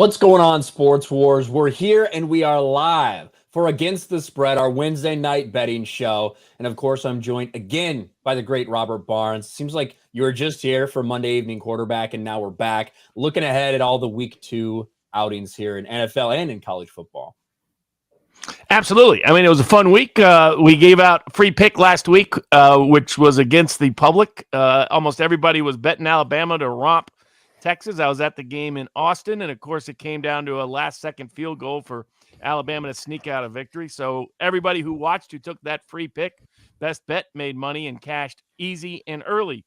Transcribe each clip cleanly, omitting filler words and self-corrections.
What's going on, Sports Wars? We're here and we are live for Against the Spread, our Wednesday night betting show. And of course, I'm joined again by the great Robert Barnes. Seems like you were just here for Monday Evening Quarterback, and now we're back looking ahead at all the Week 2 outings here in NFL and in college football. Absolutely. I mean, it was a fun week. We gave out a free pick last week, which was against the public. Almost everybody was betting Alabama to romp Texas. I was at the game in Austin, and of course, it came down to a last-second field goal for Alabama to sneak out a victory. So everybody who watched, who took that free pick, best bet, made money and cashed easy and early,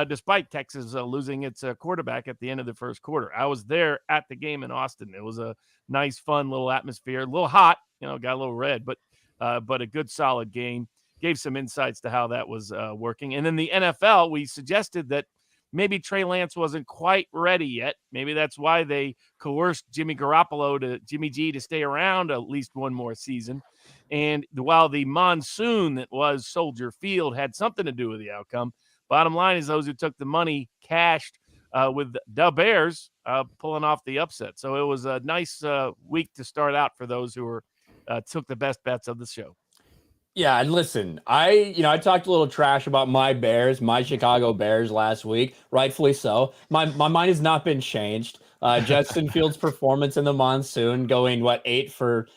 despite Texas losing its quarterback at the end of the first quarter. I was there at the game in Austin. It was a nice, fun little atmosphere, a little hot, got a little red, but a good, solid game. Gave some insights to how that was working. And then the NFL, we suggested that maybe Trey Lance wasn't quite ready yet. Maybe that's why they coerced Jimmy G to stay around at least one more season. And while the monsoon that was Soldier Field had something to do with the outcome, bottom line is those who took the money cashed with the Bears pulling off the upset. So it was a nice week to start out for those who took the best bets of the show. Yeah, and listen, I talked a little trash about my Bears, my Chicago Bears last week, rightfully so. My mind has not been changed. Justin Fields' performance in the monsoon, going 8 for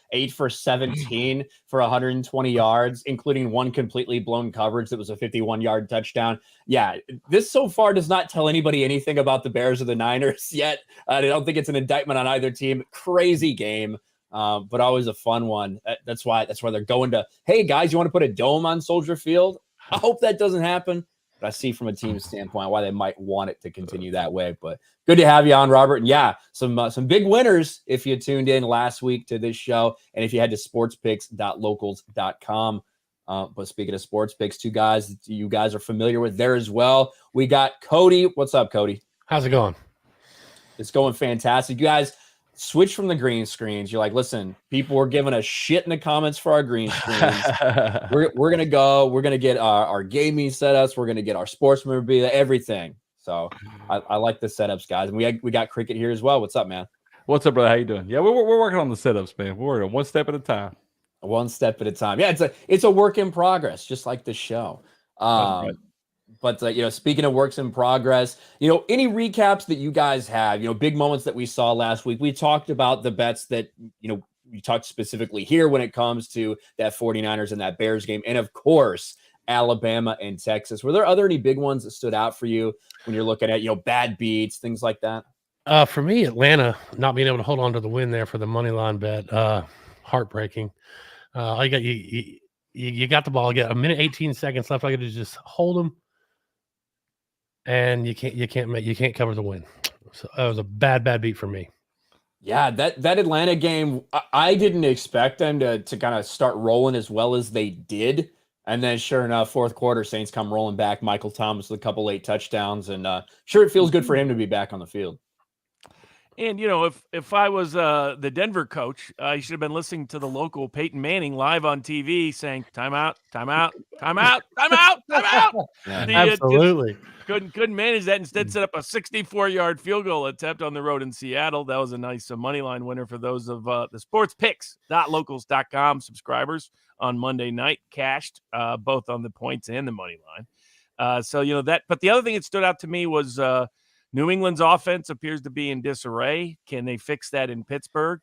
17 for 120 yards, including one completely blown coverage that was a 51-yard touchdown. Yeah, this so far does not tell anybody anything about the Bears or the Niners yet. I don't think it's an indictment on either team. Crazy game. But always a fun one. That's why they're going to, hey, guys, you want to put a dome on Soldier Field? I hope that doesn't happen. But I see from a team standpoint why they might want it to continue that way. But good to have you on, Robert. And yeah, some big winners if you tuned in last week to this show. And if you head to sportspicks.locals.com. But speaking of sports picks, two guys you guys are familiar with there as well. We got Cody. What's up, Cody? How's it going? It's going fantastic. You guys switch from the green screens. You're like, listen, people were giving us shit in the comments for our green screens. we're going to get our gaming setups. We're going to get our sports memorabilia, everything. So I like the setups, guys. And we got Cricket here as well. What's up, man? What's up, brother? How you doing? Yeah, we're working on the setups, man. We're working one step at a time. One step at a time. Yeah, it's a work in progress, just like the show. Right. But, speaking of works in progress, any recaps that you guys have, big moments that we saw last week. We talked about the bets that, we talked specifically here when it comes to that 49ers and that Bears game. And, of course, Alabama and Texas. Were there any big ones that stood out for you when you're looking at, bad beats, things like that? For me, Atlanta not being able to hold on to the win there for the money line bet, heartbreaking. You got the ball. You got a minute, 18 seconds left. I got to just hold them. And you can't cover the win. So that was a bad beat for me. Yeah, that Atlanta game, I didn't expect them to kind of start rolling as well as they did. And then sure enough, fourth quarter, Saints come rolling back. Michael Thomas with a couple late touchdowns. And sure, it feels good for him to be back on the field. And, if I was the Denver coach, I should have been listening to the local Peyton Manning live on TV saying, timeout, timeout, timeout, timeout, timeout. Yeah, absolutely. Couldn't manage that. Instead, set up a 64-yard field goal attempt on the road in Seattle. That was a nice money line winner for those of the sportspicks.locals.com subscribers on Monday night. Cashed both on the points and the money line. That. But the other thing that stood out to me was New England's offense appears to be in disarray. Can they fix that in Pittsburgh?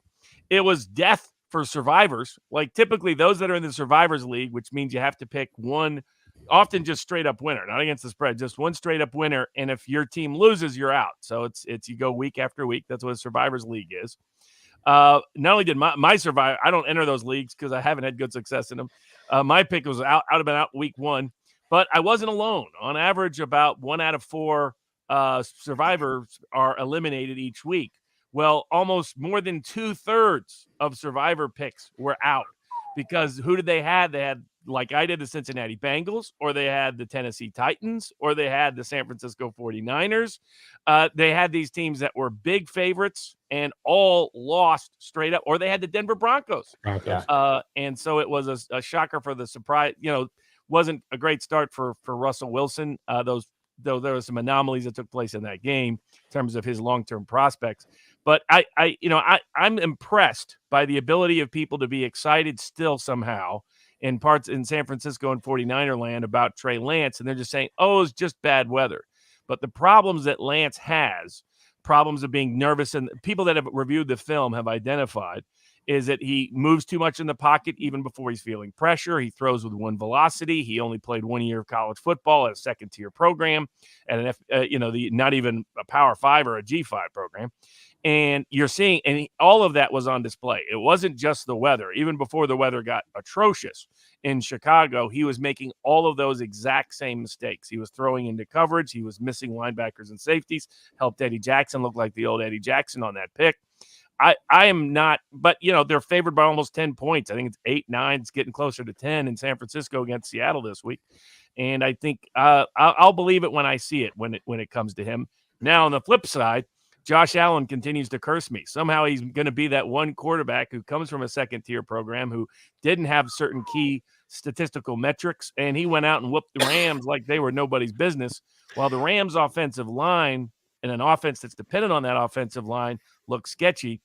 It was death for survivors. Like typically those that are in the Survivors League, which means you have to pick one, often just straight up winner, not against the spread, just one straight up winner. And if your team loses, you're out. So it's you go week after week. That's what a Survivors League is. Not only did my Survivor, I don't enter those leagues because I haven't had good success in them. My pick was out. I'd have been out week one, but I wasn't alone. On average, about 1 out of 4 survivors are eliminated each week. Well, almost more than 2/3 of survivor picks were out because who did they have? They had, like I did, the Cincinnati Bengals, or they had the Tennessee Titans, or they had the San Francisco 49ers. They had these teams that were big favorites and all lost straight up, or they had the Denver Broncos. And so it was a shocker for the surprise. Wasn't a great start for Russell Wilson. Those though there were some anomalies that took place in that game in terms of his long-term prospects. But I'm impressed by the ability of people to be excited still somehow in parts in San Francisco and 49er land about Trey Lance, and they're just saying, oh, it's just bad weather. But the problems that Lance has, problems of being nervous, and people that have reviewed the film have identified, is that he moves too much in the pocket even before he's feeling pressure. He throws with one velocity. He only played 1 year of college football at a second-tier program, and not even a Power 5 or a G5 program. And you're seeing, and all of that was on display. It wasn't just the weather. Even before the weather got atrocious in Chicago, he was making all of those exact same mistakes. He was throwing into coverage. He was missing linebackers and safeties, helped Eddie Jackson look like the old Eddie Jackson on that pick. I am not, but, they're favored by almost 10 points. I think it's 8, 9. It's getting closer to 10 in San Francisco against Seattle this week. And I think I'll believe it when I see it, when it comes to him. Now, on the flip side, Josh Allen continues to curse me. Somehow he's going to be that one quarterback who comes from a second-tier program who didn't have certain key statistical metrics, and he went out and whooped the Rams like they were nobody's business, while the Rams' offensive line and an offense that's dependent on that offensive line looks sketchy.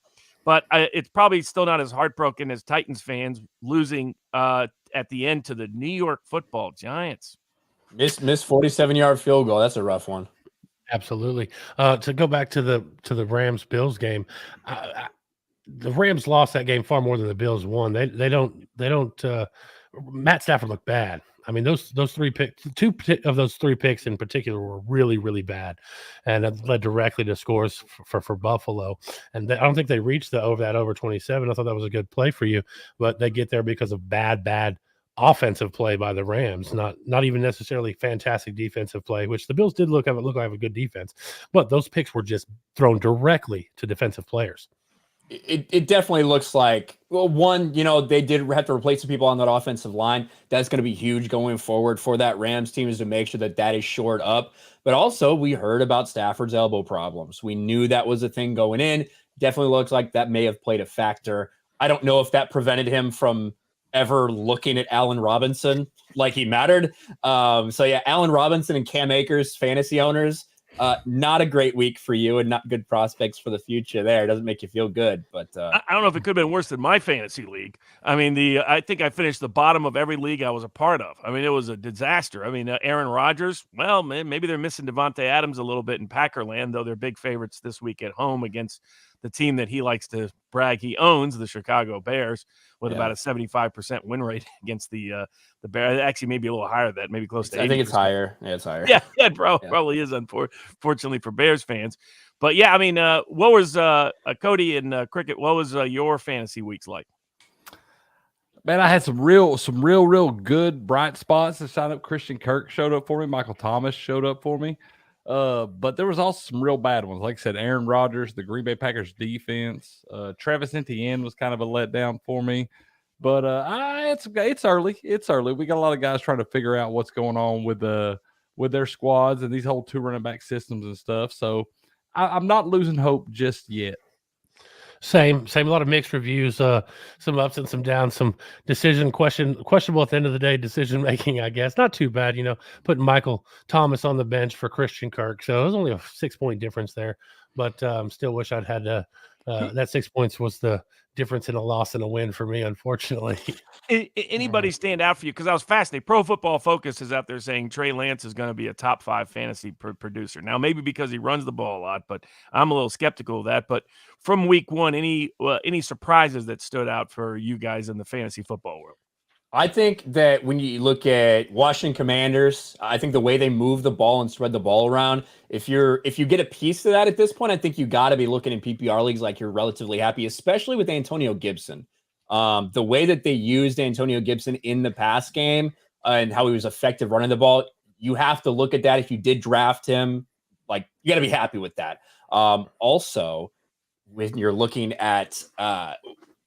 But it's probably still not as heartbroken as Titans fans losing at the end to the New York Football Giants. Missed 47-yard field goal. That's a rough one. Absolutely. To go back to the Rams-Bills game, the Rams lost that game far more than the Bills won. They don't. Matt Stafford looked bad. I mean, those three picks, two of those three picks in particular were really, really bad, and it led directly to scores for Buffalo. And I don't think they reached over 27. I thought that was a good play for you, but they get there because of bad offensive play by the Rams, not even necessarily fantastic defensive play, which the Bills did look like a good defense, but those picks were just thrown directly to defensive players. It definitely looks like, well, one, they did have to replace some people on that offensive line. That's going to be huge going forward for that Rams team, is to make sure that is shored up. But also, we heard about Stafford's elbow problems. We knew that was a thing going in. Definitely looks like that may have played a factor. I don't know if that prevented him from ever looking at Allen Robinson like he mattered. Allen Robinson and Cam Akers, fantasy owners, not a great week for you and not good prospects for the future there. It doesn't make you feel good, but I don't know if it could have been worse than my fantasy league. I mean, I think I finished the bottom of every league I was a part of. I mean, it was a disaster. I mean, Aaron Rodgers, well, man, maybe they're missing Devontae Adams a little bit in Packerland, though they're big favorites this week at home against the team that he likes to brag he owns, the Chicago Bears, with about a 75% win rate against the Bears. Actually, maybe a little higher than that, maybe close to 80%. I think it's higher. Yeah, it's higher. Yeah, probably is, unfortunately for Bears fans. But yeah, I mean, what was Cody and Cricket? What was your fantasy weeks like? Man, I had some real good bright spots. The sign up Christian Kirk showed up for me. Michael Thomas showed up for me. But there was also some real bad ones. Like I said, Aaron Rodgers, the Green Bay Packers defense. Travis Etienne was kind of a letdown for me. But it's early. It's early. We got a lot of guys trying to figure out what's going on with their squads and these whole 2 running back systems and stuff. So I'm not losing hope just yet. Same. A lot of mixed reviews, some ups and some downs, some questionable at the end of the day decision making. I guess not too bad. Putting Michael Thomas on the bench for Christian Kirk, so it was only a 6-point difference there. But still wish I'd had that 6 points was the difference in a loss and a win for me, unfortunately. Anybody stand out for you? Because I was fascinated. Pro Football Focus is out there saying Trey Lance is going to be a top 5 fantasy producer. Now, maybe because he runs the ball a lot, but I'm a little skeptical of that. But from week 1, any surprises that stood out for you guys in the fantasy football world? I think that when you look at Washington Commanders, I think the way they move the ball and spread the ball around, if you get a piece of that at this point, I think you got to be looking in PPR leagues like you're relatively happy, especially with Antonio Gibson. The way that they used Antonio Gibson in the pass game and how he was effective running the ball, you have to look at that. If you did draft him, like, you got to be happy with that. Also, when you're looking at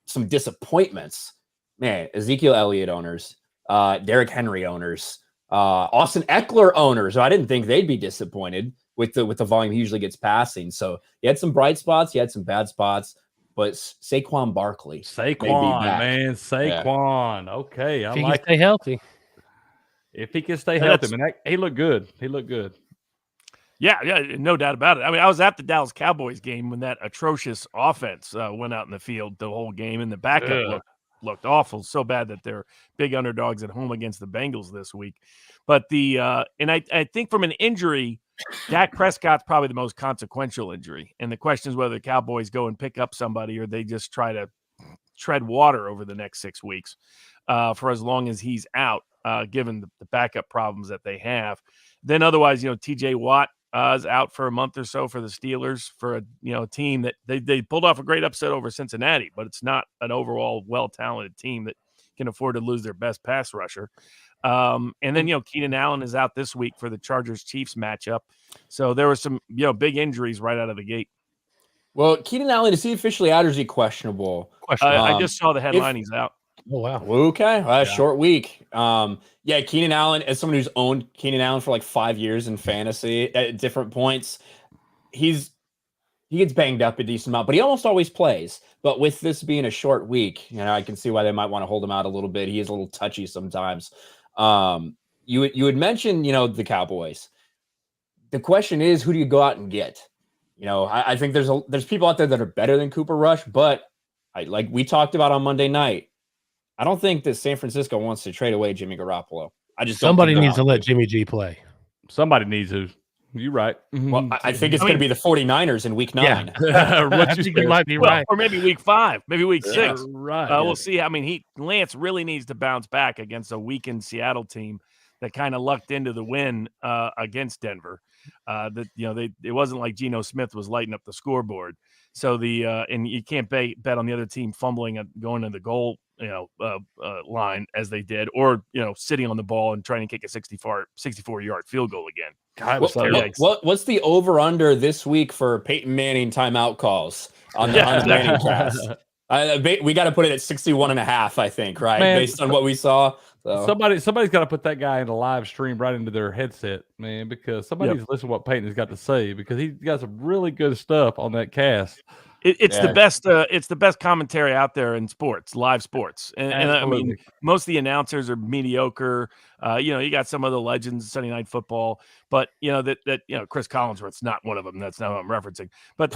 some disappointments, man, Ezekiel Elliott owners, Derrick Henry owners, Austin Eckler owners. So I didn't think they'd be disappointed with the volume he usually gets passing. So you had some bright spots, you had some bad spots, but Saquon Barkley. Saquon, man. Saquon. Yeah. Okay. If he can stay healthy. If he can stay healthy, man, he looked good. He looked good. Yeah, no doubt about it. I mean, I was at the Dallas Cowboys game when that atrocious offense went out in the field the whole game, and the backup looked awful, so bad that they're big underdogs at home against the Bengals this week. But and I think from an injury, Dak Prescott's probably the most consequential injury, and the question is whether the Cowboys go and pick up somebody or they just try to tread water over the next 6 weeks for as long as he's out, given the backup problems that they have. Then otherwise, TJ Watt is out for a month or so for the Steelers, for a team that they pulled off a great upset over Cincinnati, but it's not an overall well-talented team that can afford to lose their best pass rusher. And then Keenan Allen is out this week for the Chargers-Chiefs matchup. So there were some big injuries right out of the gate. Well, Keenan Allen, is he officially out or is he questionable? I just saw the headline. He's out. Oh, wow. Okay. Short week. Keenan Allen, as someone who's owned Keenan Allen for like 5 years in fantasy at different points, he gets banged up a decent amount, but he almost always plays. But with this being a short week, I can see why they might want to hold him out a little bit. He is a little touchy sometimes. You had mentioned, the Cowboys. The question is, who do you go out and get? I think there's people out there that are better than Cooper Rush, but like we talked about on Monday night, I don't think that San Francisco wants to trade away Jimmy Garoppolo. Somebody needs to let Jimmy G play. Somebody needs to. You're right. Well, I think it's going to be the 49ers in week 9. Yeah. I think you might be right. Or maybe week 5, maybe week 6. Right. We'll see. I mean, Lance really needs to bounce back against a weakened Seattle team that kind of lucked into the win against Denver. It wasn't like Geno Smith was lighting up the scoreboard. So and you can't bet on the other team fumbling and going to the goal line as they did, or sitting on the ball and trying to kick a 64-yard field goal again. What's the over under this week for Peyton Manning timeout calls on the Manning cast? We got to put it at 61.5, I think, right? Man, based on what we saw. So. Somebody's got to put that guy in a live stream right into their headset, man, because somebody needs to listen to what Peyton has got to say, because he's got some really good stuff on that cast. It's the best. It's the best commentary out there in sports, live sports, and I mean, most of the announcers are mediocre. You got some of the legends, Sunday Night Football, but Chris Collinsworth's not one of them. That's not what I'm referencing. But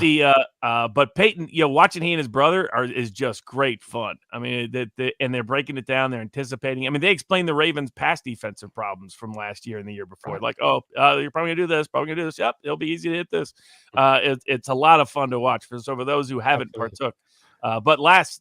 but Peyton, watching he and his brother is just great fun. I mean, and they're breaking it down. They're anticipating. I mean, they explain the Ravens' pass defensive problems from last year and the year before. Like, you're probably gonna do this. Probably gonna do this. Yep, it'll be easy to hit this. It's a lot of fun to watch for those who haven't partook. But this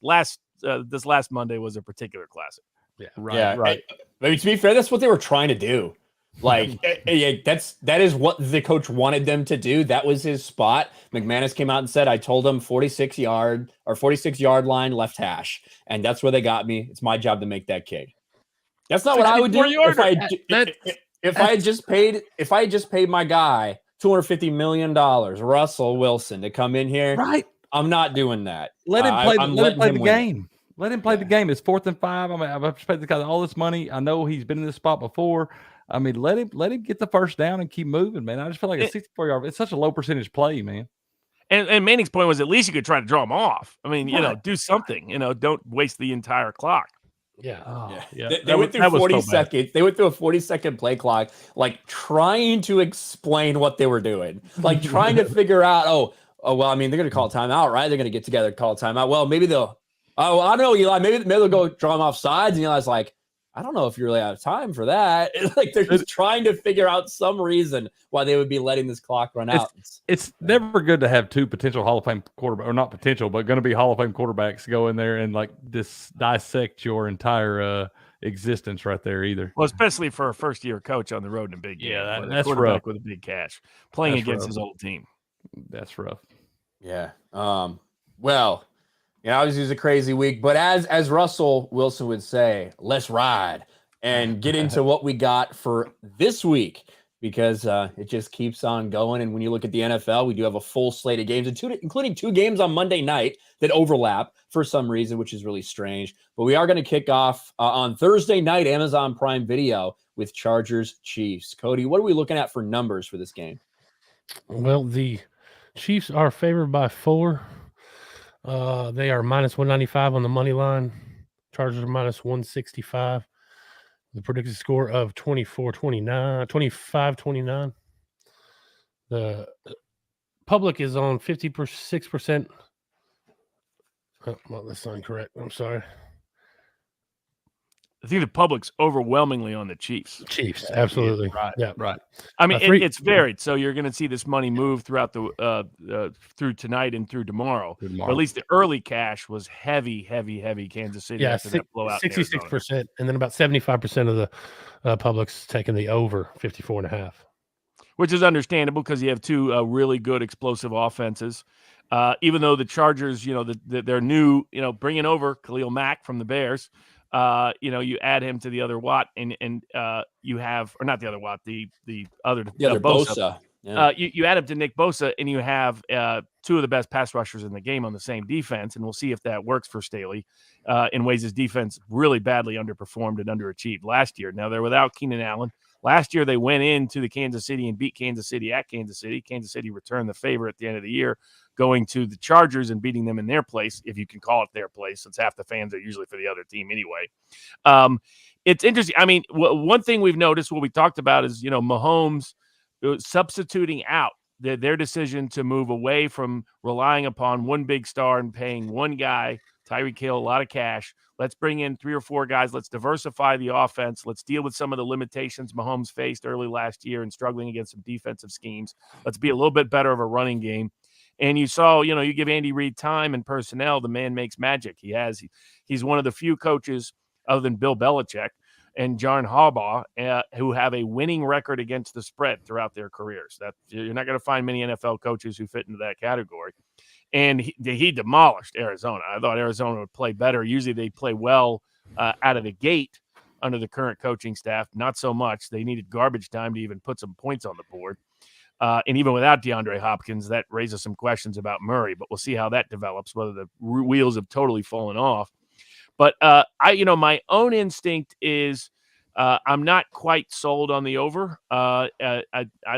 last Monday was a particular classic. Yeah, right. Maybe to be fair, that's what they were trying to do. Like, that is what the coach wanted them to do. That was his spot. McManus came out and said, "I told him 46-yard line left hash," and that's where they got me. It's my job to make that kick. That's not what I would do if I had just paid my guy $250 million, Russell Wilson, to come in here. Right. I'm not doing that. Let him play. Let him play the game. Let him play the game. It's 4th and 5. I mean, I've spent the guy all this money. I know he's been in this spot before. I mean, let him get the first down and keep moving, man. I just feel like a 64-yard. It's such a low percentage play, man. And Manning's point was, at least you could try to draw him off. I mean, do something. Don't waste the entire clock. Yeah. They went through 40 seconds. They went through a 40-second play clock, like trying to explain what they were doing, like trying to figure out. Oh, well, I mean, they're going to call a timeout, right? They're going to get together, call a timeout. Well, maybe they'll. Oh, I don't know, Eli. Maybe they'll go draw him off sides, and Eli's like, I don't know if you really have time for that. Like, they're just trying to figure out some reason why they would be letting this clock run out. It's never good to have two potential Hall of Fame quarterbacks, or not potential, but going to be Hall of Fame quarterbacks go in there and like dissect your entire existence right there either. Well, especially for a first-year coach on the road in a big game. Yeah, that's quarterback rough. With a big cash, playing against his old team. That's rough. Yeah. Well, obviously it was a crazy week, but as Russell Wilson would say, let's ride and get into what we got for this week, because it just keeps on going. And when you look at the NFL, we do have a full slate of games, including 2 games on Monday night that overlap for some reason, which is really strange. But we are going to kick off on Thursday night, Amazon Prime Video, with Chargers Chiefs. Cody, what are we looking at for numbers for this game? Well, the Chiefs are favored by 4. They are minus 195 on the money line. Chargers are minus 165. The predicted score of 25-29. The public is on 56%. Oh, well, that's not correct. I'm sorry. I think the public's overwhelmingly on the Chiefs. Chiefs, absolutely. Right. Yeah. Right. I mean, it's varied. So you're going to see this money move throughout through tonight and through tomorrow. But at least the early cash was heavy Kansas City. Yeah, after that blowout. 66%, and then about 75% of the public's taking the over 54.5. Which is understandable because you have two really good explosive offenses. Even though the Chargers, they're new, bringing over Khalil Mack from the Bears. You add him to the other Watt, and you have, or not the other Watt, the other Bosa. Yeah. You add him to Nick Bosa, and you have two of the best pass rushers in the game on the same defense, and we'll see if that works for Staley in ways his defense really badly underperformed and underachieved last year. Now, they're without Keenan Allen. Last year, they went into the Kansas City and beat Kansas City at Kansas City. Kansas City returned the favor at the end of the year, going to the Chargers and beating them in their place, if you can call it their place, since half the fans are usually for the other team anyway. It's interesting. I mean, one thing we've noticed, what we talked about is, Mahomes substituting out their decision to move away from relying upon one big star and paying one guy, Tyreek Hill, a lot of cash. Let's bring in 3 or 4 guys. Let's diversify the offense. Let's deal with some of the limitations Mahomes faced early last year and struggling against some defensive schemes. Let's be a little bit better of a running game. And you saw, you give Andy Reid time and personnel, the man makes magic. He's one of the few coaches other than Bill Belichick and John Harbaugh who have a winning record against the spread throughout their careers. That you're not going to find many NFL coaches who fit into that category. And he demolished Arizona. I thought Arizona would play better. Usually they play well out of the gate under the current coaching staff. Not so much. They needed garbage time to even put some points on the board. And even without DeAndre Hopkins, that raises some questions about Murray. But we'll see how that develops, whether the wheels have totally fallen off. But my own instinct is I'm not quite sold on the over. I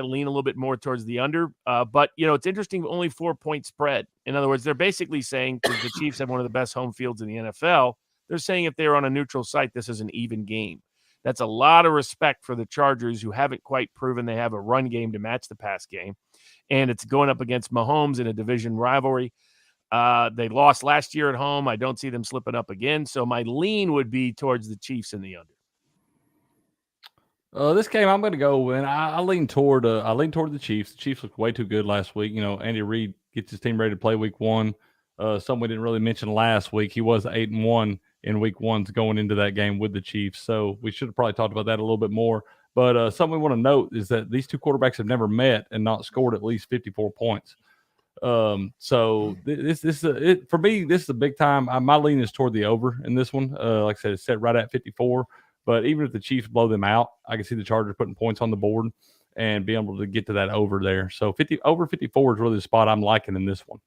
lean a little bit more towards the under. But it's interesting, only 4-point spread. In other words, they're basically saying, because the Chiefs have one of the best home fields in the NFL, they're saying if they're on a neutral site, this is an even game. That's a lot of respect for the Chargers, who haven't quite proven they have a run game to match the pass game. And it's going up against Mahomes in a division rivalry. They lost last year at home. I don't see them slipping up again. So my lean would be towards the Chiefs in the under. This game, I'm going to go and I lean toward the Chiefs. The Chiefs looked way too good last week. Andy Reid gets his team ready to play week 1. Something we didn't really mention last week. He was 8-1 in week 1 going into that game with the Chiefs. So we should have probably talked about that a little bit more. But something we want to note is that these two quarterbacks have never met and not scored at least 54 points. So this is for me, this is a big time. My lean is toward the over in this one. Like I said, it's set right at 54. But even if the Chiefs blow them out, I can see the Chargers putting points on the board and being able to get to that over there. So over 54 is really the spot I'm liking in this one.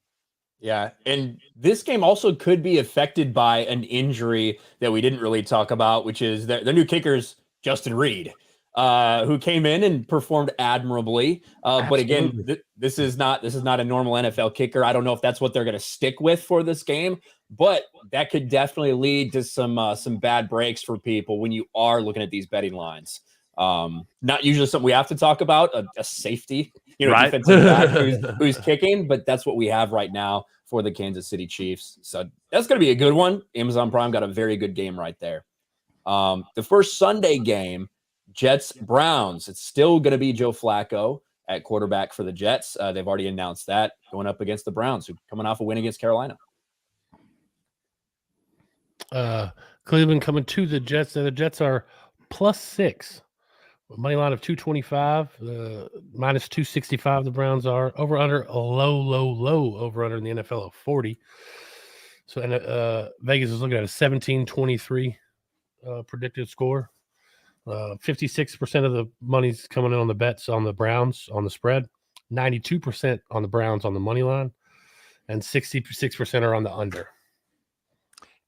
Yeah, and this game also could be affected by an injury that we didn't really talk about, which is their new kicker's Justin Reed, who came in and performed admirably. But again, this is not a normal NFL kicker. I don't know if that's what they're going to stick with for this game, but that could definitely lead to some bad breaks for people when you are looking at these betting lines. Not usually something we have to talk about, a safety, right, defensive back who's kicking, but that's what we have right now for the Kansas City Chiefs. So that's going to be a good one. Amazon Prime got a very good game right there. The first Sunday game, Jets-Browns. It's still going to be Joe Flacco at quarterback for the Jets. They've already announced that, going up against the Browns, who coming off a win against Carolina. Cleveland coming to the Jets. The Jets are +6. Money line of 225, minus 265. The Browns are over under a low over under in the NFL of 40. So Vegas is looking at a 17-23 predicted score. 56% of the money's coming in on the bets on the Browns on the spread, 92% on the Browns on the money line, and 66% are on the under.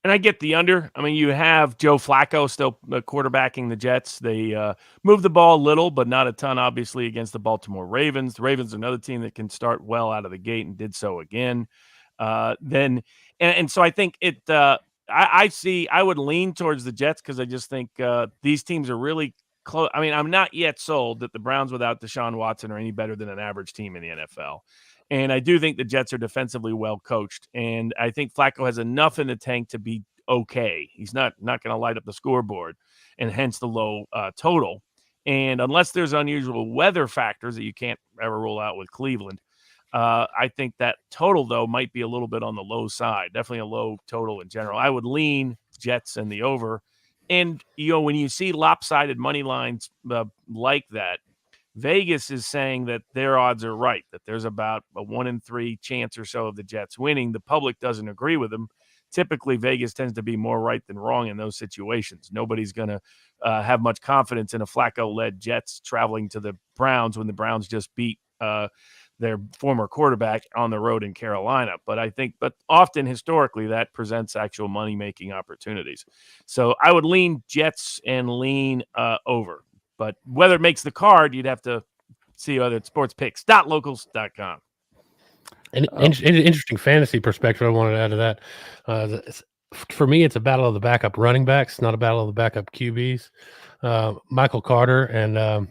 And I get the under. I mean, you have Joe Flacco still quarterbacking the Jets. They move the ball a little, but not a ton, obviously, against the Baltimore Ravens. The Ravens are another team that can start well out of the gate and did so again. So I think I would lean towards the Jets because I just think these teams are really close. I mean, I'm not yet sold that the Browns without Deshaun Watson are any better than an average team in the NFL. And I do think the Jets are defensively well coached. And I think Flacco has enough in the tank to be okay. He's not going to light up the scoreboard, and hence the low total. And unless there's unusual weather factors that you can't ever rule out with Cleveland, I think that total, though, might be a little bit on the low side. Definitely a low total in general. I would lean Jets and the over. And, when you see lopsided money lines like that, Vegas is saying that their odds are right, that there's about a 1 in 3 chance or so of the Jets winning. The public doesn't agree with them. Typically, Vegas tends to be more right than wrong in those situations. Nobody's going to have much confidence in a Flacco-led Jets traveling to the Browns when the Browns just beat their former quarterback on the road in Carolina. But often historically that presents actual money-making opportunities. So I would lean Jets and lean over. But whether it makes the card, you'd have to see other sportspicks.locals.com. An interesting fantasy perspective I wanted to add to that. For me, it's a battle of the backup running backs, not a battle of the backup QBs. Michael Carter and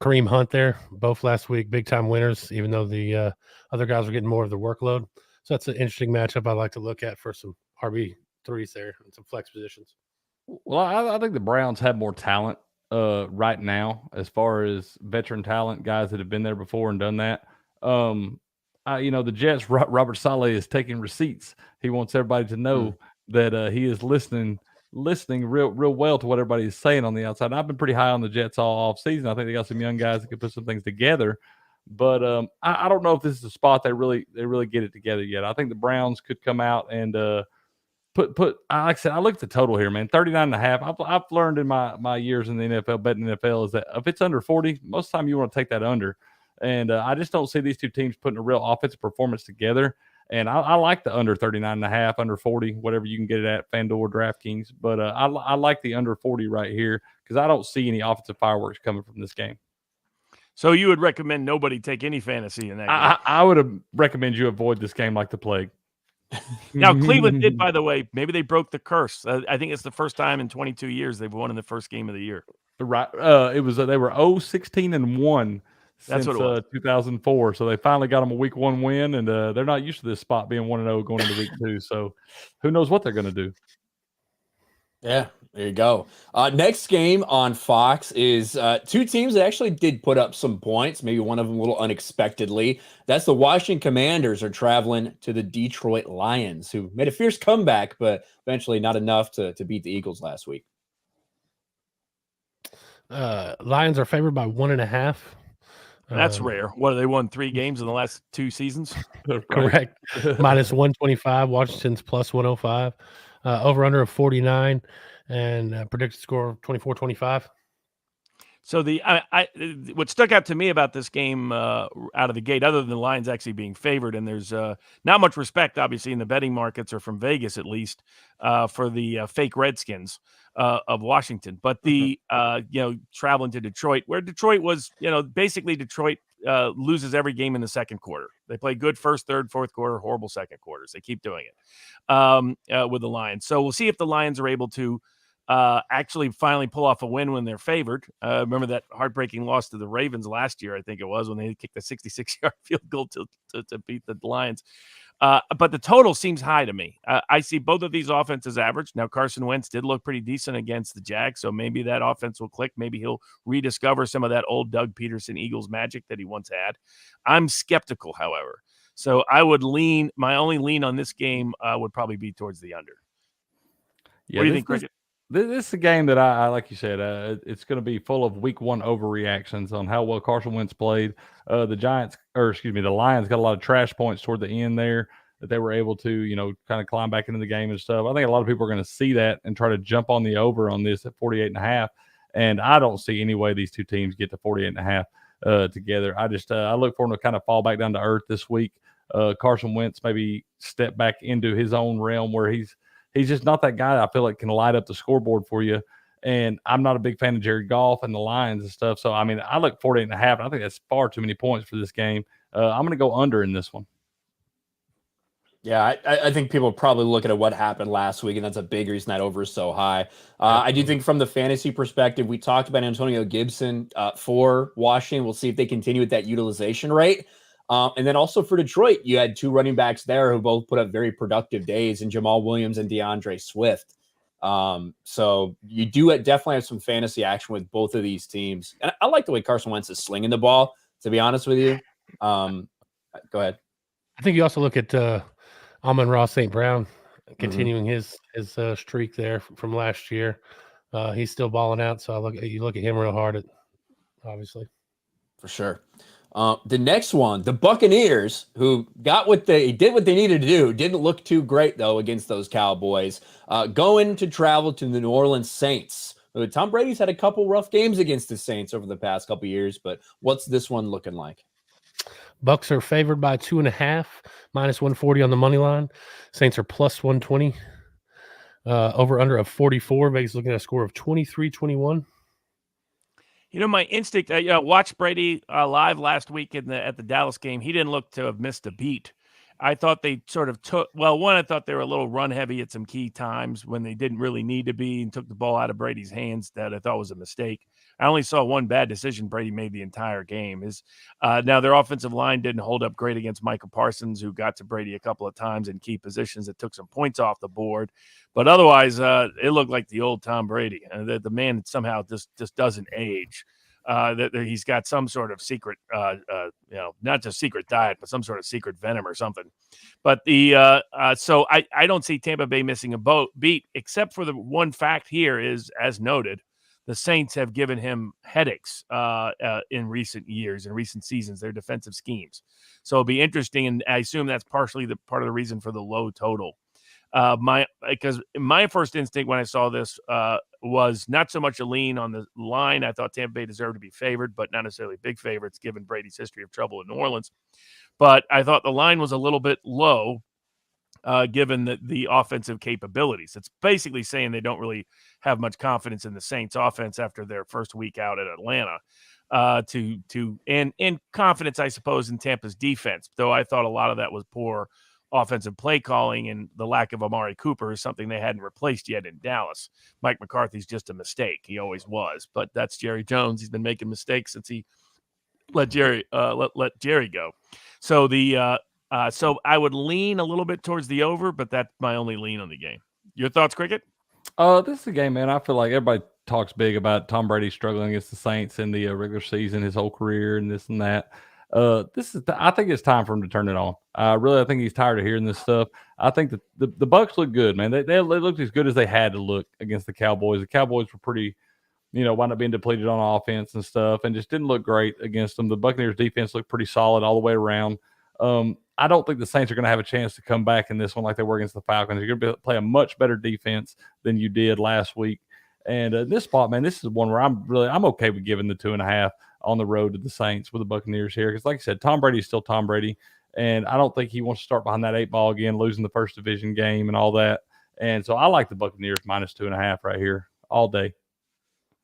Kareem Hunt there, both last week, big-time winners, even though the other guys were getting more of the workload. So that's an interesting matchup I like to look at for some RB3s there and some flex positions. Well, I think the Browns have more talent right now as far as veteran talent, guys that have been there before and done that. The Jets, Robert Saleh is taking receipts. He wants everybody to know that he is listening real well to what everybody is saying on the outside. And I've been pretty high on the Jets all off season. I think they got some young guys that can put some things together. But I don't know if this is a spot they really get it together yet. I think the Browns could come out and put like I said, I looked at the total here, man, 39.5. I've learned in my years in the NFL, betting NFL, is that if it's under 40, most of the time you want to take that under. And I just don't see these two teams putting a real offensive performance together. And I like the under 39.5, under 40, whatever you can get it at, FanDuel or DraftKings. But I like the under 40 right here because I don't see any offensive fireworks coming from this game. So you would recommend nobody take any fantasy in that game? I would recommend you avoid this game like the plague. Now, Cleveland did, by the way, maybe they broke the curse. I think it's the first time in 22 years they've won in the first game of the year. Right. It was they were 0-16-1 since 2004. So they finally got them a week 1 win, and they're not used to this spot being 1-0 going into week 2. So who knows what they're going to do. Yeah, there you go. Next game on Fox is two teams that actually did put up some points, maybe one of them a little unexpectedly. That's the Washington Commanders are traveling to the Detroit Lions, who made a fierce comeback, but eventually not enough to beat the Eagles last week. Lions are favored by 1.5. That's rare. What, they won 3 games in the last 2 seasons? Correct. Minus 125. Washington's plus 105. Over under of 49 and predicted score of 24-25. So what stuck out to me about this game out of the gate, other than the Lions actually being favored, and there's not much respect, obviously, in the betting markets, or from Vegas at least, for the fake Redskins of Washington. But the traveling to Detroit, where Detroit was, basically Detroit loses every game in the second quarter. They play good first, third, fourth quarter, horrible second quarters. They keep doing it with the Lions. So we'll see if the Lions are able to actually finally pull off a win when they're favored. Remember that heartbreaking loss to the Ravens last year, I think it was, when they kicked a 66-yard field goal to beat the Lions. But the total seems high to me. I see both of these offenses average. Now, Carson Wentz did look pretty decent against the Jags, so maybe that offense will click. Maybe he'll rediscover some of that old Doug Peterson Eagles magic that he once had. I'm skeptical, however. So I would my only lean on this game would probably be towards the under. Yeah, what do you think, Cricket? This is a game that I like you said, it's going to be full of week 1 overreactions on how well Carson Wentz played. The Lions got a lot of trash points toward the end there that they were able to, kind of climb back into the game and stuff. I think a lot of people are going to see that and try to jump on the over on this at 48.5. And I don't see any way these two teams get to 48.5 together. I look for them to kind of fall back down to earth this week. Carson Wentz maybe step back into his own realm where he's just not that guy that I feel like can light up the scoreboard for you. And I'm not a big fan of Jared Goff and the Lions and stuff. So, I mean, I look 48.5. I think that's far too many points for this game. I'm going to go under in this one. Yeah, I think people probably looking at what happened last week, and that's a big reason that over is so high. I do think from the fantasy perspective, we talked about Antonio Gibson for Washington. We'll see if they continue with that utilization rate. And then also for Detroit, you had two running backs there who both put up very productive days in Jamal Williams and DeAndre Swift. So you do definitely have some fantasy action with both of these teams. And I like the way Carson Wentz is slinging the ball, to be honest with you. Go ahead. I think you also look at Amon-Ra St. Brown continuing his streak there from last year. He's still balling out, so you look at him real hard, obviously. For sure. The next one, the Buccaneers, who did what they needed to do, didn't look too great, though, against those Cowboys, going to travel to the New Orleans Saints. Tom Brady's had a couple rough games against the Saints over the past couple years, but what's this one looking like? Bucs are favored by 2.5, minus 140 on the money line. Saints are plus 120. Over under of 44. Vegas looking at a score of 23-21. My instinct, watched Brady live last week at the Dallas game. He didn't look to have missed a beat. I thought they sort of I thought they were a little run heavy at some key times when they didn't really need to be and took the ball out of Brady's hands. That I thought was a mistake. I only saw one bad decision Brady made the entire game. Now their offensive line didn't hold up great against Michael Parsons, who got to Brady a couple of times in key positions that took some points off the board. But otherwise, it looked like the old Tom Brady. The man somehow just doesn't age. That he's got some sort of secret, not just secret diet, but some sort of secret venom or something. But so I don't see Tampa Bay missing a beat, except for the one fact here is, as noted, the Saints have given him headaches in recent years, in recent seasons, their defensive schemes. So it'll be interesting, and I assume that's partially the part of the reason for the low total. Because my first instinct when I saw this was not so much a lean on the line. I thought Tampa Bay deserved to be favored, but not necessarily big favorites given Brady's history of trouble in New Orleans. But I thought the line was a little bit low given the offensive capabilities. It's basically saying they don't really have much confidence in the Saints offense after their first week out at Atlanta. And confidence, I suppose, in Tampa's defense, though I thought a lot of that was poor offensive play calling, and the lack of Amari Cooper is something they hadn't replaced yet in Dallas. Mike McCarthy's just a mistake. He always was, but that's Jerry Jones. He's been making mistakes since he let Jerry go. So so I would lean a little bit towards the over, but that's my only lean on the game. Your thoughts, Cricket? This is a game, man. I feel like everybody talks big about Tom Brady struggling against the Saints in the regular season, his whole career, and this and that. I think it's time for him to turn it on. I think he's tired of hearing this stuff. I think that the Bucs look good, man. They looked as good as they had to look against the Cowboys. The Cowboys were pretty, wound up being depleted on offense and stuff, and just didn't look great against them. The Buccaneers defense looked pretty solid all the way around. I don't think the Saints are going to have a chance to come back in this one like they were against the Falcons. You're going to play a much better defense than you did last week. And this spot, man, this is one where I'm okay with giving the 2.5 on the road to the Saints with the Buccaneers here. Because like I said, Tom Brady is still Tom Brady. And I don't think he wants to start behind that 8 ball again, losing the first division game and all that. And so I like the Buccaneers minus 2.5 right here all day.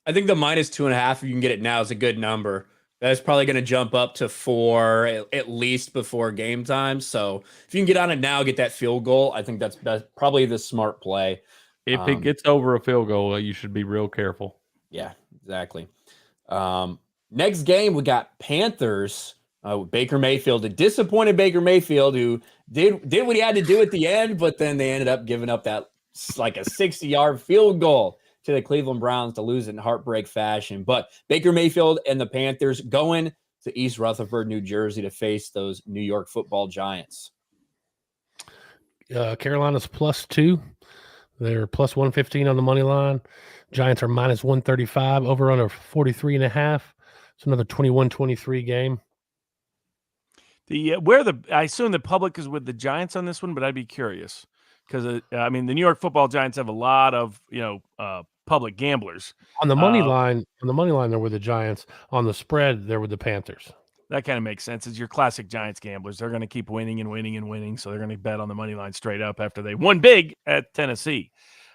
I think the minus 2.5, if you can get it now, is a good number. That's probably going to jump up to 4 at least before game time. So if you can get on it now, get that field goal, I think that's probably the smart play. If it gets over a field goal, you should be real careful. Yeah, exactly. Next game, we got Panthers. Baker Mayfield, a disappointed Baker Mayfield who did what he had to do at the end, but then they ended up giving up that like a 60-yard field goal to the Cleveland Browns to lose it in heartbreak fashion. But Baker Mayfield and the Panthers going to East Rutherford, New Jersey to face those New York Football Giants. Carolina's +2. They're plus 115 on the money line. Giants are minus 135, over under 43.5. It's another 21-23 game. I assume the public is with the Giants on this one, but I'd be curious because the New York Football Giants have a lot of public gamblers on the money line. On the money line, they're with the Giants. On the spread, they're with the Panthers. That kind of makes sense. It's your classic Giants gamblers. They're going to keep winning and winning and winning, so they're going to bet on the money line straight up after they won big at Tennessee.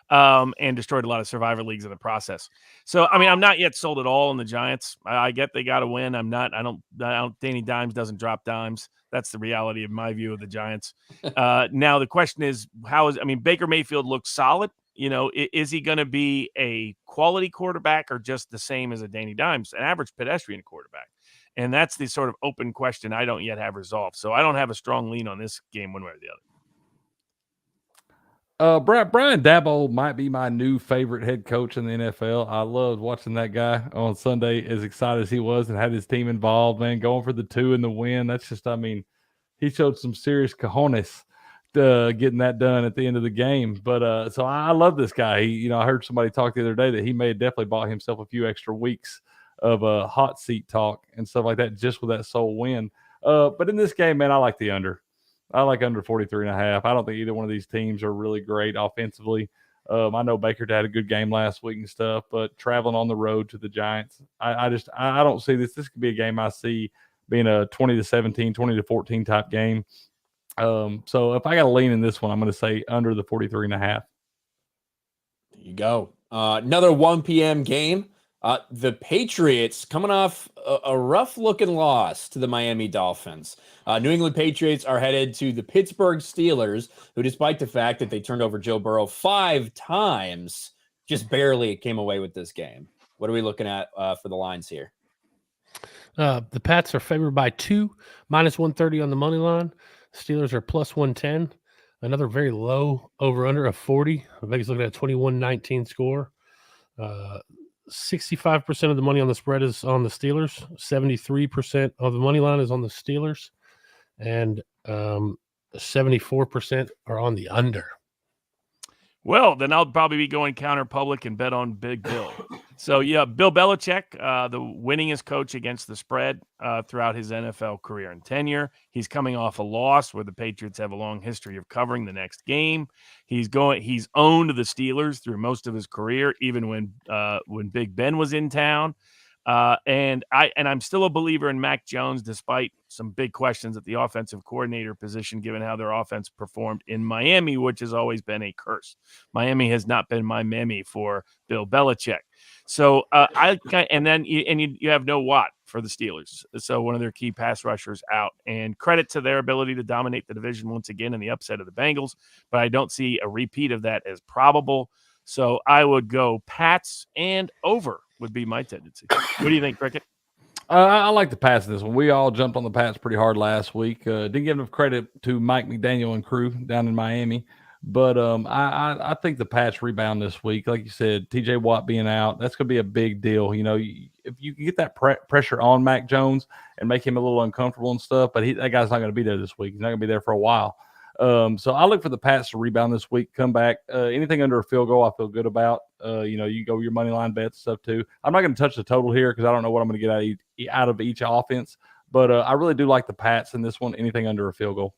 and destroyed a lot of survivor leagues in the process. So, I mean, I'm not yet sold at all on the Giants. I get they got to win. I don't, Danny Dimes doesn't drop dimes. That's the reality of my view of the Giants. Now, the question is, Baker Mayfield looks solid. You know, is he going to be a quality quarterback or just the same as a Danny Dimes, an average pedestrian quarterback? And that's the sort of open question I don't yet have resolved. So I don't have a strong lean on this game one way or the other. Brian Daboll might be my new favorite head coach in the NFL. I loved watching that guy on Sunday, as excited as he was and had his team involved, man, going for the 2 and the win. That's just, he showed some serious cojones getting that done at the end of the game. But so I love this guy. I heard somebody talk the other day that he may have definitely bought himself a few extra weeks of hot seat talk and stuff like that just with that sole win. But in this game, man, I like the under. I like under 43.5. I don't think either one of these teams are really great offensively. I know Baker had a good game last week and stuff, but traveling on the road to the Giants, I don't see this. This could be a game I see being a 20-17, 20-14 type game. So if I got to lean in this one, I'm going to say under the 43.5. There you go. Another 1 p.m. game. The Patriots coming off a rough-looking loss to the Miami Dolphins. New England Patriots are headed to the Pittsburgh Steelers, who, despite the fact that they turned over Joe Burrow 5 times, just barely came away with this game. What are we looking at for the lines here? The Pats are favored by 2, -130 on the money line. Steelers are +110. Another very low over-under of 40. Vegas looking at a 21-19 score. 65% of the money on the spread is on the Steelers. 73% of the money line is on the Steelers. And 74% are on the under. Well, then I'll probably be going counter public and bet on Big Bill. So, yeah, Bill Belichick, the winningest coach against the spread throughout his NFL career and tenure. He's coming off a loss where the Patriots have a long history of covering the next game. He's owned the Steelers through most of his career, even when Big Ben was in town. And I'm still a believer in Mac Jones, despite some big questions at the offensive coordinator position, given how their offense performed in Miami, which has always been a curse. Miami has not been my Miami for Bill Belichick. So you have no Watt for the Steelers. So one of their key pass rushers out, and credit to their ability to dominate the division once again in the upset of the Bengals. But I don't see a repeat of that as probable. So I would go Pats and over would be my tendency. What do you think, Cricket? I like the Pats in this one. We all jumped on the Pats pretty hard last week. Didn't give enough credit to Mike McDaniel and crew down in Miami. But I think the Pats rebound this week. Like you said, TJ Watt being out, that's going to be a big deal. If you can get that pressure on Mac Jones and make him a little uncomfortable and stuff, but that guy's not going to be there this week. He's not going to be there for a while. So I look for the Pats to rebound this week, come back. Anything under a field goal, I feel good about. You go your money line bets stuff too. I'm not going to touch the total here because I don't know what I'm going to get out of each offense. But I really do like the Pats in this one. Anything under a field goal.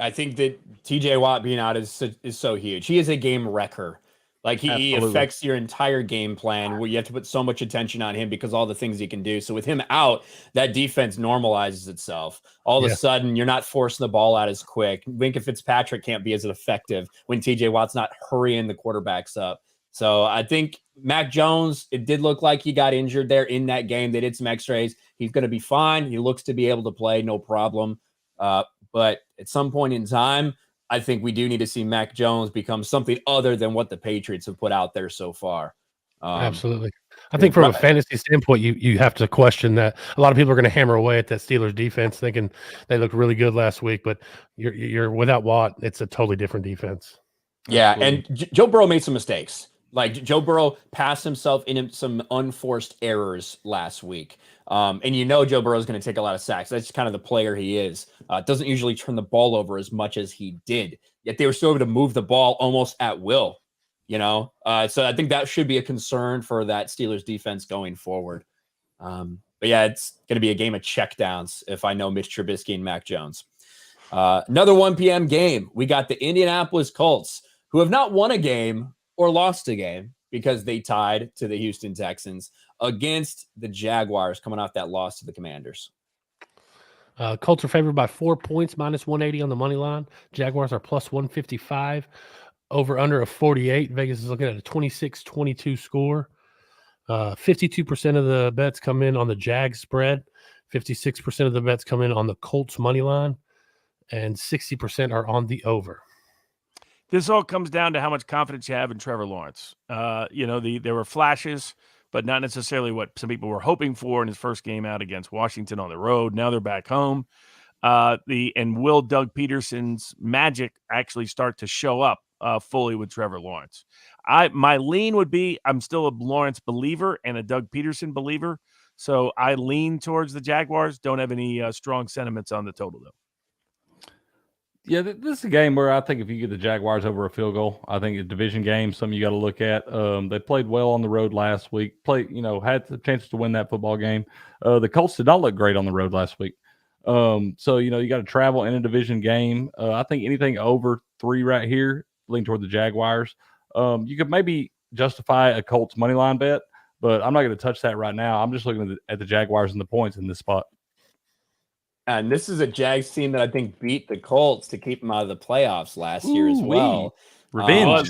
I think that TJ Watt being out is so huge. He is a game wrecker. Like he affects your entire game plan where you have to put so much attention on him because all the things he can do. So with him out, that defense normalizes itself. All of a sudden, you're not forcing the ball out as quick. Minka Fitzpatrick can't be as effective when TJ Watt's not hurrying the quarterbacks up. So I think Mac Jones, it did look like he got injured there in that game. They did some x-rays. He's going to be fine. He looks to be able to play, no problem. But at some point in time, I think we do need to see Mac Jones become something other than what the Patriots have put out there so far. Absolutely. I think from a fantasy standpoint, you have to question that. A lot of people are going to hammer away at that Steelers defense thinking they looked really good last week, but you're without Watt, it's a totally different defense. Yeah, and Joe Burrow made some mistakes. Like Joe Burrow passed himself in some unforced errors last week. And Joe Burrow is going to take a lot of sacks. That's kind of the player he is. Doesn't usually turn the ball over as much as he did. Yet they were still able to move the ball almost at will. So I think that should be a concern for that Steelers defense going forward. But yeah, it's going to be a game of checkdowns if I know Mitch Trubisky and Mac Jones. Another 1 p.m. game. We got the Indianapolis Colts, who have not won a game or lost a game because they tied to the Houston Texans against the Jaguars coming off that loss to the Commanders. Colts are favored by 4 points, -180 on the money line. Jaguars are +155. over under of 48. Vegas is looking at a 26-22 score. 52% of the bets come in on the Jags spread. 56% of the bets come in on the Colts money line, and 60% are on the over. This all comes down to how much confidence you have in Trevor Lawrence. There were flashes, but not necessarily what some people were hoping for in his first game out against Washington on the road. Now they're back home. Will Doug Peterson's magic actually start to show up fully with Trevor Lawrence? My lean would be I'm still a Lawrence believer and a Doug Peterson believer, so I lean towards the Jaguars. Don't have any strong sentiments on the total though. Yeah, this is a game where I think if you get the Jaguars over a field goal, I think a division game, something you got to look at. They played well on the road last week. Had the chances to win that football game. The Colts did not look great on the road last week. So you got to travel in a division game. I think anything over 3 right here, lean toward the Jaguars. You could maybe justify a Colts money line bet, but I'm not going to touch that right now. I'm just looking at the Jaguars and the points in this spot. And this is a Jags team that I think beat the Colts to keep them out of the playoffs last year as well. Revenge.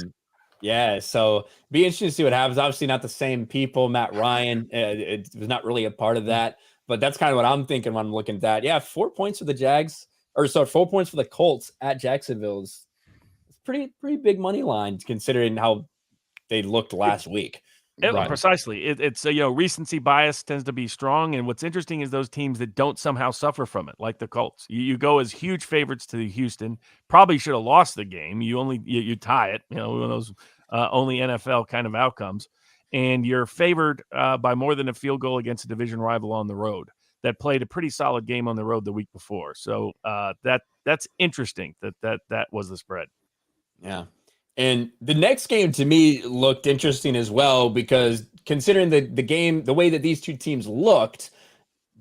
Yeah, so be interesting to see what happens. Obviously, not the same people. Matt Ryan, it was not really a part of that, but that's kind of what I'm thinking when I'm looking at that. Yeah, 4 points for the Jags, 4 points for the Colts at Jacksonville is pretty big money line considering how they looked last week. Right. Precisely. It's recency bias tends to be strong, and what's interesting is those teams that don't somehow suffer from it, like the Colts. You go as huge favorites to Houston. Probably should have lost the game. You tie it. One of those only NFL kind of outcomes, and you're favored by more than a field goal against a division rival on the road that played a pretty solid game on the road the week before. So that's interesting. That was the spread. Yeah. And the next game to me looked interesting as well, because considering the game, the way that these two teams looked,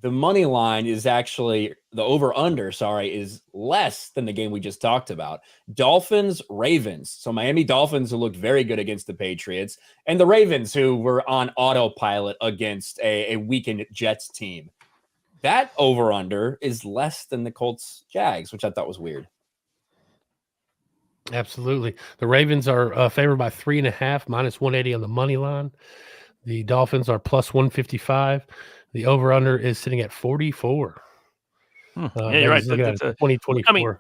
the money line is actually the over-under, is less than the game we just talked about. Dolphins, Ravens. So Miami Dolphins, who looked very good against the Patriots, and the Ravens, who were on autopilot against a weakened Jets team. That over-under is less than the Colts Jags, which I thought was weird. Absolutely. The Ravens are favored by 3.5, minus 180 on the money line. The Dolphins are plus 155. The over-under is sitting at 44. Yeah, you're right. That's 2024. I mean,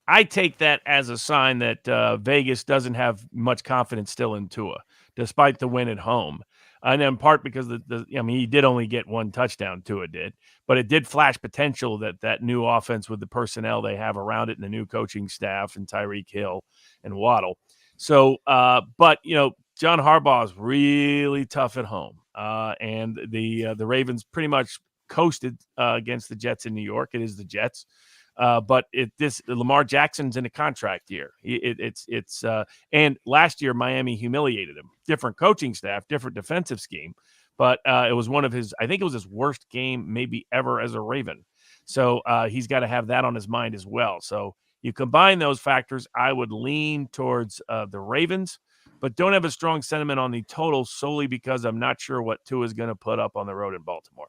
I take that as a sign that Vegas doesn't have much confidence still in Tua, despite the win at home. And in part because he did only get 1 touchdown, Tua did, but it did flash potential that new offense with the personnel they have around it and the new coaching staff and Tyreek Hill and Waddle. So, but John Harbaugh is really tough at home, and the Ravens pretty much coasted against the Jets in New York. It is the Jets. But Lamar Jackson's in a contract year. And last year Miami humiliated him. Different coaching staff, different defensive scheme, but it was I think it was his worst game maybe ever as a Raven. So he's got to have that on his mind as well. So you combine those factors, I would lean towards the Ravens, but don't have a strong sentiment on the total solely because I'm not sure what Tua is going to put up on the road in Baltimore.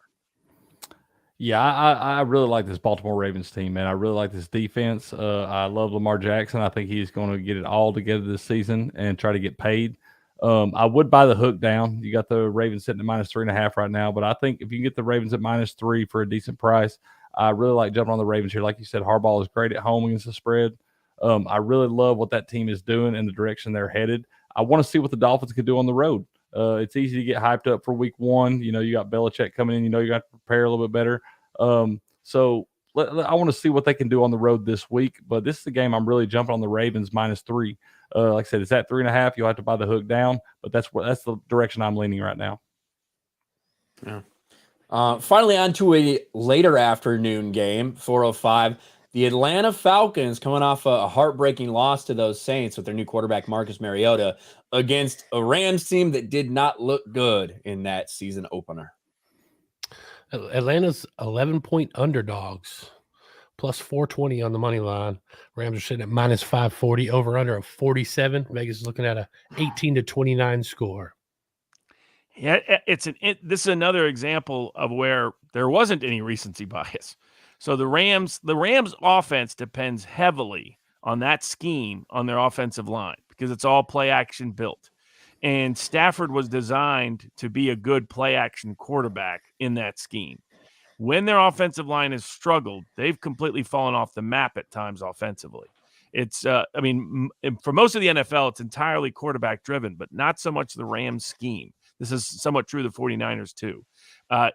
Yeah, I really like this Baltimore Ravens team, man. I really like this defense. I love Lamar Jackson. I think he's going to get it all together this season and try to get paid. I would buy the hook down. You got the Ravens sitting at minus 3.5 right now, but I think if you can get the Ravens at minus 3 for a decent price, I really like jumping on the Ravens here. Like you said, Harbaugh is great at home against the spread. I really love what that team is doing and the direction they're headed. I want to see what the Dolphins can do on the road. It's easy to get hyped up for week 1. You got Belichick coming in. You got to prepare a little bit better. So I want to see what they can do on the road this week. But this is the game I'm really jumping on the Ravens minus 3. Like I said, it's at 3.5. You'll have to buy the hook down, but that's the direction I'm leaning right now. Yeah. Finally, on to a later afternoon game, 4:05. The Atlanta Falcons coming off a heartbreaking loss to those Saints with their new quarterback, Marcus Mariota, against a Rams team that did not look good in that season opener. Atlanta's 11-point underdogs, plus 420 on the money line. Rams are sitting at minus 540, over under of 47. Vegas is looking at a 18-29 score. Yeah, this is another example of where there wasn't any recency bias. So the Rams offense depends heavily on that scheme on their offensive line. because it's all play action built. And Stafford was designed to be a good play action quarterback in that scheme. When their offensive line has struggled, they've completely fallen off the map at times offensively. It's, for most of the NFL, it's entirely quarterback driven, but not so much the Rams scheme. This is somewhat true of the 49ers too.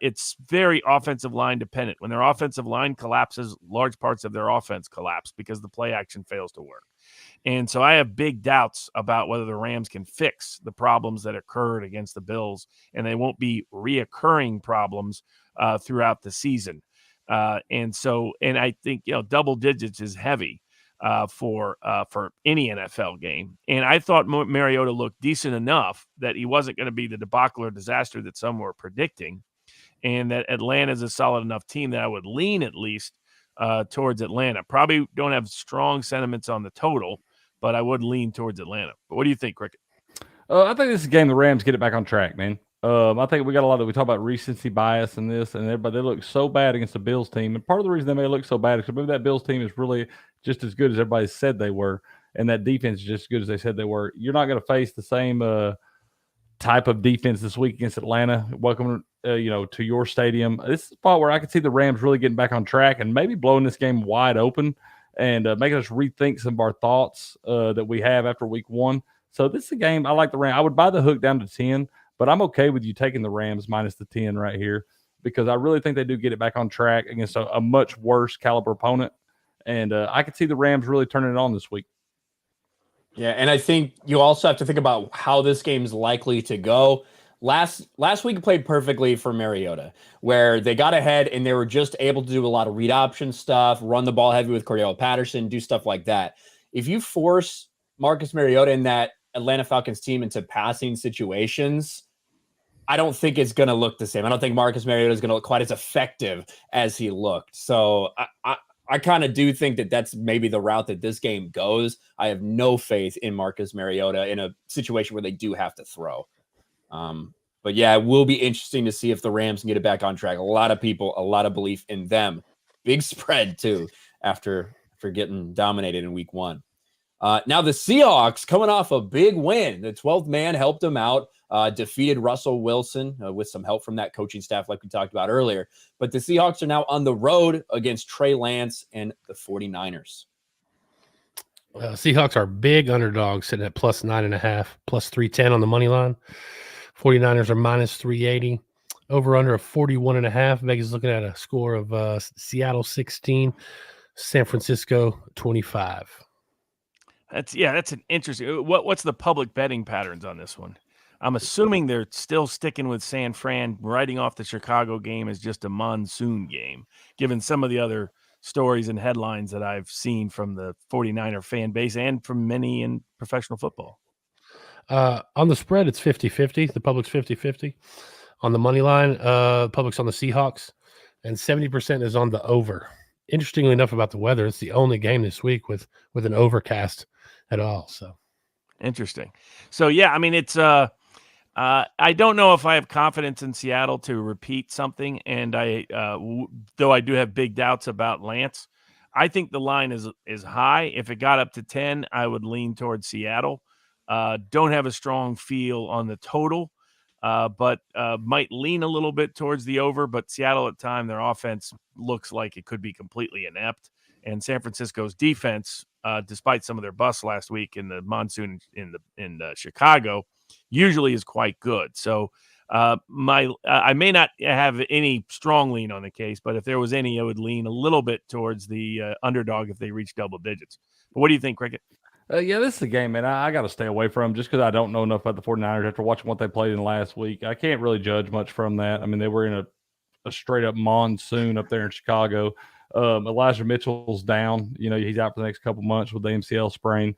It's very offensive line dependent. When their offensive line collapses, large parts of their offense collapse because the play action fails to work. And so I have big doubts about whether the Rams can fix the problems that occurred against the Bills, and they won't be reoccurring problems throughout the season. And I think, double digits is heavy for any NFL game. And I thought Mariota looked decent enough that he wasn't going to be the debacle or disaster that some were predicting, and that Atlanta is a solid enough team that I would lean at least towards Atlanta. Probably don't have strong sentiments on the total, but I would lean towards Atlanta. But what do you think, Cricket? I think this is a game the Rams get it back on track, man. I think we got a lot of, we talk about recency bias and this and everybody, they look so bad against the Bills team. And part of the reason they may look so bad is because maybe that Bills team is really just as good as everybody said they were. And that defense is just as good as they said they were. You're not going to face the same type of defense this week against Atlanta. Welcome, to your stadium. This is the spot where I could see the Rams really getting back on track and maybe blowing this game wide open and making us rethink some of our thoughts that we have after week one. So this is a game I like the Rams. I would buy the hook down to 10, but I'm okay with you taking the Rams minus the 10 right here because I really think they do get it back on track against a much worse caliber opponent. And I could see the Rams really turning it on this week. Yeah, and I think you also have to think about how this game's likely to go. Last week played perfectly for Mariota, where they got ahead and they were just able to do a lot of read option stuff, run the ball heavy with Cordell Patterson, do stuff like that. If you force Marcus Mariota in that Atlanta Falcons team into passing situations, I don't think it's going to look the same. I don't think Marcus Mariota is going to look quite as effective as he looked. So I kind of do think that that's maybe the route that this game goes. I have no faith in Marcus Mariota in a situation where they do have to throw. But yeah, it will be interesting to see if the Rams can get it back on track. A lot of people, a lot of belief in them. Big spread too after getting dominated in week one. Now the Seahawks coming off a big win. The 12th man helped them out, defeated Russell Wilson with some help from that coaching staff like we talked about earlier. But the Seahawks are now on the road against Trey Lance and the 49ers. Seahawks are big underdogs sitting at plus 9.5, plus 310 on the money line. 49ers are minus 380. Over under of 41.5. Vegas is looking at a score of Seattle 16, San Francisco 25. That's an interesting. What's the public betting patterns on this one? I'm assuming they're still sticking with San Fran, writing off the Chicago game as just a monsoon game, given some of the other stories and headlines that I've seen from the 49er fan base and from many in professional football. On the spread, it's 50-50. The public's 50-50. On the money line, public's on the Seahawks, and 70% is on the over. Interestingly enough about the weather, it's the only game this week with an overcast at all. So interesting. So yeah, I mean, it's I don't know if I have confidence in Seattle to repeat something, and though I do have big doubts about Lance. I think the line is high. If it got up to 10, I would lean towards Seattle. Don't have a strong feel on the total, but might lean a little bit towards the over. But Seattle at time, their offense looks like it could be completely inept, and San Francisco's defense, despite some of their busts last week in the monsoon in Chicago, usually is quite good. So I may not have any strong lean on the case, but if there was any, I would lean a little bit towards the underdog if they reach double digits. But what do you think, Cricket? Yeah, this is a game, man. I got to stay away from just because I don't know enough about the 49ers after watching what they played in last week. I can't really judge much from that. I mean, they were in a straight-up monsoon up there in Chicago. Elijah Mitchell's down. He's out for the next couple months with the MCL sprain.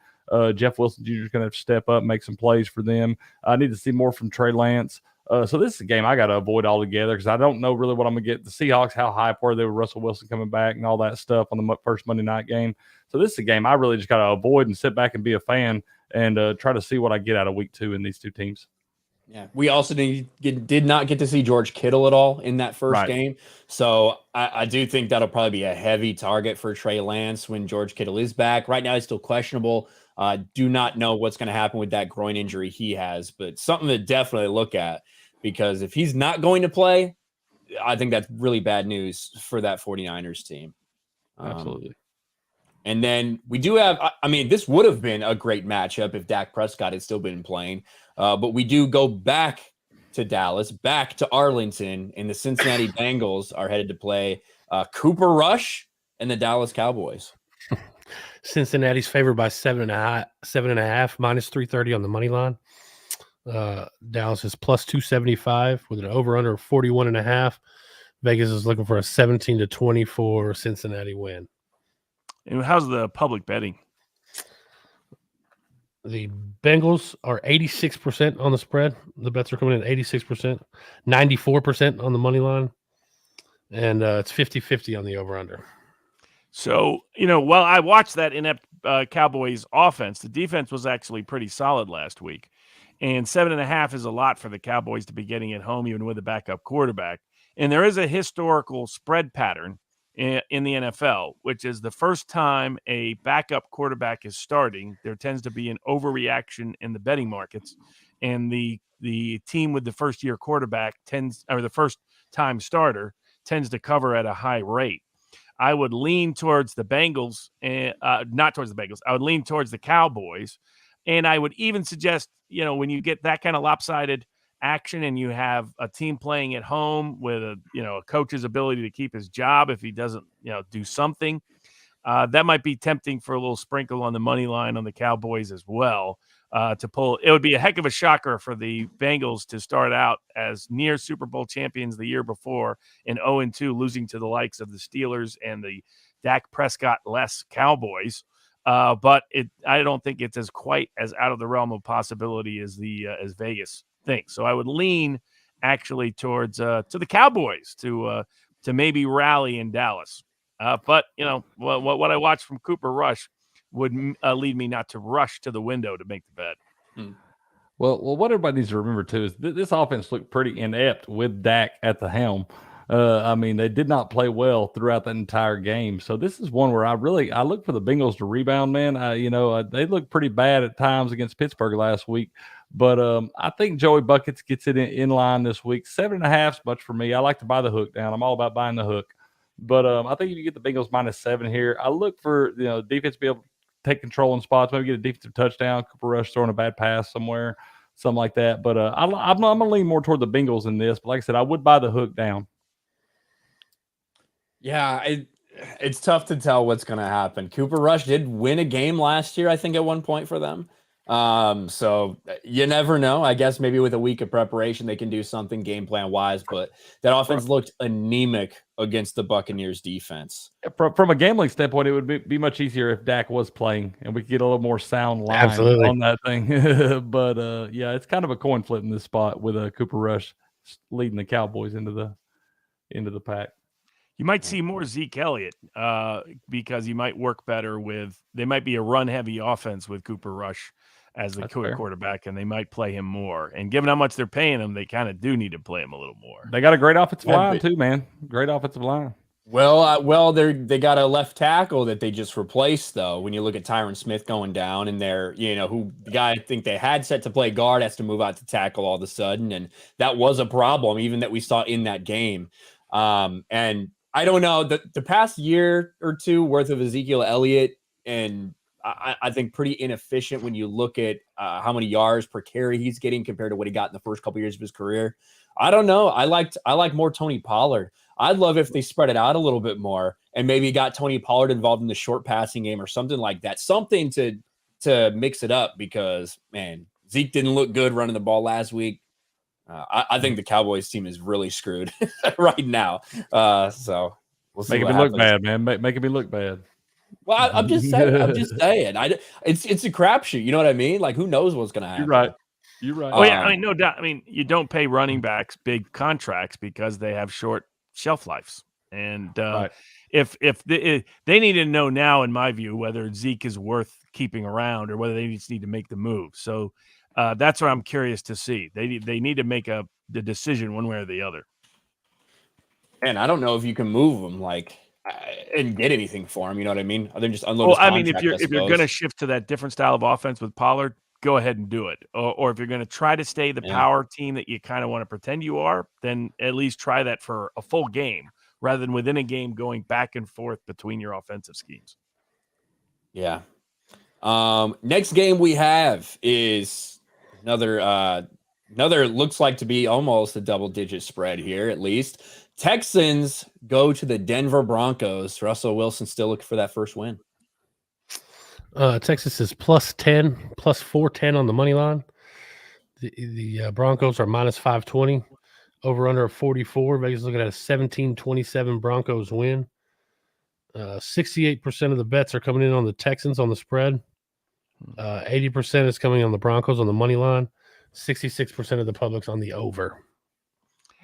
Jeff Wilson Jr. is going to have to step up, make some plays for them. I need to see more from Trey Lance. So this is a game I got to avoid altogether because I don't know really what I'm going to get. The Seahawks, how hype were they with Russell Wilson coming back and all that stuff on the first Monday night game. So this is a game I really just got to avoid and sit back and be a fan and try to see what I get out of week 2 in these two teams. Yeah, we also did not get to see George Kittle at all in that first game. So I do think that'll probably be a heavy target for Trey Lance when George Kittle is back. Right now, he's still questionable. Do not know what's going to happen with that groin injury he has, but something to definitely look at, because if he's not going to play, I think that's really bad news for that 49ers team. Absolutely. And then we do have, I mean, this would have been a great matchup if Dak Prescott had still been playing. But we do go back to Dallas, back to Arlington, and the Cincinnati Bengals are headed to play Cooper Rush and the Dallas Cowboys. Cincinnati's favored by 7.5, minus 330 on the money line. Dallas is plus 275 with an over-under of 41.5. Vegas is looking for a 17-24 Cincinnati win. And how's the public betting? The Bengals are 86% on the spread. The bets are coming in 86%, 94% on the money line, and it's 50-50 on the over-under. So, while I watched that inept Cowboys offense, the defense was actually pretty solid last week. And 7.5 is a lot for the Cowboys to be getting at home, even with a backup quarterback. And there is a historical spread pattern in the NFL, which is the first time a backup quarterback is starting, there tends to be an overreaction in the betting markets. And the team with the first-year quarterback the first-time starter tends to cover at a high rate. I would lean towards the Bengals, not towards the Bengals. I would lean towards the Cowboys. And I would even suggest, when you get that kind of lopsided action and you have a team playing at home with a coach's ability to keep his job if he doesn't, do something, that might be tempting for a little sprinkle on the money line on the Cowboys as well. To pull, it would be a heck of a shocker for the Bengals to start out as near Super Bowl champions the year before and 0-2, losing to the likes of the Steelers and the Dak Prescott-less Cowboys. But I don't think it's as quite as out of the realm of possibility as as Vegas thinks. So I would lean actually towards to the Cowboys to maybe rally in Dallas. But what I watched from Cooper Rush would lead me not to rush to the window to make the bet. Well, what everybody needs to remember too is this offense looked pretty inept with Dak at the helm. I mean, they did not play well throughout the entire game. So this is one where I look for the Bengals to rebound, man. They looked pretty bad at times against Pittsburgh last week, but I think Joey Buckets gets it in line this week. 7.5 is much for me. I like to buy the hook down. I'm all about buying the hook, but I think if you get the Bengals -7 here, I look for defense to be able to take control in spots, maybe get a defensive touchdown. Cooper Rush throwing a bad pass somewhere, something like that. But I'm going to lean more toward the Bengals in this. But like I said, I would buy the hook down. Yeah, it's tough to tell what's going to happen. Cooper Rush did win a game last year, I think, at one point for them. So you never know. I guess maybe with a week of preparation, they can do something game plan wise, but that offense looked anemic against the Buccaneers defense. From a gambling standpoint, it would be much easier if Dak was playing and we could get a little more sound line Absolutely. on that thing. But yeah, it's kind of a coin flip in this spot with Cooper Rush leading the Cowboys into the pack. You might see more Zeke Elliott because he might work better they might be a run-heavy offense with Cooper Rush as the quarterback, and they might play him more. And given how much they're paying him, they kind of do need to play him a little more. They got a great offensive line too, man. Great offensive line. Well, they got a left tackle that they just replaced, though. When you look at Tyron Smith going down, and the guy I think they had set to play guard has to move out to tackle all of a sudden, and that was a problem even that we saw in that game. And I don't know, the past year or two worth of Ezekiel Elliott, and I think pretty inefficient when you look at how many yards per carry he's getting compared to what he got in the first couple years of his career. I don't know. I like more Tony Pollard. I'd love if they spread it out a little bit more and maybe got Tony Pollard involved in the short passing game or something like that. Something to mix it up, because, man, Zeke didn't look good running the ball last week. I think the Cowboys team is really screwed right now. So we'll see. Making me look bad, man. Making me look bad. Well, I'm just saying. It's a crapshoot. You know what I mean? Like, who knows what's going to happen? You're right. Oh yeah, I mean, no doubt. I mean, you don't pay running backs big contracts because they have short shelf lives, and if they need to know now, in my view, whether Zeke is worth keeping around or whether they just need to make the move. So that's what I'm curious to see. They need to make the decision one way or the other. And I don't know if you can move them. Like, and get anything for him. You know what I mean? Other than just unload Well, his I mean, contract, if you're going to shift to that different style of offense with Pollard, go ahead and do it. Or if you're going to try to stay the power team that you kind of want to pretend you are, then at least try that for a full game rather than within a game going back and forth between your offensive schemes. Yeah. Next game we have is another looks like to be almost a double-digit spread here, at least. Texans go to the Denver Broncos. Russell Wilson still looking for that first win. Texas is +10, +410 on the money line. The Broncos are -520. Over under 44. Vegas looking at a 17-27 Broncos win. 68% of the bets are coming in on the Texans on the spread. 80% is coming on the Broncos on the money line. 66% of the public's on the over.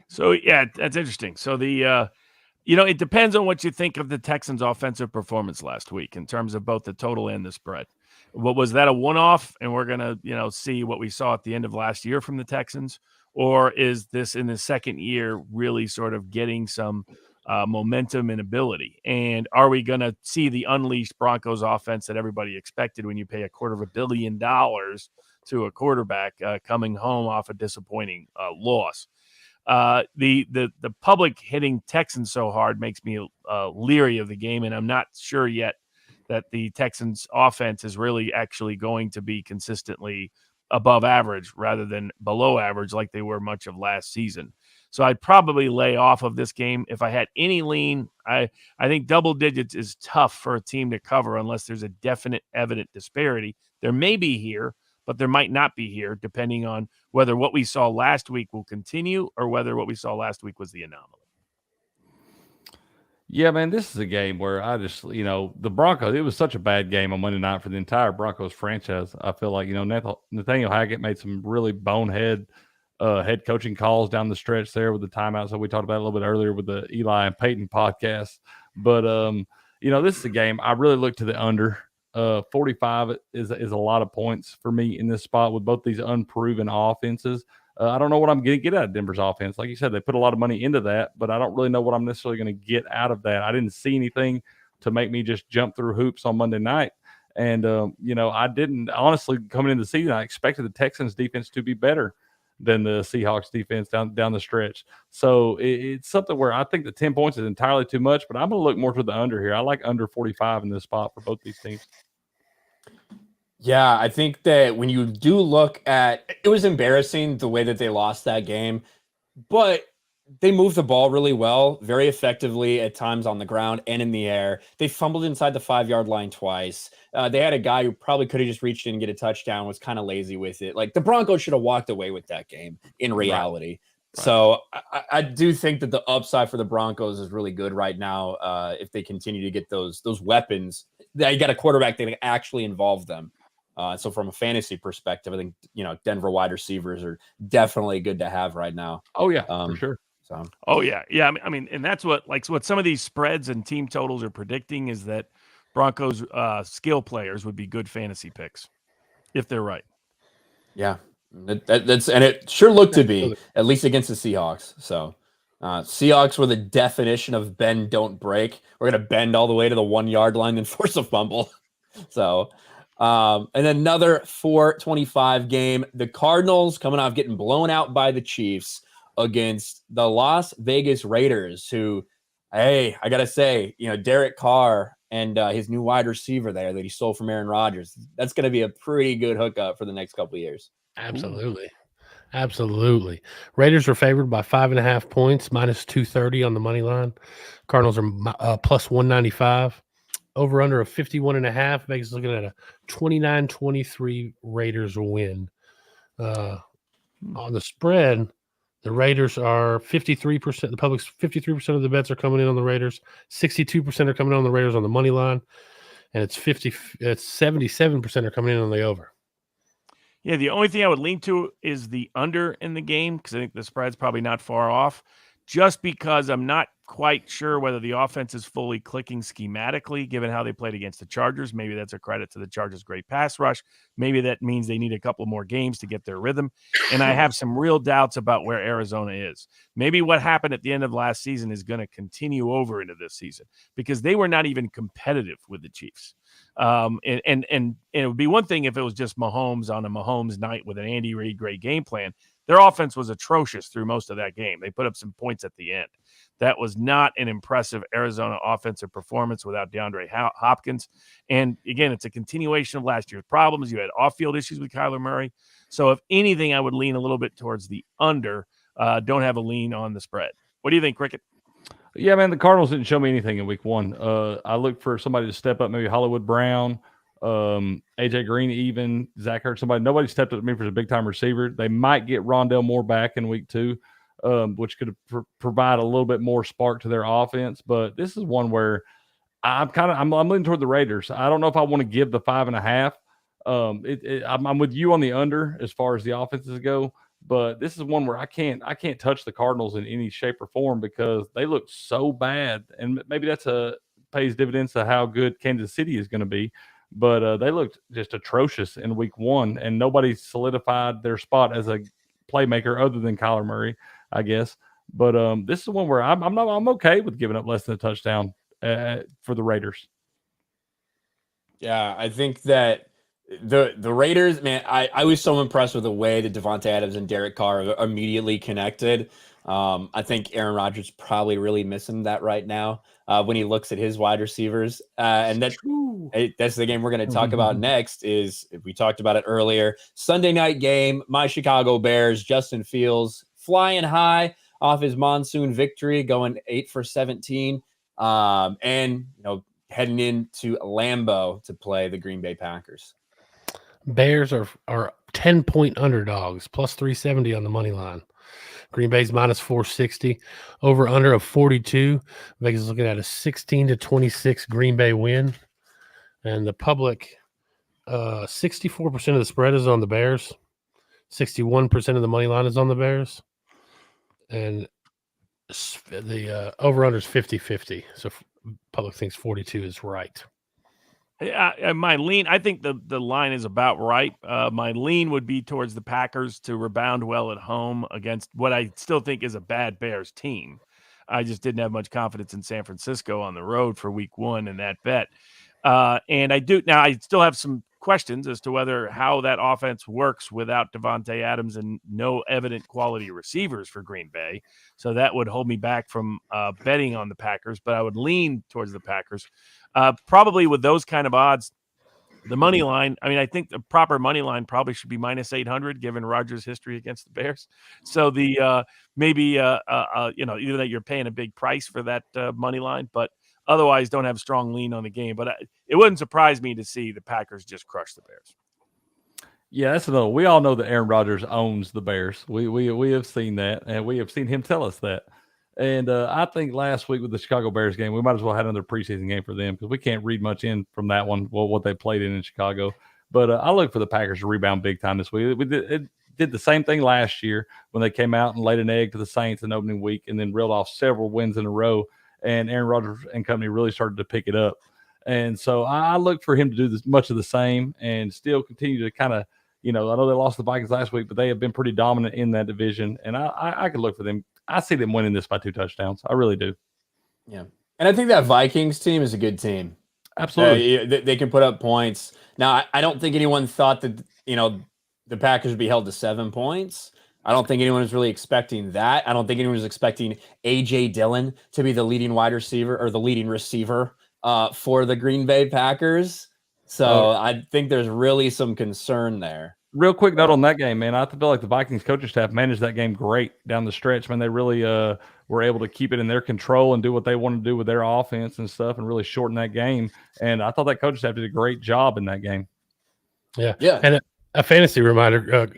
So, yeah, that's interesting. So, it depends on what you think of the Texans' offensive performance last week in terms of both the total and the spread. What was that a one-off, and we're going to, see what we saw at the end of last year from the Texans? Or is this in the second year really sort of getting some momentum and ability? And are we going to see the unleashed Broncos offense that everybody expected when you pay $250 million to a quarterback coming home off a disappointing loss? The public hitting Texans so hard makes me leery of the game, and I'm not sure yet that the Texans offense is really actually going to be consistently above average rather than below average like they were much of last season. So I'd probably lay off of this game. If I had any lean, I think double digits is tough for a team to cover unless there's a definite evident disparity. There may be here, but there might not be here, depending on whether what we saw last week will continue or whether what we saw last week was the anomaly. Yeah, man, this is a game where I just, the Broncos, it was such a bad game on Monday night for the entire Broncos franchise. I feel like, Nathaniel Hackett made some really bonehead head coaching calls down the stretch there with the timeouts that we talked about a little bit earlier with the Eli and Peyton podcast. But, this is a game I really look to the under. 45 is a lot of points for me in this spot with both these unproven offenses. I don't know what I'm going to get out of Denver's offense. Like you said, they put a lot of money into that, but I don't really know what I'm necessarily going to get out of that. I didn't see anything to make me just jump through hoops on Monday night. And, I didn't honestly coming into the season, I expected the Texans defense to be better than the Seahawks defense down the stretch. So it's something where I think the 10 points is entirely too much, but I'm going to look more to the under here. I like under 45 in this spot for both these teams. Yeah, I think that when you do look at it, was embarrassing the way that they lost that game, but they moved the ball really well, very effectively at times on the ground and in the air. They fumbled inside the 5-yard line twice. They had a guy who probably could have just reached in and get a touchdown, was kind of lazy with it. Like the Broncos should have walked away with that game in reality. Right. So I do think that the upside for the Broncos is really good right now. If they continue to get those weapons, they got a quarterback that can actually involve them. So from a fantasy perspective, I think, Denver wide receivers are definitely good to have right now. Oh yeah, for sure. So. Oh yeah. Yeah. I mean, and that's what some of these spreads and team totals are predicting is that Broncos skill players would be good fantasy picks if they're right. Yeah, that's and it sure looked to be, at least against the Seahawks. So Seahawks were the definition of bend, don't break. We're going to bend all the way to the 1-yard line and force a fumble. So, and another 4:25 game. The Cardinals coming off getting blown out by the Chiefs against the Las Vegas Raiders, who, hey, I got to say, Derek Carr and his new wide receiver there that he stole from Aaron Rodgers, that's going to be a pretty good hookup for the next couple of years. Absolutely. Ooh. Absolutely. Raiders are favored by 5.5 points, -230 on the money line. Cardinals are plus 195. Over under of 51.5. Vegas is looking at a 29-23 Raiders win. On the spread, the Raiders are 53%. The public's 53% of the bets are coming in on the Raiders. 62% are coming in on the Raiders on the money line, and it's 77% are coming in on the over. Yeah, the only thing I would lean to is the under in the game because I think the spread's probably not far off. Just because I'm not quite sure whether the offense is fully clicking schematically, given how they played against the Chargers. Maybe that's a credit to the Chargers' great pass rush. Maybe that means they need a couple more games to get their rhythm. And I have some real doubts about where Arizona is. Maybe what happened at the end of last season is going to continue over into this season because they were not even competitive with the Chiefs. And it would be one thing if it was just Mahomes on a Mahomes night with an Andy Reid great game plan. Their offense was atrocious through most of that game. They put up some points at the end. That was not an impressive Arizona offensive performance without DeAndre Hopkins. And again, it's a continuation of last year's problems. You had off-field issues with Kyler Murray. So if anything, I would lean a little bit towards the under. Don't have a lean on the spread. What do you think, Cricket? Yeah, man, the Cardinals didn't show me anything in week one. I looked for somebody to step up, maybe Hollywood Brown, AJ Green, even Zach Ertz, somebody. Nobody stepped up to me for a big-time receiver. They might get Rondale Moore back in week two, which could provide a little bit more spark to their offense. But this is one where I'm leaning toward the Raiders. I don't know if I want to give the 5.5. I'm with you on the under as far as the offenses go. But this is one where I can't touch the Cardinals in any shape or form because they look so bad, and maybe that's pays dividends to how good Kansas City is going to be. But they looked just atrocious in week one, and nobody solidified their spot as a playmaker other than Kyler Murray, I guess. But this is one where I'm okay with giving up less than a touchdown for the Raiders. Yeah, I think that the Raiders, man, I was so impressed with the way that Devontae Adams and Derek Carr immediately connected. I think Aaron Rodgers probably really missing that right now when he looks at his wide receivers. And that's the game we're going to talk about next. Is we talked about it earlier. Sunday night game, my Chicago Bears, Justin Fields flying high off his monsoon victory, going 8 for 17, and heading into Lambeau to play the Green Bay Packers. Bears are 10-point underdogs, plus 370 on the money line. Green Bay's minus 460, over under of 42. Vegas is looking at a 16-26 Green Bay win. And the public, 64% of the spread is on the Bears. 61% of the money line is on the Bears. And the over under is 50-50. So public thinks 42 is right. My lean, I think the line is about right. My lean would be towards the Packers to rebound well at home against what I still think is a bad Bears team. I just didn't have much confidence in San Francisco on the road for week one in that bet. And I still have some questions as to how that offense works without Devontae Adams and no evident quality receivers for Green Bay. So that would hold me back from betting on the Packers, but I would lean towards the Packers. Probably with those kind of odds, the money line, I think the proper money line probably should be minus 800 given Rodgers' history against the Bears. So the maybe either that you're paying a big price for that money line, but otherwise don't have a strong lean on the game. But it wouldn't surprise me to see the Packers just crush the Bears. Yeah, that's another. We all know that Aaron Rodgers owns the Bears. We have seen that, and we have seen him tell us that. And I think last week with the Chicago Bears game, we might as well have another preseason game for them because we can't read much in from that one, what they played in Chicago. But I look for the Packers to rebound big time this week. It did the same thing last year when they came out and laid an egg to the Saints in opening week and then reeled off several wins in a row. And Aaron Rodgers and company really started to pick it up. And so I look for him to do much of the same and still continue to kind of, I know they lost the Vikings last week, but they have been pretty dominant in that division. And I could look for them. I see them winning this by 2 touchdowns. I really do. Yeah. And I think that Vikings team is a good team. Absolutely. They can put up points. Now, I don't think anyone thought that, the Packers would be held to 7 points. I don't think anyone was really expecting that. I don't think anyone was expecting A.J. Dillon to be the leading wide receiver or the leading receiver for the Green Bay Packers. So I think there's really some concern there. Real quick note on that game, man. I feel like the Vikings coaching staff managed that game great down the stretch. Man, they really were able to keep it in their control and do what they wanted to do with their offense and stuff and really shorten that game. And I thought that coaching staff did a great job in that game. Yeah. And a fantasy reminder,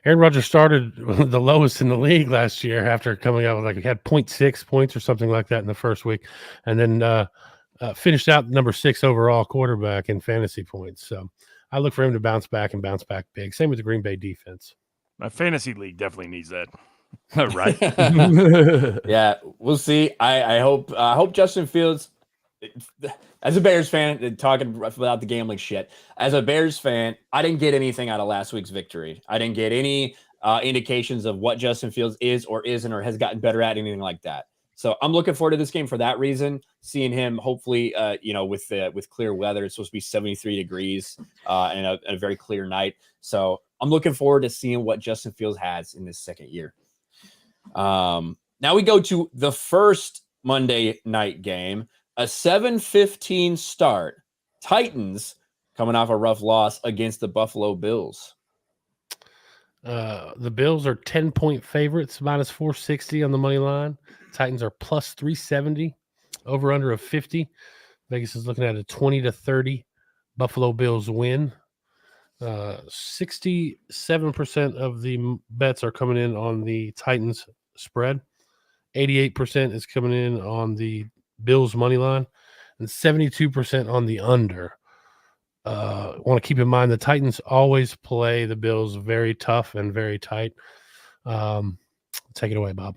Aaron Rodgers started the lowest in the league last year after coming out with he had 0.6 points or something like that in the first week. And then finished out number 6 overall quarterback in fantasy points. So I look for him to bounce back big. Same with the Green Bay defense. My fantasy league definitely needs that. Right. Yeah, we'll see. I hope Justin Fields, as a Bears fan, talking about the gambling shit, as a Bears fan, I didn't get anything out of last week's victory. I didn't get any indications of what Justin Fields is or isn't or has gotten better at, anything like that. So I'm looking forward to this game for that reason. Seeing him, hopefully, with clear weather. It's supposed to be 73 degrees and a very clear night. So I'm looking forward to seeing what Justin Fields has in this second year. Now we go to the first Monday night game, a 7:15 start. Titans coming off a rough loss against the Buffalo Bills. The Bills are 10-point favorites, minus 460 on the money line. Titans are plus 370, over under of 50. Vegas is looking at a 20-30 Buffalo Bills win. 67% of the bets are coming in on the Titans spread. 88% is coming in on the Bills money line, and 72% on the under. I want to keep in mind the Titans always play the Bills very tough and very tight. Take it away, Bob.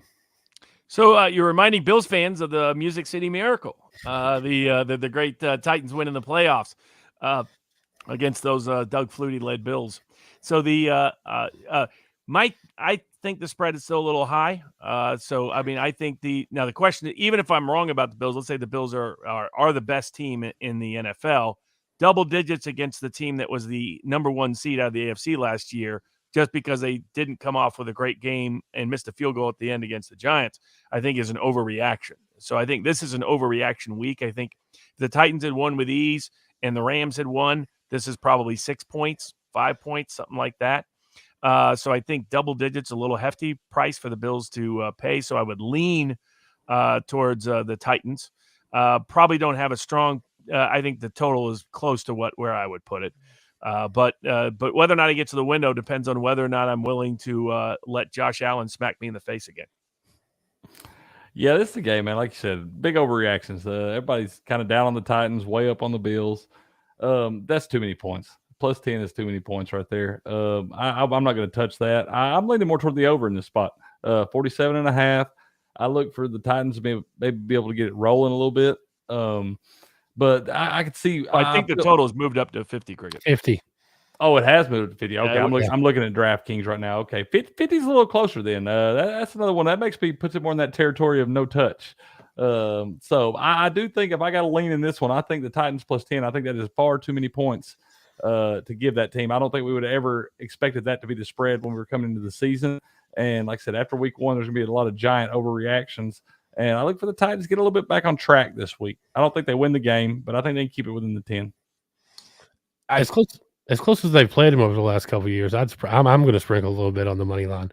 So you're reminding Bills fans of the Music City Miracle, the great Titans win in the playoffs against those Doug Flutie-led Bills. So Mike, I think the spread is still a little high. I think the question, even if I'm wrong about the Bills, let's say the Bills are the best team in the NFL, double digits against the team that was the number one seed out of the AFC last year, just because they didn't come off with a great game and missed a field goal at the end against the Giants, I think is an overreaction. So I think this is an overreaction week. I think if the Titans had won with ease and the Rams had won, this is probably 6 points, 5 points, something like that. So I think double digits, a little hefty price for the Bills to pay. So I would lean towards the Titans. Probably don't have a strong. I think the total is close to where I would put it. But whether or not I get to the window depends on whether or not I'm willing to let Josh Allen smack me in the face again. Yeah, this is the game, man. Like you said, big overreactions. Everybody's kind of down on the Titans, way up on the Bills. That's too many points. Plus 10 is too many points right there. I'm not going to touch that. I'm leaning more toward the over in this spot. 47.5. I look for the Titans to maybe be able to get it rolling a little bit. But I could see. I think the total has moved up to 50, Cricket. 50. Oh, it has moved to 50. Okay, Yeah, I'm looking at DraftKings right now. Okay, 50 is a little closer then. That's another one. That puts it more in that territory of no touch. So I do think if I got to lean in this one, I think the Titans plus 10, I think that is far too many points to give that team. I don't think we would have ever expected that to be the spread when we were coming into the season. And like I said, after week one, there's going to be a lot of giant overreactions. And I look for the Titans to get a little bit back on track this week. I don't think they win the game, but I think they can keep it within the 10. As close as they've played them over the last couple of years, I'm going to sprinkle a little bit on the money line,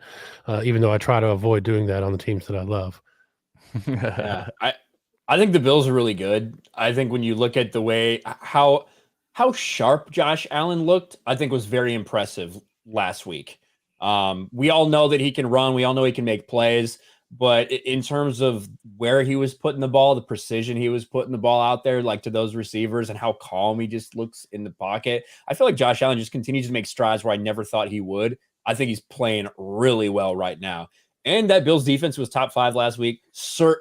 even though I try to avoid doing that on the teams that I love. Yeah, I think the Bills are really good. I think when you look at the way how sharp Josh Allen looked, I think was very impressive last week. We all know that he can run. We all know he can make plays. But in terms of where he was putting the ball, the precision he was putting the ball out there, like to those receivers, and how calm he just looks in the pocket, I feel like Josh Allen just continues to make strides where I never thought he would. I think he's playing really well right now. And that Bills defense was top 5 last week,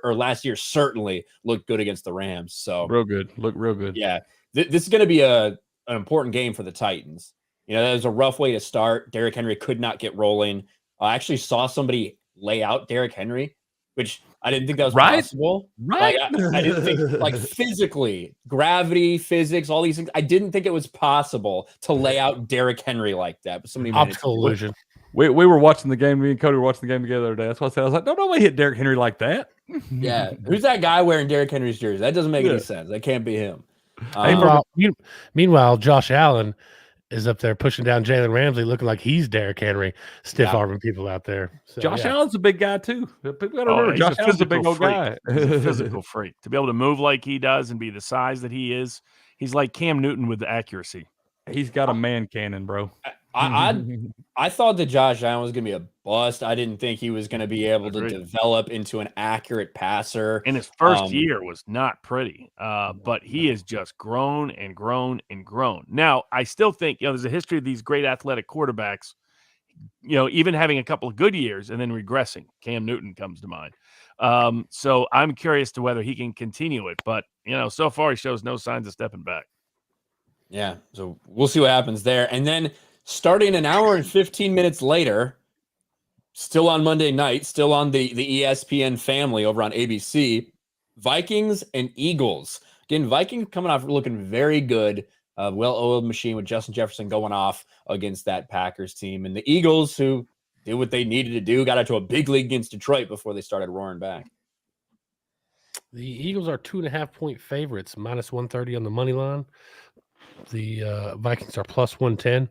last year, certainly looked good against the Rams. So real good. Look real good. Yeah. This is going to be an important game for the Titans. You know, that was a rough way to start. Derrick Henry could not get rolling. I actually saw somebody lay out Derrick Henry, which I didn't think that was possible. Right. Like, I didn't think, like, physically, gravity, physics, all these things. I didn't think it was possible to lay out Derrick Henry like that. But somebody optical illusion. We were watching the game. Me and Cody were watching the game together the other day. That's what I said. I was like, no way hit Derrick Henry like that. Yeah. Who's that guy wearing Derrick Henry's jersey? That doesn't make any sense. That can't be him. Meanwhile, Josh Allen is up there pushing down Jalen Ramsey, looking like he's Derrick Henry, stiff-arming people out there. So, Josh Allen's a big guy, too. People got to remember, Josh Allen's a big old guy. He's a physical freak. To be able to move like he does and be the size that he is, he's like Cam Newton with the accuracy. He's got a man cannon, bro. I thought that Josh Allen was going to be a bust. I didn't think he was going to be able to develop into an accurate passer. And his first year was not pretty, but he has just grown and grown and grown. Now, I still think, there's a history of these great athletic quarterbacks even having a couple of good years and then regressing. Cam Newton comes to mind. So I'm curious to whether he can continue it. But, so far he shows no signs of stepping back. Yeah, so we'll see what happens there. And then starting an hour and 15 minutes later, still on Monday night, still on the ESPN family over on ABC, Vikings and Eagles. Again, Vikings coming off looking very good. Well-oiled machine with Justin Jefferson going off against that Packers team. And the Eagles, who did what they needed to do, got out to a big lead against Detroit before they started roaring back. The Eagles are 2.5-point favorites, minus 130 on the money line. The Vikings are plus 110.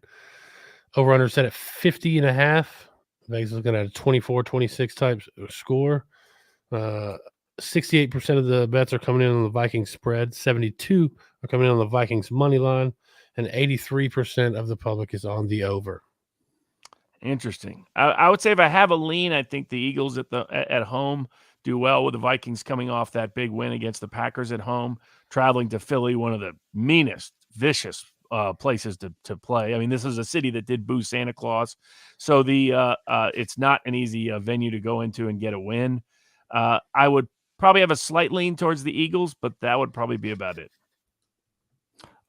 Over-under set at 50.5. Vegas is looking at a 24-26 type score. 68% of the bets are coming in on the Vikings spread. 72 are coming in on the Vikings money line, and 83% of the public is on the over. Interesting. I would say if I have a lean, I think the Eagles at home do well with the Vikings coming off that big win against the Packers at home, traveling to Philly, one of the meanest, vicious places to play. I mean, this is a city that did boo Santa Claus, so it's not an easy venue to go into and get a win. I would probably have a slight lean towards the Eagles, but that would probably be about it.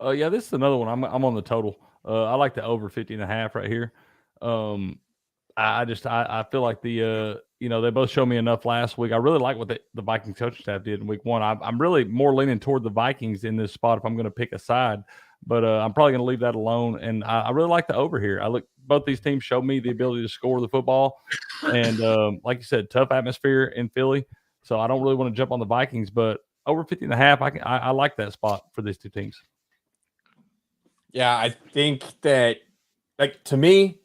Yeah, this is another one. I'm on the total. I like the over 50.5 right here. I feel like they both showed me enough last week. I really like what the Vikings coaching staff did in week one. I'm really more leaning toward the Vikings in this spot if I'm going to pick a side, but I'm probably going to leave that alone. And I really like the over here. Both these teams showed me the ability to score the football, and like you said, tough atmosphere in Philly. So I don't really want to jump on the Vikings, but over 50.5, I like that spot for these two teams. Yeah, I think that, to me,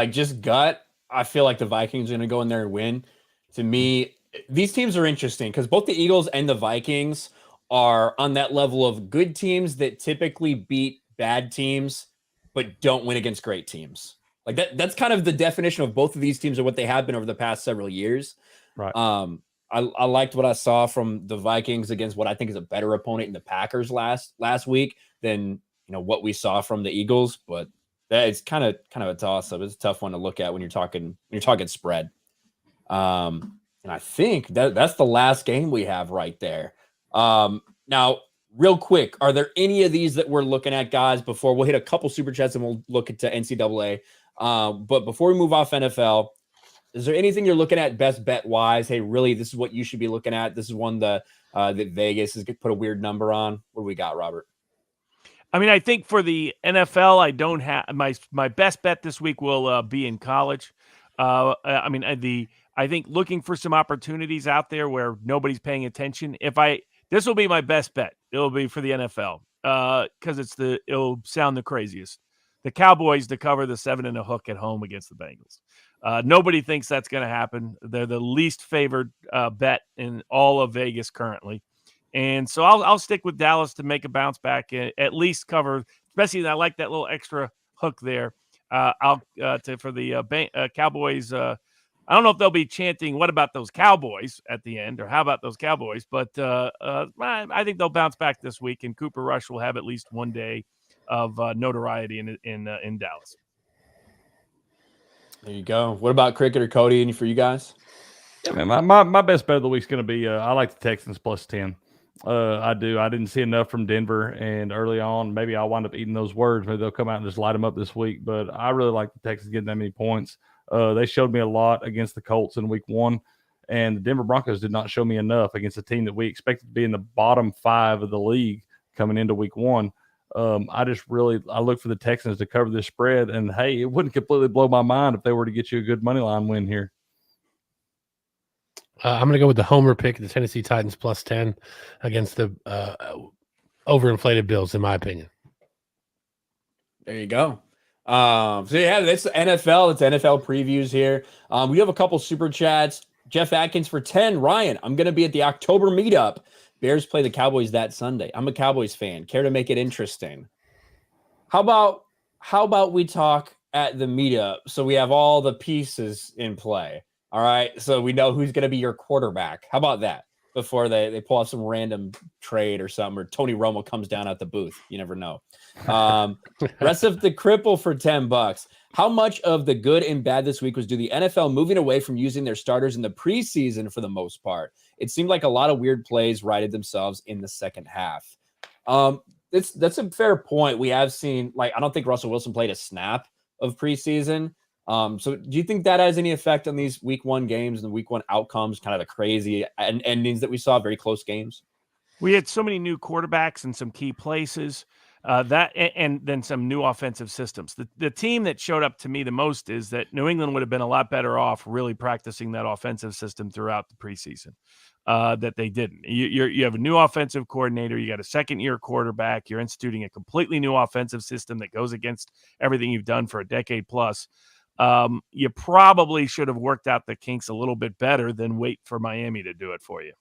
just gut, I feel like the Vikings are going to go in there and win. To me, these teams are interesting because both the Eagles and the Vikings are on that level of good teams that typically beat bad teams, but don't win against great teams. That's kind of the definition of both of these teams, or what they have been over the past several years. Right. I liked what I saw from the Vikings against what I think is a better opponent in the Packers last week than what we saw from the Eagles, but it's kind of a toss-up. It's a tough one to look at when you're talking spread. And I think that's the last game we have right there. Now, real quick, are there any of these that we're looking at, guys, before we'll hit a couple super chats and we'll look into NCAA? But before we move off NFL, is there anything you're looking at best bet wise? Hey, really, this is what you should be looking at. This is one that Vegas has put a weird number on. What do we got, Robert? I mean, I think for the NFL, I don't have my best bet this week will be in college. I think looking for some opportunities out there where nobody's paying attention. This will be my best bet. It'll be for the NFL because it'll sound the craziest. The Cowboys to cover the 7.5 at home against the Bengals. Nobody thinks that's going to happen. They're the least favored bet in all of Vegas currently. And so I'll stick with Dallas to make a bounce back, at least cover, especially I like that little extra hook there. For the Cowboys. I don't know if they'll be chanting, "What about those Cowboys?" at the end, or "How about those Cowboys?" But I think they'll bounce back this week, and Cooper Rush will have at least one day of notoriety in Dallas. There you go. What about Cricket or Cody? Any for you guys? Yeah, man, my best bet of the week is going to be I like the Texans plus 10. I do. I didn't see enough from Denver, and early on, maybe I'll wind up eating those words. Maybe they'll come out and just light them up this week. But I really like the Texans getting that many points. They showed me a lot against the Colts in week one, and the Denver Broncos did not show me enough against a team that we expected to be in the bottom 5 of the league coming into week one. I look for the Texans to cover this spread, and hey, it wouldn't completely blow my mind if they were to get you a good money line win here. I'm going to go with the homer pick, the Tennessee Titans plus 10 against the overinflated Bills, in my opinion. There you go. So yeah, that's NFL. It's NFL previews here. We have a couple super chats. Jeff Atkins for 10. Ryan, I'm going to be at the October meetup. Bears play the Cowboys that Sunday. I'm a Cowboys fan. Care to make it interesting? How about we talk at the meetup so we have all the pieces in play? All right, so we know who's going to be your quarterback. How about that? before they pull off some random trade or something, or Tony Romo comes down at the booth. You never know. Rest of the cripple for $10. How much of the good and bad this week was due to the NFL moving away from using their starters in the preseason for the most part? It seemed like a lot of weird plays righted themselves in the second half. That's a fair point. We have seen, like, I don't think Russell Wilson played a snap of preseason. So do you think that has any effect on these week 1 games and the week 1 outcomes, kind of the crazy endings that we saw, very close games? We had so many new quarterbacks in some key places, and then some new offensive systems. The team that showed up to me the most is that New England would have been a lot better off really practicing that offensive system throughout the preseason. That they didn't. You have a new offensive coordinator. You got a second-year quarterback. You're instituting a completely new offensive system that goes against everything you've done for a decade plus. You probably should have worked out the kinks a little bit better than wait for Miami to do it for you.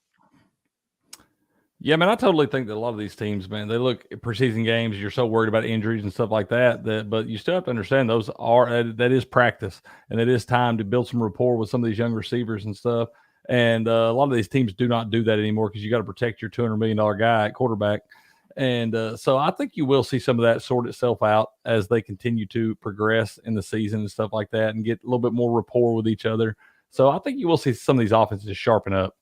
Yeah, man, I totally think that a lot of these teams, man, they look at preseason games. You're so worried about injuries and stuff like that, but you still have to understand that is practice, and it is time to build some rapport with some of these young receivers and stuff. And a lot of these teams do not do that anymore because you got to protect your $200 million guy at quarterback. And so I think you will see some of that sort itself out as they continue to progress in the season and stuff like that, and get a little bit more rapport with each other. So I think you will see some of these offenses sharpen up.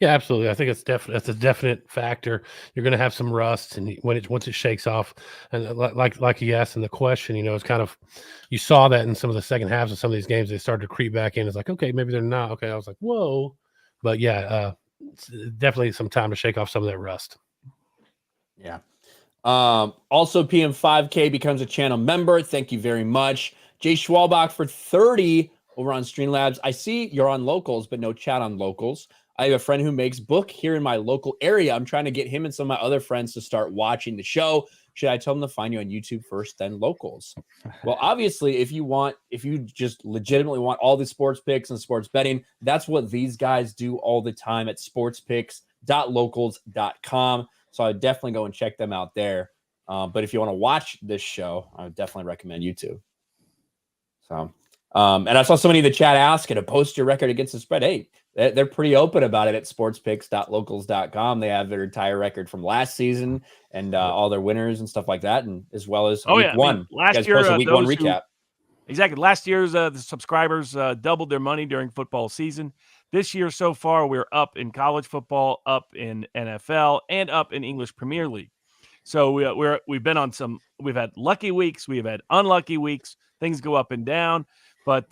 Yeah, absolutely. I think that's a definite factor. You're going to have some rust, and once it shakes off, and like he asked in the question, it's kind of, you saw that in some of the second halves of some of these games. They started to creep back in. It's like, okay, maybe they're not. Okay, I was like, whoa, but yeah, it's definitely some time to shake off some of that rust. Yeah. Also, PM5K becomes a channel member. Thank you very much. Jay Schwalbach for 30 over on Streamlabs. I see you're on Locals, but no chat on Locals. I have a friend who makes book here in my local area. I'm trying to get him and some of my other friends to start watching the show. Should I tell them to find you on YouTube first, then Locals? Well, obviously, if you just legitimately want all the sports picks and sports betting, that's what these guys do all the time at sportspicks.locals.com. So I would definitely go and check them out there. But if you want to watch this show, I would definitely recommend YouTube. So, and I saw somebody in the chat ask to post your record against the spread. Hey, they're pretty open about it at sportspicks.locals.com. They have their entire record from last season and all their winners and stuff like that, and as well as week 1. Last year, week 1 recap. Exactly. Last year's the subscribers doubled their money during football season. This year so far, we're up in college football, up in NFL, and up in English Premier League. So we've been on we've had lucky weeks, we've had unlucky weeks. Things go up and down. But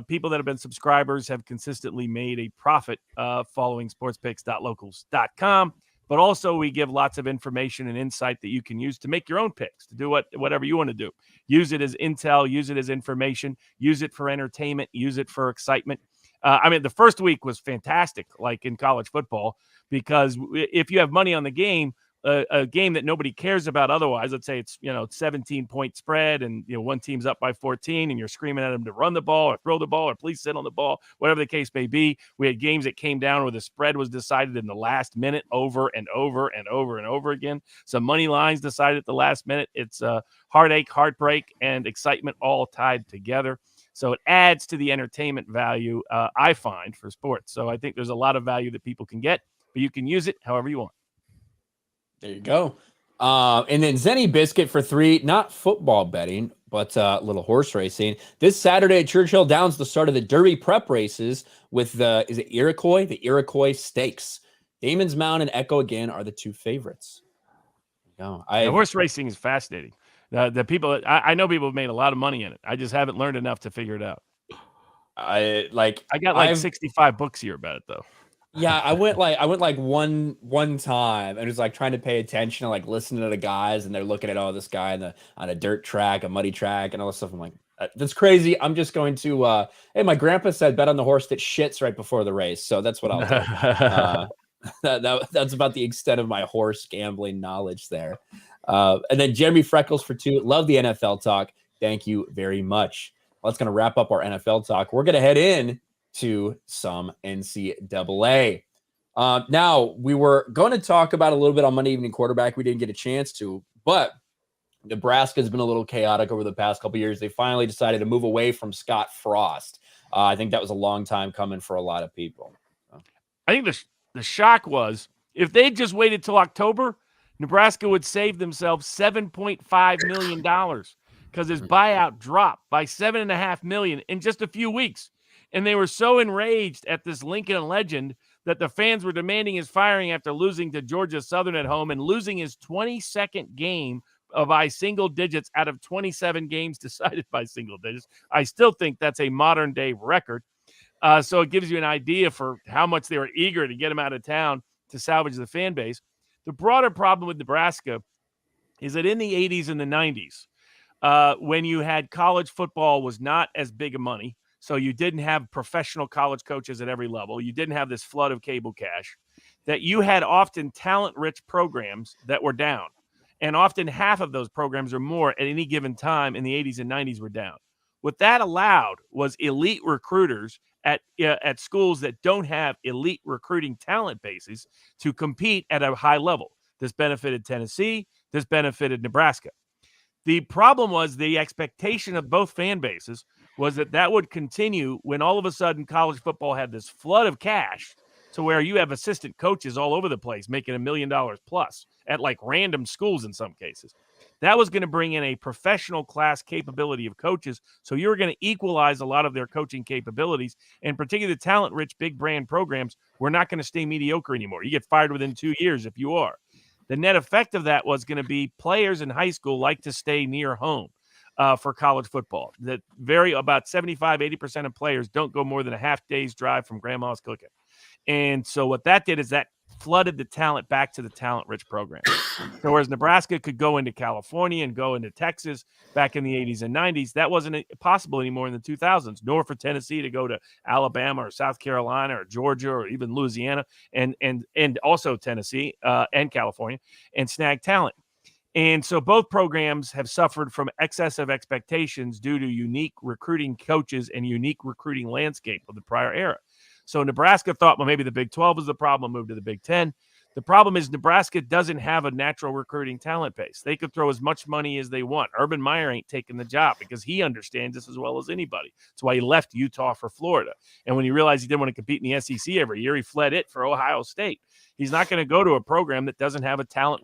people that have been subscribers have consistently made a profit following sportspicks.locals.com. But also we give lots of information and insight that you can use to make your own picks, to do whatever you want to do. Use it as intel, use it as information, use it for entertainment, use it for excitement. The first week was fantastic, like in college football, because if you have money on the game, a game that nobody cares about otherwise, let's say it's 17-point spread and one team's up by 14 and you're screaming at them to run the ball or throw the ball or please sit on the ball, whatever the case may be. We had games that came down where the spread was decided in the last minute over and over and over and over again. Some money lines decided at the last minute. It's heartache, heartbreak, and excitement all tied together. So it adds to the entertainment value, I find, for sports. So I think there's a lot of value that people can get, but you can use it however you want. There you go. And then Zenny Biscuit for 3, not football betting, but a little horse racing. This Saturday at Churchill Downs, the start of the Derby prep races with is it Iroquois? The Iroquois Stakes. Damon's Mound and Echo again are the 2 favorites. Horse racing is fascinating. The people, I know people have made a lot of money in it. I just haven't learned enough to figure it out. I got 65 books here about it though. Yeah, I went one time and was like trying to pay attention and like listening to the guys, and they're looking at this guy on a dirt track, a muddy track, and all this stuff. I'm like, that's crazy. I'm just going to hey, my grandpa said bet on the horse that shits right before the race, so that's what I'll do. That's about the extent of my horse gambling knowledge there. And then Jeremy Freckles for 2. Love the NFL talk. Thank you very much. Well, that's going to wrap up our NFL talk. We're going to head in to some NCAA. Now, we were going to talk about a little bit on Monday Evening Quarterback. We didn't get a chance to, but Nebraska has been a little chaotic over the past couple of years. They finally decided to move away from Scott Frost. I think that was a long time coming for a lot of people. I think the shock was if they just waited till October, Nebraska would save themselves $7.5 million because his buyout dropped by $7.5 million in just a few weeks. And they were so enraged at this Lincoln legend that the fans were demanding his firing after losing to Georgia Southern at home and losing his 22nd game by single digits out of 27 games decided by single digits. I still think that's a modern day record. So it gives you an idea for how much they were eager to get him out of town to salvage the fan base. The broader problem with Nebraska is that in the 80s and the 90s, when you had college football was not as big a money, so you didn't have professional college coaches at every level, you didn't have this flood of cable cash, that you had often talent-rich programs that were down. And often half of those programs or more at any given time in the 80s and 90s were down. What that allowed was elite recruiters at schools that don't have elite recruiting talent bases to compete at a high level. This benefited Tennessee. This benefited Nebraska. The problem was the expectation of both fan bases was that would continue when all of a sudden college football had this flood of cash to where you have assistant coaches all over the place making $1 million plus at like random schools in some cases. That was going to bring in a professional class capability of coaches. So you were going to equalize a lot of their coaching capabilities, and particularly the talent-rich big brand programs were not going to stay mediocre anymore. You get fired within 2 years if you are. The net effect of that was going to be players in high school like to stay near home for college football. That about 75-80% of players don't go more than a half day's drive from grandma's cooking. And so what that did is that flooded the talent back to the talent-rich program. So whereas Nebraska could go into California and go into Texas back in the 80s and 90s, that wasn't possible anymore in the 2000s, nor for Tennessee to go to Alabama or South Carolina or Georgia or even Louisiana and also Tennessee and California and snag talent. And so both programs have suffered from excessive expectations due to unique recruiting coaches and unique recruiting landscape of the prior era. So Nebraska thought, well, maybe the Big 12 is the problem, move to the Big 10. The problem is Nebraska doesn't have a natural recruiting talent base. They could throw as much money as they want. Urban Meyer ain't taking the job because he understands this as well as anybody. That's why he left Utah for Florida. And when he realized he didn't want to compete in the SEC every year, he fled it for Ohio State. He's not going to go to a program that doesn't have a talent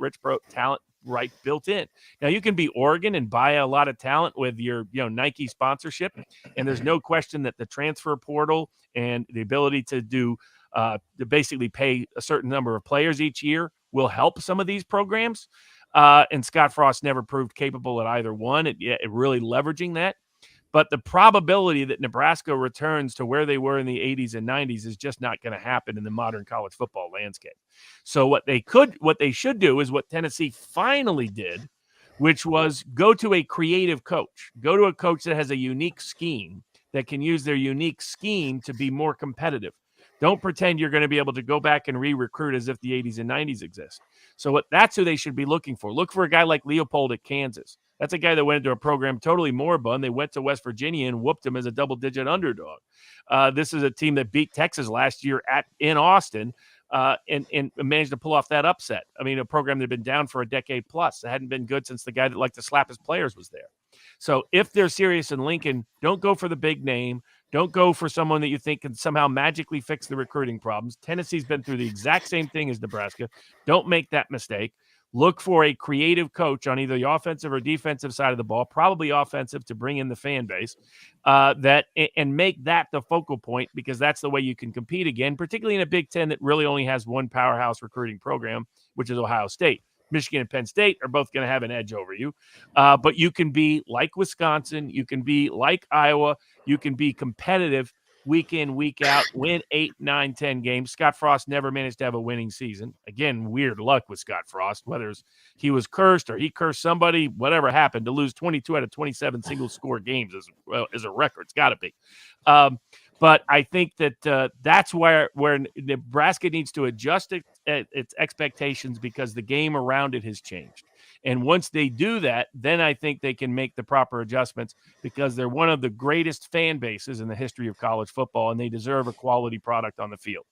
right built in. Now you can be Oregon and buy a lot of talent with your Nike sponsorship, and there's no question that the transfer portal and the ability to do to basically pay a certain number of players each year will help some of these programs. And Scott Frost never proved capable at either one. It really leveraging that. But the probability that Nebraska returns to where they were in the 80s and 90s is just not going to happen in the modern college football landscape. So what they should do is what Tennessee finally did, which was go to a creative coach, go to a coach that has a unique scheme that can use their unique scheme to be more competitive. Don't pretend you're going to be able to go back and re-recruit as if the 80s and 90s exist. So that's who they should be looking for. Look for a guy like Leopold at Kansas. That's a guy that went into a program totally moribund. They went to West Virginia and whooped him as a double-digit underdog. This is a team that beat Texas last year in Austin and managed to pull off that upset. I mean, a program that had been down for a decade plus. It hadn't been good since the guy that liked to slap his players was there. So if they're serious in Lincoln, don't go for the big name. Don't go for someone that you think can somehow magically fix the recruiting problems. Tennessee's been through the exact same thing as Nebraska. Don't make that mistake. Look for a creative coach on either the offensive or defensive side of the ball, probably offensive to bring in the fan base, and make that the focal point because that's the way you can compete again, particularly in a Big Ten that really only has one powerhouse recruiting program, which is Ohio State. Michigan and Penn State are both going to have an edge over you, but you can be like Wisconsin. You can be like Iowa. You can be competitive week in, week out, win 8, 9, 10 games. Scott Frost never managed to have a winning season. Again, weird luck with Scott Frost, whether he was cursed or he cursed somebody, whatever happened, to lose 22 out of 27 single-score games is a record. It's got to be. But I think that that's where Nebraska needs to adjust its expectations because the game around it has changed. And once they do that, then I think they can make the proper adjustments because they're one of the greatest fan bases in the history of college football, and they deserve a quality product on the field.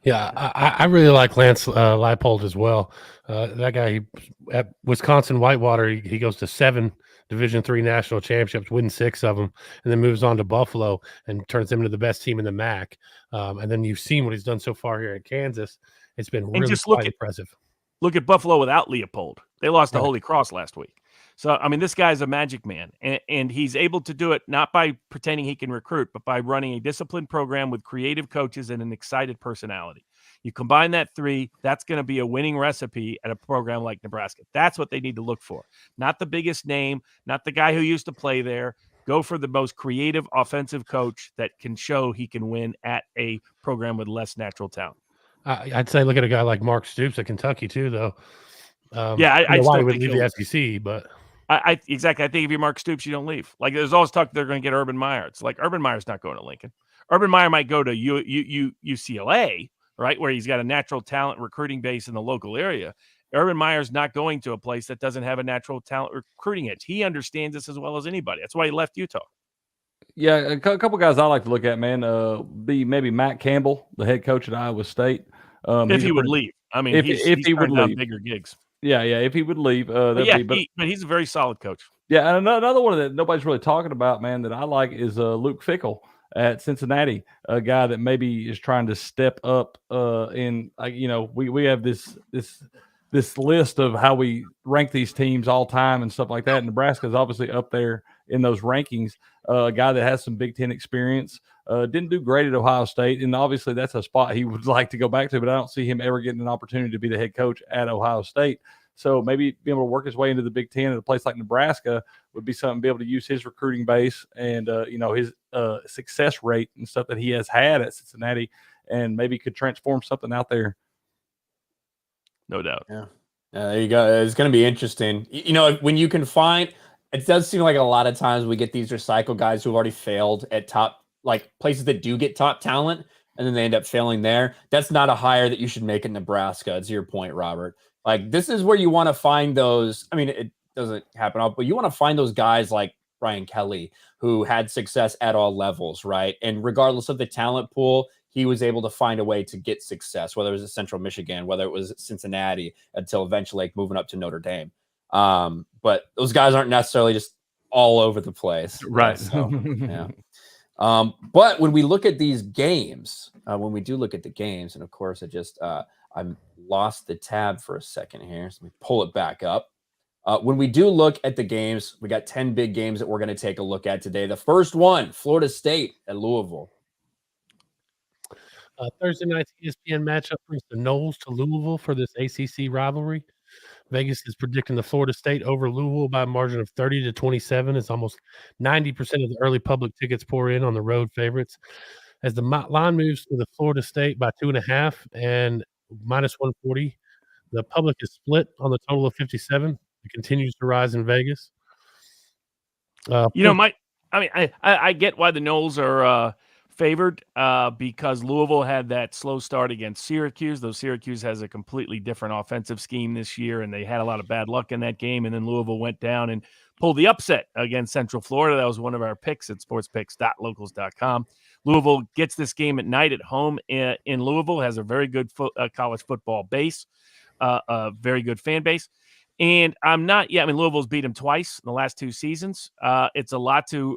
Yeah, I really like Lance Leipold as well. That guy at Wisconsin Whitewater, he goes to 7 Division III national championships, wins 6 of them, and then moves on to Buffalo and turns them into the best team in the MAC. And then you've seen what he's done so far here at Kansas. It's been really just quite impressive. Look at Buffalo without Leopold. They lost to Right. Holy Cross last week. So, I mean, this guy's a magic man, and he's able to do it not by pretending he can recruit, but by running a disciplined program with creative coaches and an excited personality. You combine that 3, that's going to be a winning recipe at a program like Nebraska. That's what they need to look for. Not the biggest name, not the guy who used to play there. Go for the most creative offensive coach that can show he can win at a program with less natural talent. I'd say look at a guy like Mark Stoops at Kentucky too, though. I why still he would think leave the SEC, but exactly. I think if you're Mark Stoops, you don't leave. Like there's always talk they're going to get Urban Meyer. It's like Urban Meyer's not going to Lincoln. Urban Meyer might go to UCLA, right, where he's got a natural talent recruiting base in the local area. Urban Meyer's not going to a place that doesn't have a natural talent recruiting edge. He understands this as well as anybody. That's why he left Utah. Yeah, a couple guys I like to look at, man. Be maybe Matt Campbell, the head coach at Iowa State. If he would leave, I mean, he's he would leave, bigger gigs. Yeah, if he would leave, But he's a very solid coach. Yeah, and another one that nobody's really talking about, man, that I like is Luke Fickell at Cincinnati, a guy that maybe is trying to step up. We have this list of how we rank these teams all time and stuff like that. Nebraska is obviously up there in those rankings. A guy that has some Big Ten experience, didn't do great at Ohio State, and obviously that's a spot he would like to go back to, but I don't see him ever getting an opportunity to be the head coach at Ohio State. So maybe being able to work his way into the Big Ten at a place like Nebraska would be something to be able to use his recruiting base and his success rate and stuff that he has had at Cincinnati, and maybe could transform something out there. No doubt. Yeah. There you go. It's going to be interesting. When you can find, it does seem like a lot of times we get these recycled guys who've already failed at top, like places that do get top talent, and then they end up failing there. That's not a hire that you should make in Nebraska. It's your point, Robert. Like, this is where you want to find those. I mean, it doesn't happen often, but you want to find those guys like Brian Kelly who had success at all levels, right? And regardless of the talent pool, he was able to find a way to get success, whether it was at Central Michigan, whether it was Cincinnati, until eventually moving up to Notre Dame. But those guys aren't necessarily just all over the place. Right. So, yeah. But when we look at these games, when we do look at the games, and of course, I lost the tab for a second here. So let me pull it back up. When we do look at the games, we got 10 big games that we're going to take a look at today. The first one, Florida State at Louisville. Thursday night's ESPN matchup brings the Noles to Louisville for this ACC rivalry. Vegas is predicting the Florida State over Louisville by a margin of 30-27. It's almost 90% of the early public tickets pour in on the road favorites. As the line moves to the Florida State by 2.5 and minus 140, the public is split on the total of 57. It continues to rise in Vegas. I get why the Noles are favored because Louisville had that slow start against Syracuse. Though Syracuse has a completely different offensive scheme this year, and they had a lot of bad luck in that game. And then Louisville went down and pulled the upset against Central Florida. That was one of our picks at sportspicks.locals.com. Louisville gets this game at night at home in Louisville, has a very good college football base, a very good fan base. And Louisville's beat them twice in the last 2 seasons. It's a lot to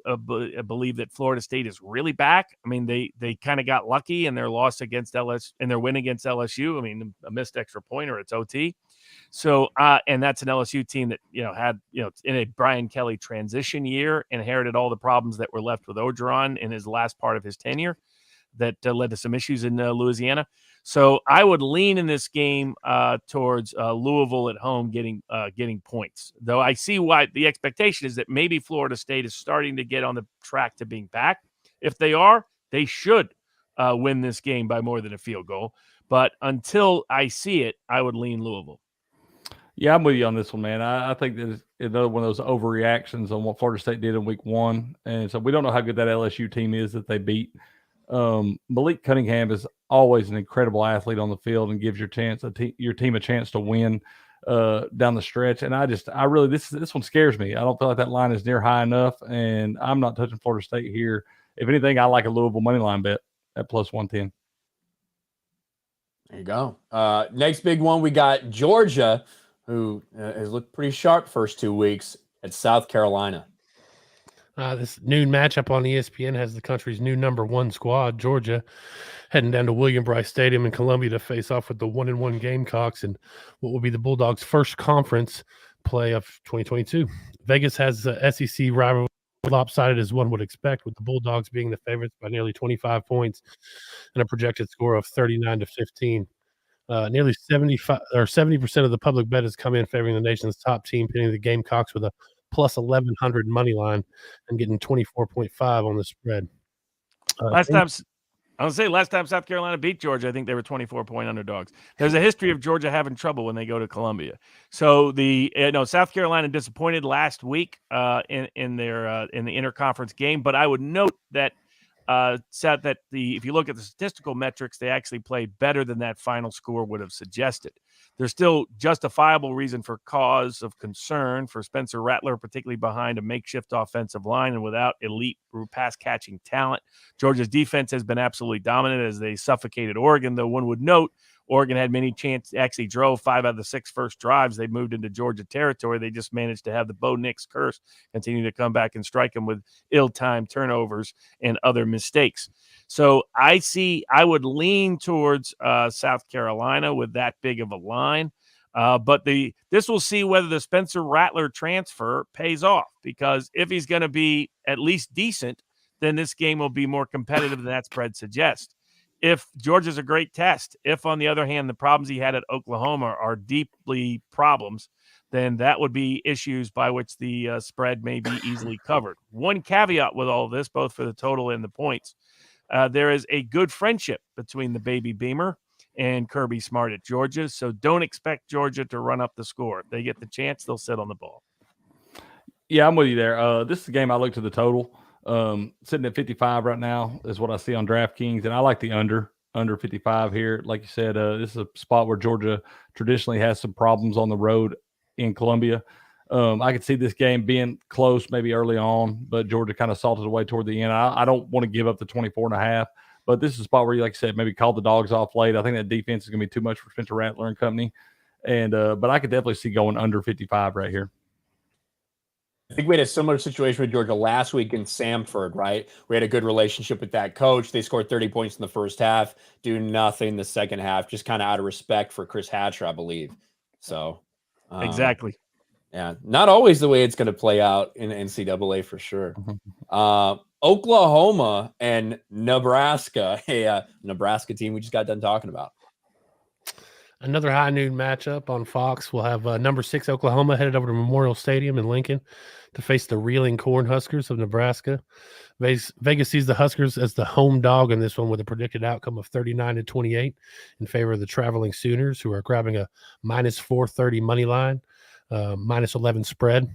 believe that Florida State is really back. I mean, they kind of got lucky in their loss against LSU and their win against LSU. I mean, a missed extra point or it's OT. So, and that's an LSU team that, had, in a Brian Kelly transition year, inherited all the problems that were left with Orgeron in his last part of his tenure that led to some issues in Louisiana. So I would lean in this game towards Louisville at home getting points. Though I see why the expectation is that maybe Florida State is starting to get on the track to being back. If they are, they should win this game by more than a field goal. But until I see it, I would lean Louisville. Yeah, I'm with you on this one, man. I think that it's another one of those overreactions on what Florida State did in week 1. And so we don't know how good that LSU team is that they beat. Malik Cunningham is always an incredible athlete on the field and gives your team a chance to win down the stretch. And this one scares me. I don't feel like that line is near high enough, and I'm not touching Florida State here. If anything, I like a Louisville money line bet at plus 110. There you go. Next big one, we got Georgia, who has looked pretty sharp first 2 weeks, at South Carolina. This noon matchup on ESPN has the country's new #1 squad, Georgia, heading down to William Bryce Stadium in Columbia to face off with the 1-1 Gamecocks and what will be the Bulldogs' first conference play of 2022. Vegas has the SEC rivalry lopsided as one would expect, with the Bulldogs being the favorites by nearly 25 points and a projected score of 39-15. Nearly 70% of the public bet has come in favoring the nation's top team, pinning the Gamecocks with a plus 1,100 money line and getting 24.5 on the spread. Last time South Carolina beat Georgia, I think they were 24-point underdogs. There's a history of Georgia having trouble when they go to Columbia. So South Carolina disappointed last week in the interconference game, but I would note that if you look at the statistical metrics, they actually played better than that final score would have suggested. There's still justifiable reason for cause of concern for Spencer Rattler, particularly behind a makeshift offensive line and without elite pass-catching talent. Georgia's defense has been absolutely dominant as they suffocated Oregon, though one would note Oregon had many chances, actually drove 5 out of the 6 first drives. They moved into Georgia territory. They just managed to have the Bo Nix curse continue to come back and strike them with ill-timed turnovers and other mistakes. So I would lean towards South Carolina with that big of a line. But this will see whether the Spencer Rattler transfer pays off, because if he's going to be at least decent, then this game will be more competitive than that spread suggests. If Georgia's a great test, if, on the other hand, the problems he had at Oklahoma are deeply problems, then that would be issues by which the spread may be easily covered. One caveat with all of this, both for the total and the points, there is a good friendship between the baby Beamer and Kirby Smart at Georgia, so don't expect Georgia to run up the score. If they get the chance, they'll sit on the ball. Yeah, I'm with you there. This is a game I looked at the total. Sitting at 55 right now is what I see on DraftKings, and I like the under 55 here. Like you said, this is a spot where Georgia traditionally has some problems on the road in Columbia. I could see this game being close maybe early on, but Georgia kind of salted away toward the end. I don't want to give up the 24.5, but this is a spot where you, like I said, maybe call the dogs off late. I think that defense is going to be too much for Spencer Rattler and company, and but I could definitely see going under 55 right here. I think we had a similar situation with Georgia last week in Samford, right? We had a good relationship with that coach. They scored 30 points in the first half, do nothing the second half, just kind of out of respect for Chris Hatcher, I believe. So, Exactly. Yeah, not always the way it's going to play out in the NCAA for sure. Oklahoma and Nebraska, a Nebraska team we just got done talking about. Another high noon matchup on Fox. We'll have number 6 Oklahoma headed over to Memorial Stadium in Lincoln to face the reeling Cornhuskers of Nebraska. Vegas sees the Huskers as the home dog in this one with a predicted outcome of 39-28 in favor of the traveling Sooners, who are grabbing a minus 430 money line, minus 11 spread.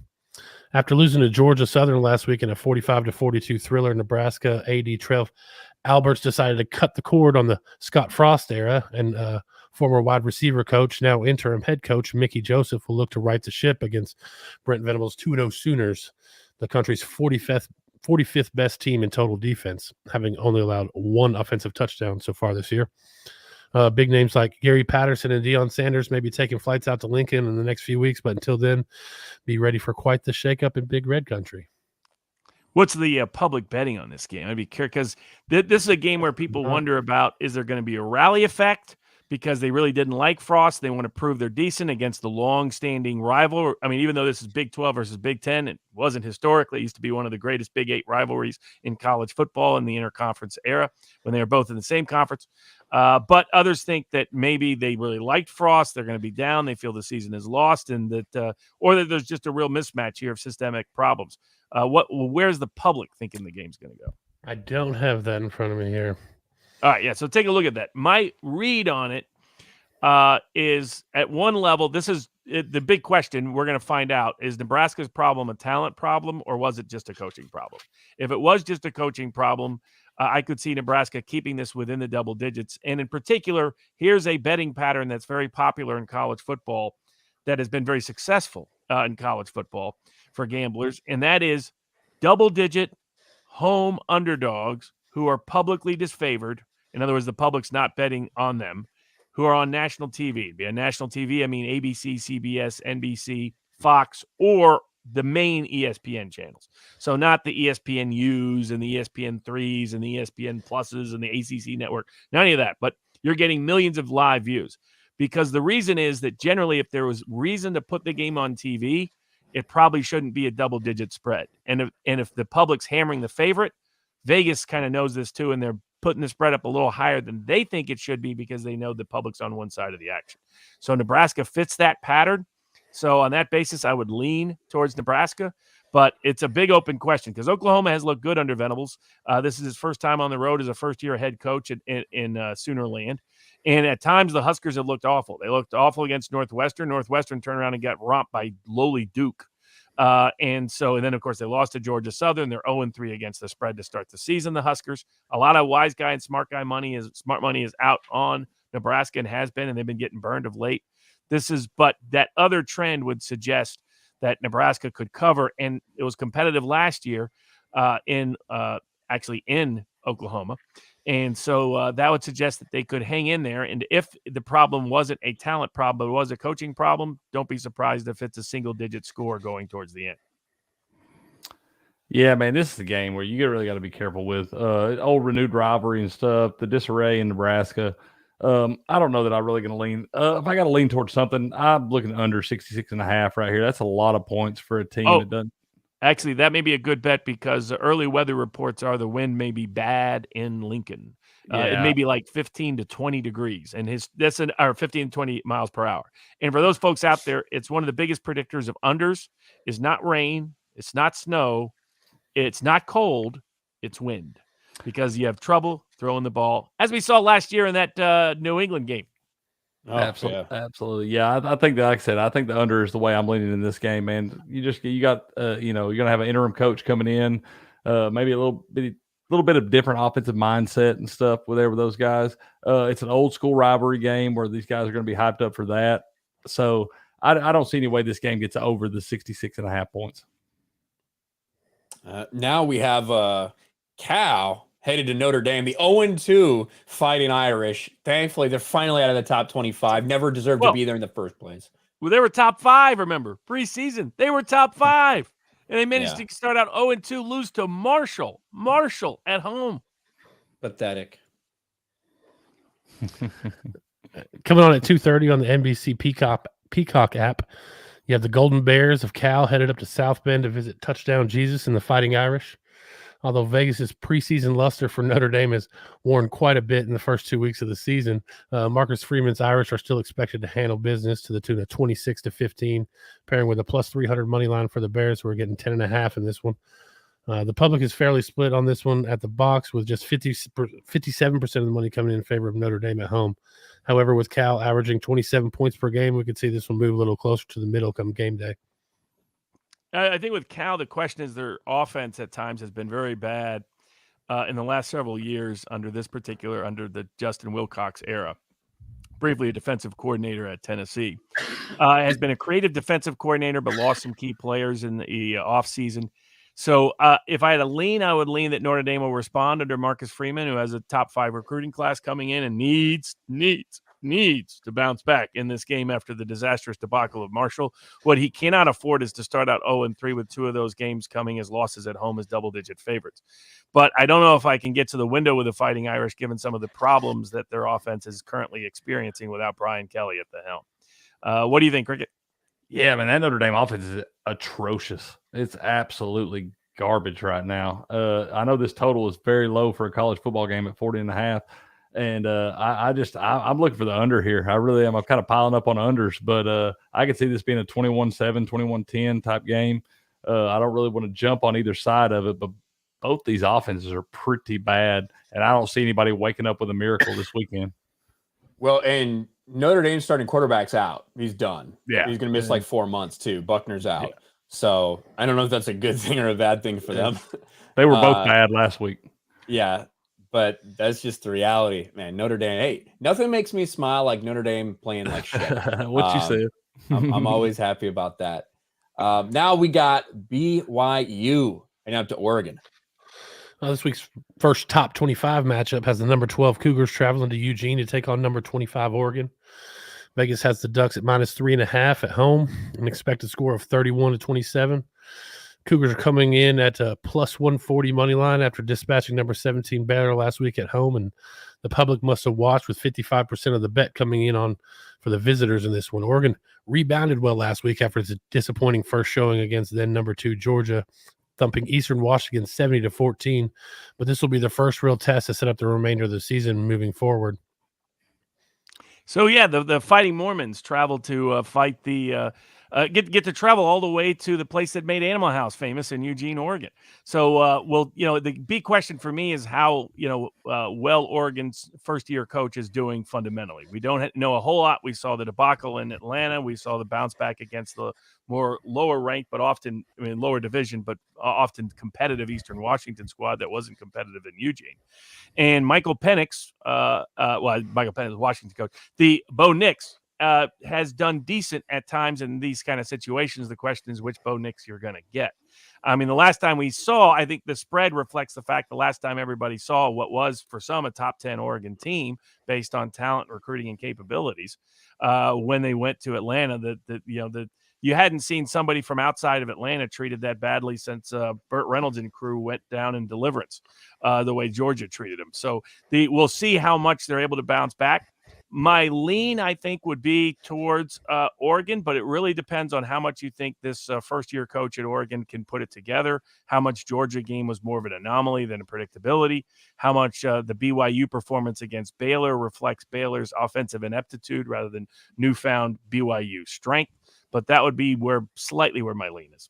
After losing to Georgia Southern last week in a 45-42 thriller, Nebraska AD Trev Alberts decided to cut the cord on the Scott Frost era, and former wide receiver coach, now interim head coach, Mickey Joseph, will look to right the ship against Brent Venables' 2-0 Sooners, the country's 45th best team in total defense, having only allowed 1 offensive touchdown so far this year. Big names like Gary Patterson and Deion Sanders may be taking flights out to Lincoln in the next few weeks, but until then, be ready for quite the shakeup in Big Red Country. What's the public betting on this game? I'd be curious, because this is a game where people wonder about, is there going to be a rally effect because they really didn't like Frost? They want to prove they're decent against the long-standing rival. I mean, even though this is Big 12 versus Big 10, it wasn't historically. It used to be one of the greatest Big 8 rivalries in college football in the interconference era when they were both in the same conference. But others think that maybe they really liked Frost. They're going to be down. They feel the season is lost, and that or that there's just a real mismatch here of systemic problems. Where's the public thinking the game's going to go? I don't have that in front of me here. All right, yeah, so take a look at that. My read on it is, at one level, this is the big question we're going to find out. Is Nebraska's problem a talent problem, or was it just a coaching problem? If it was just a coaching problem, I could see Nebraska keeping this within the double digits. And in particular, here's a betting pattern that's very popular in college football that has been very successful in college football for gamblers, and that is double-digit home underdogs who are publicly disfavored. In other words, the public's not betting on them, who are on national TV. By national TV, I mean ABC, CBS, NBC, Fox, or the main ESPN channels. So not the ESPN U's and the ESPN 3s and the ESPN Pluses and the ACC network, none of that. But you're getting millions of live views, because the reason is that generally if there was reason to put the game on TV, it probably shouldn't be a double-digit spread. And if the public's hammering the favorite, Vegas kind of knows this too, and they're putting the spread up a little higher than they think it should be because they know the public's on one side of the action. So Nebraska fits that pattern. So on that basis, I would lean towards Nebraska, but it's a big open question because Oklahoma has looked good under Venables. This is his first time on the road as a first-year head coach in Sooner Land. And at times, the Huskers have looked awful. They looked awful against Northwestern. Northwestern turned around and got romped by lowly Duke. And then, of course, they lost to Georgia Southern. They're 0-3 against the spread to start the season, the Huskers. A lot of wise guy and smart money is out on Nebraska and has been, and they've been getting burned of late. But that other trend would suggest that Nebraska could cover, and it was competitive last year in Oklahoma. And so that would suggest that they could hang in there. And if the problem wasn't a talent problem, but it was a coaching problem, don't be surprised if it's a single-digit score going towards the end. Yeah, man, this is a game where you really got to be careful with old renewed rivalry and stuff, the disarray in Nebraska. I don't know that I'm really going to lean. If I got to lean towards something, I'm looking under 66.5 right here. That's a lot of points for a team that doesn't. Actually, that may be a good bet because the early weather reports are the wind may be bad in Lincoln. It may be like 15 to 20 degrees, and 15 to 20 miles per hour. And for those folks out there, it's one of the biggest predictors of unders. It's not rain, it's not snow, it's not cold, it's wind, because you have trouble throwing the ball, as we saw last year in that New England game. Oh, absolutely. Yeah, I think that, like I said, I think the under is the way I'm leaning in this game, man. You got you're gonna have an interim coach coming in, maybe a little bit of different offensive mindset and stuff with those guys. It's an old school rivalry game where these guys are going to be hyped up for that. So I don't see any way this game gets over the 66.5 points. Now we have Cal headed to Notre Dame, the 0-2 Fighting Irish. Thankfully, they're finally out of the top 25. Never deserved to be there in the first place. Well, they were top 5, remember? Preseason. They were top 5. And they managed to start out 0-2, lose to Marshall. Marshall at home. Pathetic. Coming on at 2:30 on the NBC Peacock app, you have the Golden Bears of Cal headed up to South Bend to visit Touchdown Jesus and the Fighting Irish. Although Vegas's preseason luster for Notre Dame has worn quite a bit in the first 2 weeks of the season, Marcus Freeman's Irish are still expected to handle business to the tune of 26-15, pairing with a plus 300 money line for the Bears, who are getting 10.5 in this one. The public is fairly split on this one at the box, with just 57% of the money coming in favor of Notre Dame at home. However, with Cal averaging 27 points per game, we could see this one move a little closer to the middle come game day. I think with Cal, the question is their offense at times has been very bad in the last several years under the Justin Wilcox era. Briefly a defensive coordinator at Tennessee. Has been a creative defensive coordinator, but lost some key players in the offseason. So if I had a lean, I would lean that Notre Dame will respond under Marcus Freeman, who has a top 5 recruiting class coming in and needs to bounce back in this game after the disastrous debacle of Marshall. What he cannot afford is to start out 0-3 with 2 of those games coming as losses at home as double-digit favorites. But I don't know if I can get to the window with the Fighting Irish, given some of the problems that their offense is currently experiencing without Brian Kelly at the helm. What do you think, Cricket? Yeah, man, that Notre Dame offense is atrocious. It's absolutely garbage right now. I know this total is very low for a college football game at 40.5. And I'm looking for the under here. I really am. I'm kind of piling up on unders, but I could see this being a 21-7, 21-10 type game. I don't really want to jump on either side of it, but both these offenses are pretty bad, and I don't see anybody waking up with a miracle this weekend. Well, and Notre Dame's starting quarterback's out. He's done. Yeah. He's going to miss like 4 months too. Buckner's out. Yeah. So I don't know if that's a good thing or a bad thing for them. They were both bad last week. Yeah. But that's just the reality, man. Notre Dame, hey, nothing makes me smile like Notre Dame playing like shit. What you said. I'm always happy about that. Now we got BYU and up to Oregon. This week's first top 25 matchup has the number 12 Cougars traveling to Eugene to take on number 25 Oregon. Vegas has the Ducks at -3.5 at home, an expected score of 31-27. Cougars are coming in at a +140 money line after dispatching number 17 Baylor last week at home, and the public must have watched with 55% of the bet coming in on for the visitors in this one. Oregon rebounded well last week after its disappointing first showing against then number 2 Georgia, thumping Eastern Washington 70-14. But this will be the first real test to set up the remainder of the season moving forward. So yeah, the Fighting Mormons travel to fight the get to travel all the way to the place that made Animal House famous in Eugene, Oregon. So the big question for me is how well Oregon's first-year coach is doing fundamentally. We don't know a whole lot. We saw the debacle in Atlanta. We saw the bounce back against the more lower ranked, but often lower division, but often competitive Eastern Washington squad that wasn't competitive in Eugene. And Michael Penix, Michael Penix, Washington coach, the Bo Nix has done decent at times in these kind of situations. The question is which Bo Nix you're going to get. I mean, the last time we saw, I think the spread reflects the fact the last time everybody saw what was for some a top 10 Oregon team based on talent, recruiting, and capabilities when they went to Atlanta. That you hadn't seen somebody from outside of Atlanta treated that badly since Burt Reynolds and crew went down in Deliverance, the way Georgia treated them. So we'll see how much they're able to bounce back. My lean, I think, would be towards Oregon, but it really depends on how much you think this first-year coach at Oregon can put it together, how much Georgia game was more of an anomaly than a predictability, how much the BYU performance against Baylor reflects Baylor's offensive ineptitude rather than newfound BYU strength. But that would be slightly where my lean is.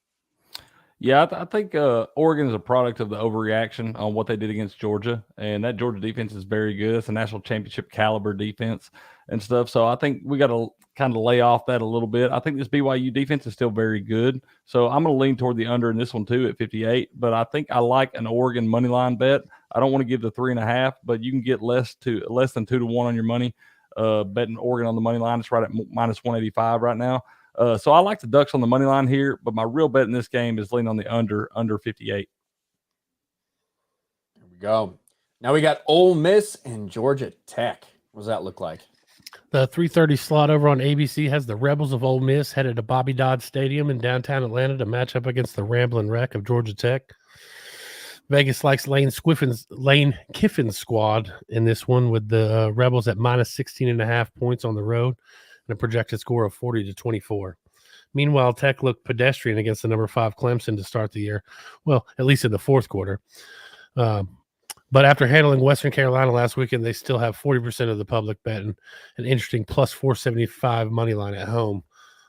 Yeah, I think Oregon is a product of the overreaction on what they did against Georgia, and that Georgia defense is very good. It's a national championship caliber defense and stuff. So I think we got to kind of lay off that a little bit. I think this BYU defense is still very good. So I'm going to lean toward the under in this one too at 58. But I think I like an Oregon money line bet. I don't want to give the 3.5, but you can get less than 2-1 on your money. Betting Oregon on the money line, it's right at -185 right now. So I like the Ducks on the money line here, but my real bet in this game is leaning on the under 58. There we go. Now we got Ole Miss and Georgia Tech. What does that look like? The 3:30 slot over on ABC has the Rebels of Ole Miss headed to Bobby Dodd Stadium in downtown Atlanta to match up against the Ramblin' Wreck of Georgia Tech. Vegas likes Lane Kiffin's squad in this one with the Rebels at -16.5 points on the road and a projected score of 40-24. Meanwhile, Tech looked pedestrian against the number 5 Clemson to start the year. Well, at least in the fourth quarter. But after handling Western Carolina last weekend, they still have 40% of the public betting an interesting +475 money line at home.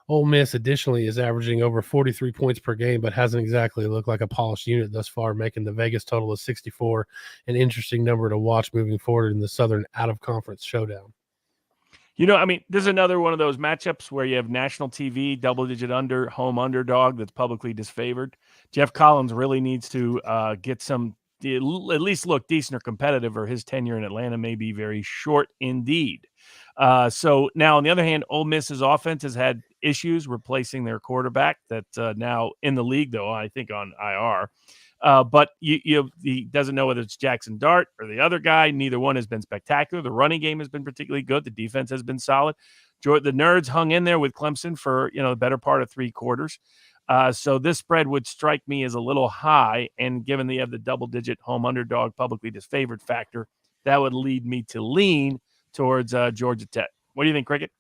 Ole Miss additionally is averaging over 43 points per game, but hasn't exactly looked like a polished unit thus far, making the Vegas total of 64 an interesting number to watch moving forward in the Southern out-of-conference showdown. This is another one of those matchups where you have national TV, double-digit home underdog that's publicly disfavored. Jeff Collins really needs to get at least look decent or competitive, or his tenure in Atlanta may be very short indeed. So now, on the other hand, Ole Miss's offense has had issues replacing their quarterback that's now in the league, though, I think on IR. But he doesn't know whether it's Jackson Dart or the other guy. Neither one has been spectacular. The running game has been particularly good. The defense has been solid. The Nerds hung in there with Clemson for the better part of 3 quarters. So this spread would strike me as a little high, and given they have the double-digit home underdog publicly disfavored factor, that would lead me to lean towards Georgia Tech. What do you think, Cricket?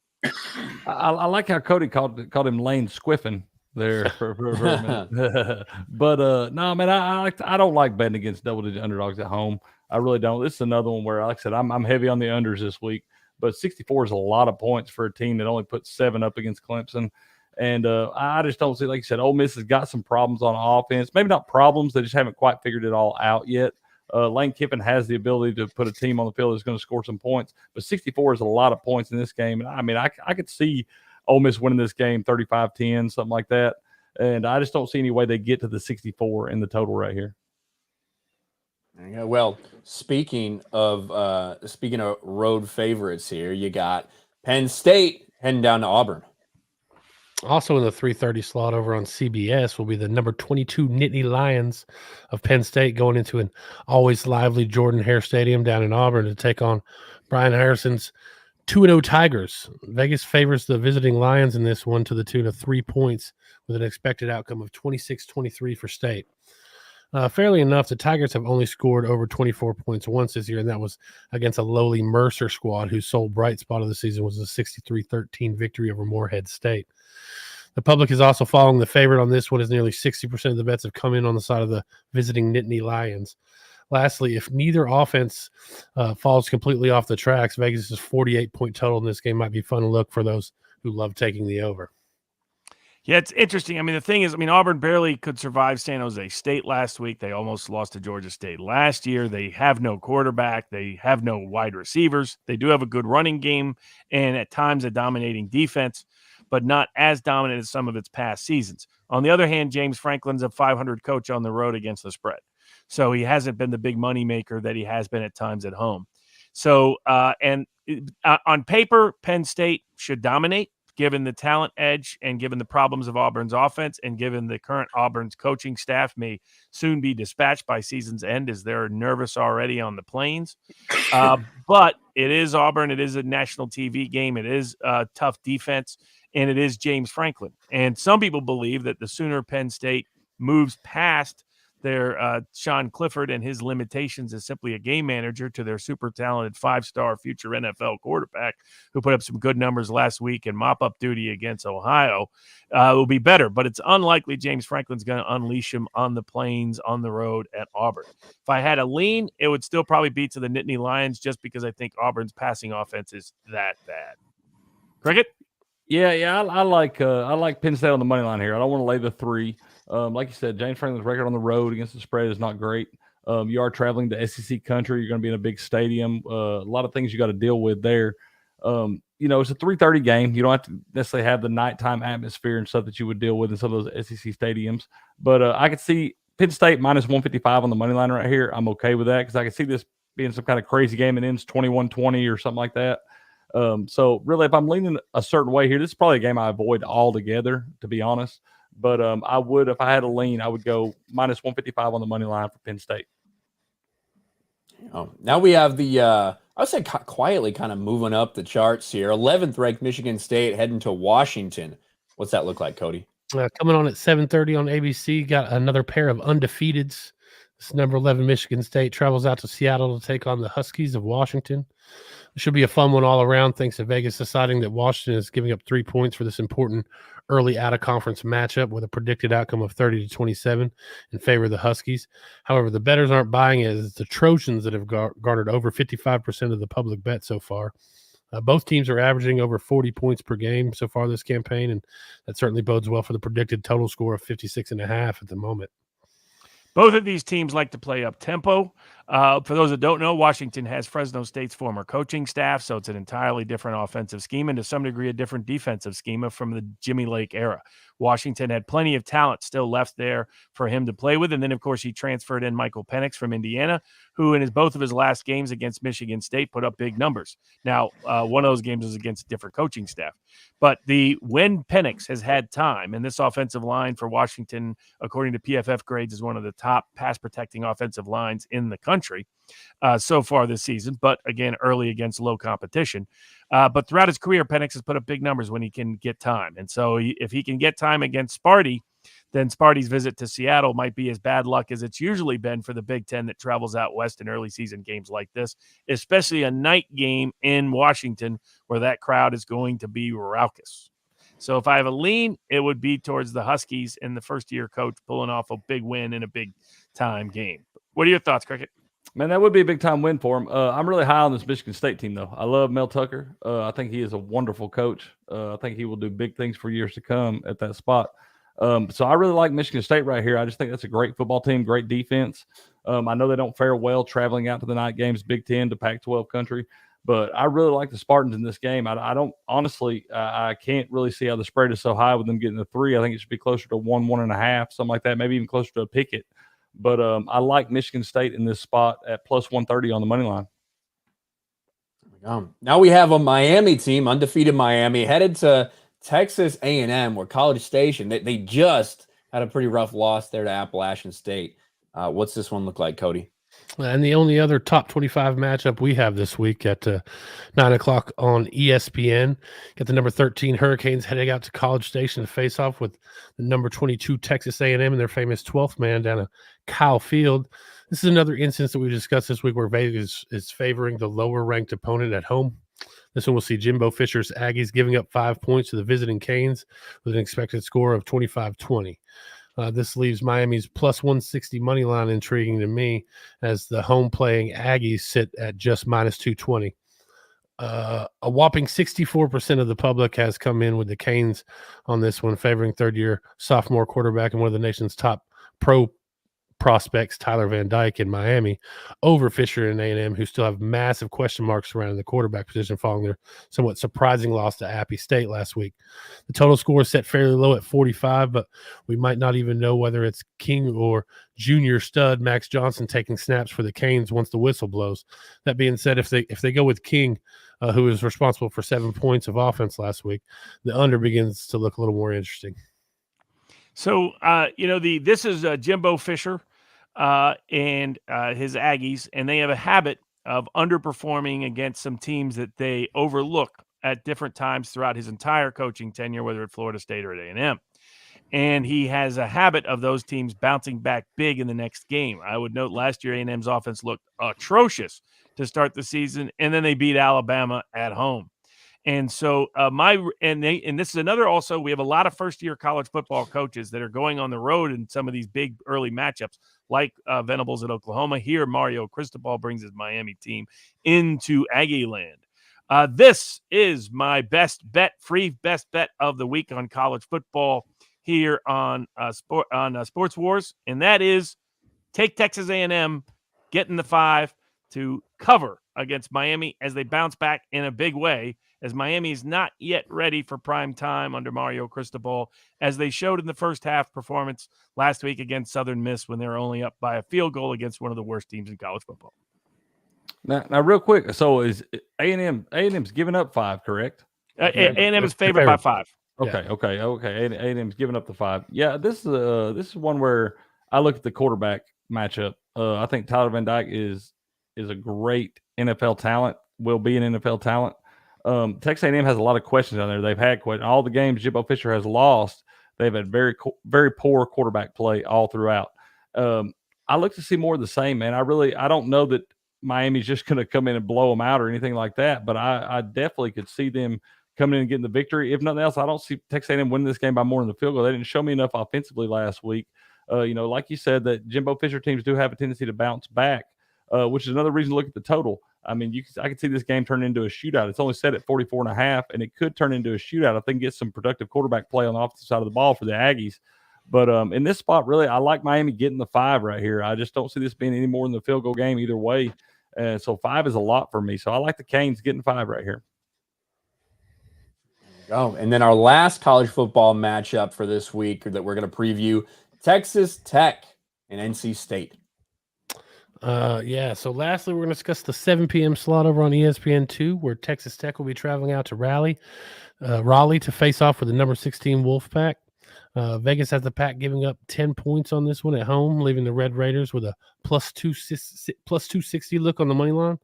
I like how Cody called him Lane Squiffin there for a minute. But no, man, I don't like betting against double-digit underdogs at home. I really don't. This is another one where, like I said, I'm heavy on the unders this week. But 64 is a lot of points for a team that only put 7 up against Clemson. And I just don't see, like you said, Ole Miss has got some problems on offense. Maybe not problems. They just haven't quite figured it all out yet. Lane Kiffin has the ability to put a team on the field that's going to score some points. But 64 is a lot of points in this game. And, I could see Ole Miss winning this game 35-10, something like that. And I just don't see any way they get to the 64 in the total right here. Yeah, well, speaking of road favorites here, you got Penn State heading down to Auburn. Also in the 3:30 slot over on CBS will be the number 22 Nittany Lions of Penn State going into an always lively Jordan Hare Stadium down in Auburn to take on Brian Harrison's 2-0 Tigers. Vegas favors the visiting Lions in this one to the tune of 3 points with an expected outcome of 26-23 for State. Fairly enough, the Tigers have only scored over 24 points once this year, and that was against a lowly Mercer squad whose sole bright spot of the season was a 63-13 victory over Morehead State. The public is also following the favorite on this one, as nearly 60% of the bets have come in on the side of the visiting Nittany Lions. Lastly, if neither offense falls completely off the tracks, Vegas' 48-point total in this game might be fun to look for those who love taking the over. Yeah, it's interesting. I mean, the thing is, Auburn barely could survive San Jose State last week. They almost lost to Georgia State last year. They have no quarterback. They have no wide receivers. They do have a good running game and at times a dominating defense, but not as dominant as some of its past seasons. On the other hand, James Franklin's a 500 coach on the road against the spread. So he hasn't been the big money maker that he has been at times at home. So, on paper, Penn State should dominate, given the talent edge and given the problems of Auburn's offense and given the current Auburn's coaching staff may soon be dispatched by season's end as they're nervous already on the plains. But it is Auburn. It is a national TV game. It is a tough defense, and it is James Franklin. And some people believe that the sooner Penn State moves past their Sean Clifford and his limitations as simply a game manager to their super talented 5-star future NFL quarterback who put up some good numbers last week in mop-up duty against Ohio, will be better. But it's unlikely James Franklin's going to unleash him on the plains, on the road at Auburn. If I had a lean, it would still probably be to the Nittany Lions just because I think Auburn's passing offense is that bad. Cricket? Yeah, I like Penn State on the money line here. I don't want to lay the 3. Like you said, James Franklin's record on the road against the spread is not great. You are traveling to SEC country. You're going to be in a big stadium. A lot of things you got to deal with there. It's a 3:30 game. You don't have to necessarily have the nighttime atmosphere and stuff that you would deal with in some of those SEC stadiums. But I could see Penn State minus 155 on the money line right here. I'm okay with that because I could see this being some kind of crazy game and ends 21-20 or something like that. So really, if I'm leaning a certain way here, this is probably a game I avoid altogether, to be honest. But I would, if I had a lean, I would go minus 155 on the money line for Penn State. Now we have the, I would say quietly kind of moving up the charts here. 11th ranked Michigan State heading to Washington. What's that look like, Cody? Coming on at 7:30 on ABC, got another pair of undefeateds. This number 11 Michigan State travels out to Seattle to take on the Huskies of Washington. It should be a fun one all around, thanks to Vegas deciding that Washington is giving up 3 points for this important early out-of-conference matchup with a predicted outcome of 30-27 in favor of the Huskies. However, the bettors aren't buying it as the Trojans that have garnered over 55% of the public bet so far. Both teams are averaging over 40 points per game so far this campaign, and that certainly bodes well for the predicted total score of 56.5 at the moment. Both of these teams like to play up tempo. For those that don't know, Washington has Fresno State's former coaching staff, so it's an entirely different offensive scheme and to some degree a different defensive schema from the Jimmy Lake era. Washington had plenty of talent still left there for him to play with, and then, of course, he transferred in Michael Penix from Indiana, who in both of his last games against Michigan State put up big numbers. Now, one of those games was against a different coaching staff. But when Penix has had time, and this offensive line for Washington, according to PFF grades, is one of the top pass-protecting offensive lines in the country so far this season, but again, early against low competition. But throughout his career, Penix has put up big numbers when he can get time. And so if he can get time against Sparty, then Sparty's visit to Seattle might be as bad luck as it's usually been for the Big Ten that travels out west in early season games like this, especially a night game in Washington where that crowd is going to be raucous. So if I have a lean, it would be towards the Huskies and the first-year coach pulling off a big win in a big-time game. What are your thoughts, Cricket? Man, that would be a big-time win for him. I'm really high on this Michigan State team, though. I love Mel Tucker. I think he is a wonderful coach. I think he will do big things for years to come at that spot. So I really like Michigan State right here. I just think that's a great football team, great defense. I know they don't fare well traveling out to the night games, Big Ten to Pac-12 country, but I really like the Spartans in this game. I don't honestly, I can't really see how the spread is so high with them getting the 3. I think it should be closer to 1.5, something like that, maybe even closer to a picket. But I like Michigan State in this spot at plus 130 on the money line. Now we have a Miami team, undefeated Miami, headed to Texas A&M, where College Station, they just had a pretty rough loss there to Appalachian State. What's this one look like, Cody? And the only other top 25 matchup we have this week at 9 o'clock on ESPN, got the number 13 Hurricanes heading out to College Station to face off with the number 22 Texas A&M and their famous 12th man down at Kyle Field. This is another instance that we discussed this week where Vegas is favoring the lower-ranked opponent at home. This one will see Jimbo Fisher's Aggies giving up 5 points to the visiting Canes with an expected score of 25-20. This leaves Miami's plus 160 money line intriguing to me as the home playing Aggies sit at just minus 220. A whopping 64% of the public has come in with the Canes on this one, favoring third-year sophomore quarterback and one of the nation's top pro prospects, Tyler Van Dyke in Miami, over Fisher and A&M, who still have massive question marks surrounding the quarterback position following their somewhat surprising loss to Appy State last week. The total score is set fairly low at 45, but we might not even know whether it's King or junior stud Max Johnson taking snaps for the Canes once the whistle blows. That being said, if they go with King, who is responsible for 7 points of offense last week, the under begins to look a little more interesting. So, this is Jimbo Fisher and his Aggies, and they have a habit of underperforming against some teams that they overlook at different times throughout his entire coaching tenure, whether at Florida State or at A&M. And he has a habit of those teams bouncing back big in the next game. I would note last year A&M's offense looked atrocious to start the season, and then they beat Alabama at home. And so this is another also, we have a lot of first-year college football coaches that are going on the road in some of these big early matchups, like Venables at Oklahoma. Here, Mario Cristobal brings his Miami team into Aggie land. This is my best bet, free best bet of the week on college football here on Sports Wars, and that is take Texas A&M, get in the 5 to cover against Miami as they bounce back in a big way, as Miami is not yet ready for prime time under Mario Cristobal, as they showed in the first half performance last week against Southern Miss when they were only up by a field goal against one of the worst teams in college football. Now, real quick, so is A&M's giving up 5, correct? A&M is favored by 5. Okay. A&M's giving up the 5. Yeah, this is one where I look at the quarterback matchup. I think Tyler Van Dyke is a great NFL talent, will be an NFL talent. Texas A&M has a lot of questions on there. They've had questions. All the games Jimbo Fisher has lost, they've had very, very poor quarterback play all throughout. I look to see more of the same, man. I don't know that Miami's just going to come in and blow them out or anything like that, but I definitely could see them coming in and getting the victory. If nothing else, I don't see Texas A&M winning this game by more than the field goal. They didn't show me enough offensively last week. Like you said, that Jimbo Fisher teams do have a tendency to bounce back, which is another reason to look at the total. I mean, I could see this game turn into a shootout. It's only set at 44.5, and it could turn into a shootout if they can get some productive quarterback play on the offensive side of the ball for the Aggies. But in this spot, really, I like Miami getting the 5 right here. I just don't see this being any more than the field goal game either way. So 5 is a lot for me. So I like the Canes getting 5 right here. Go. And then our last college football matchup for this week that we're going to preview, Texas Tech and NC State. So lastly, we're going to discuss the 7 p.m. slot over on ESPN2, where Texas Tech will be traveling out to Raleigh to face off with the number 16 Wolfpack. Vegas has the Pack giving up 10 points on this one at home, leaving the Red Raiders with a plus 260 look on the money line.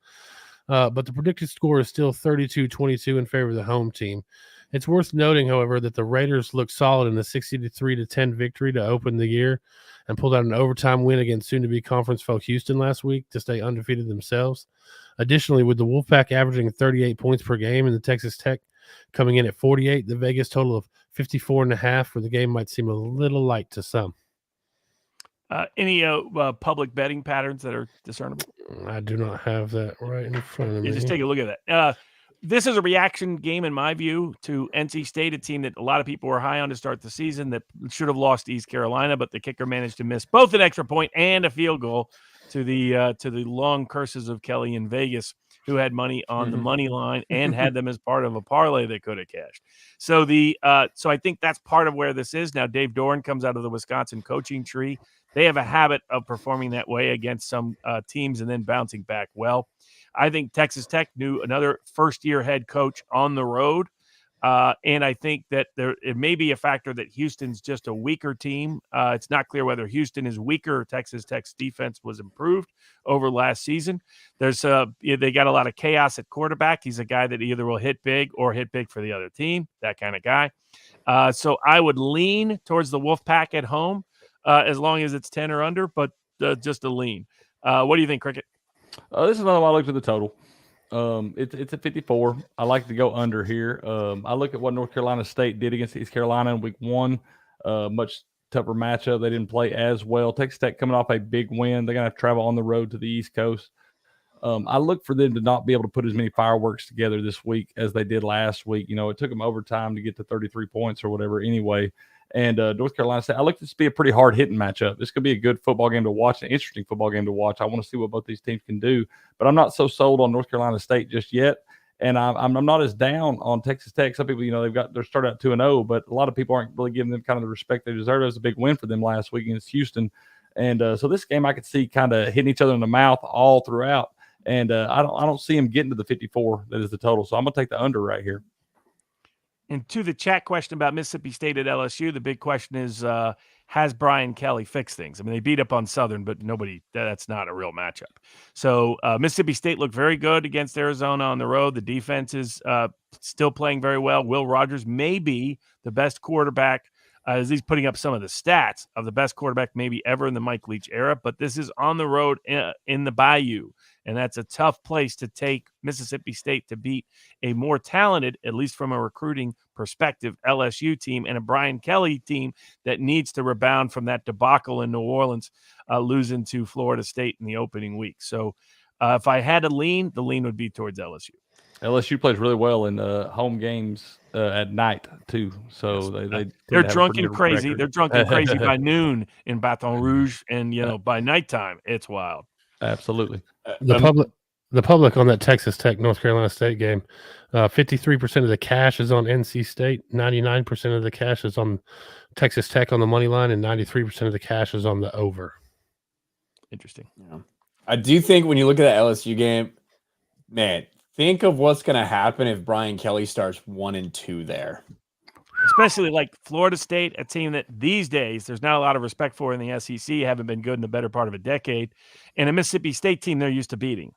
But the predicted score is still 32-22 in favor of the home team. It's worth noting, however, that the Raiders look solid in the 63-10 victory to open the year and pulled out an overtime win against soon-to-be conference foe Houston last week to stay undefeated themselves. Additionally, with the Wolfpack averaging 38 points per game and the Texas Tech coming in at 48, the Vegas total of 54.5 for the game might seem a little light to some. Any public betting patterns that are discernible? I do not have that right in front of me. Just take a look at that. This is a reaction game, in my view, to NC State, a team that a lot of people were high on to start the season that should have lost to East Carolina, but the kicker managed to miss both an extra point and a field goal to the long curses of Kelly in Vegas, who had money on the money line and had them as part of a parlay they could have cashed. So I think that's part of where this is. Now, Dave Doran comes out of the Wisconsin coaching tree. They have a habit of performing that way against some teams and then bouncing back well. I think Texas Tech knew another first-year head coach on the road And I think that it may be a factor that Houston's just a weaker team. It's not clear whether Houston is weaker or Texas Tech's defense was improved over last season. They got a lot of chaos at quarterback. He's a guy that either will hit big or hit big for the other team, that kind of guy. So I would lean towards the Wolfpack at home as long as it's 10 or under, but just a lean. What do you think, Cricket? This is another one I looked at the total. It's a 54. I like to go under here. I look at what North Carolina State did against East Carolina in week 1. Much tougher matchup. They didn't play as well. Texas Tech coming off a big win. They're going to have to travel on the road to the East Coast. I look for them to not be able to put as many fireworks together this week as they did last week. It took them overtime to get to 33 points or whatever anyway. And North Carolina State, I look this to be a pretty hard-hitting matchup. This could be a good football game to watch, an interesting football game to watch. I want to see what both these teams can do. But I'm not so sold on North Carolina State just yet. And I'm not as down on Texas Tech. Some people, they're started out 2-0, but a lot of people aren't really giving them kind of the respect they deserve. It was a big win for them last week against Houston. And so this game I could see kind of hitting each other in the mouth all throughout. And I don't see him getting to the 54 that is the total. So I'm going to take the under right here. And to the chat question about Mississippi State at LSU, the big question is, has Brian Kelly fixed things? I mean, they beat up on Southern, but that's not a real matchup. So Mississippi State looked very good against Arizona on the road. The defense is still playing very well. Will Rogers may be the best quarterback, as he's putting up some of the stats of the best quarterback maybe ever in the Mike Leach era, but this is on the road in the Bayou. And that's a tough place to take Mississippi State to beat a more talented, at least from a recruiting perspective, LSU team and a Brian Kelly team that needs to rebound from that debacle in New Orleans, losing to Florida State in the opening week. So if I had a lean, the lean would be towards LSU. LSU plays really well in home games at night too. So they're drunk and crazy. They're drunk and crazy by noon in Baton Rouge, and by nighttime it's wild. Absolutely. The public on that Texas Tech North Carolina State game, 53% of the cash is on NC State, 99% of the cash is on Texas Tech on the money line, and 93% of the cash is on the over. Interesting. Yeah. I do think when you look at the LSU game, man, think of what's going to happen if Brian Kelly starts 1-2 there. Especially like Florida State, a team that these days there's not a lot of respect for in the SEC, haven't been good in the better part of a decade, and a Mississippi State team they're used to beating.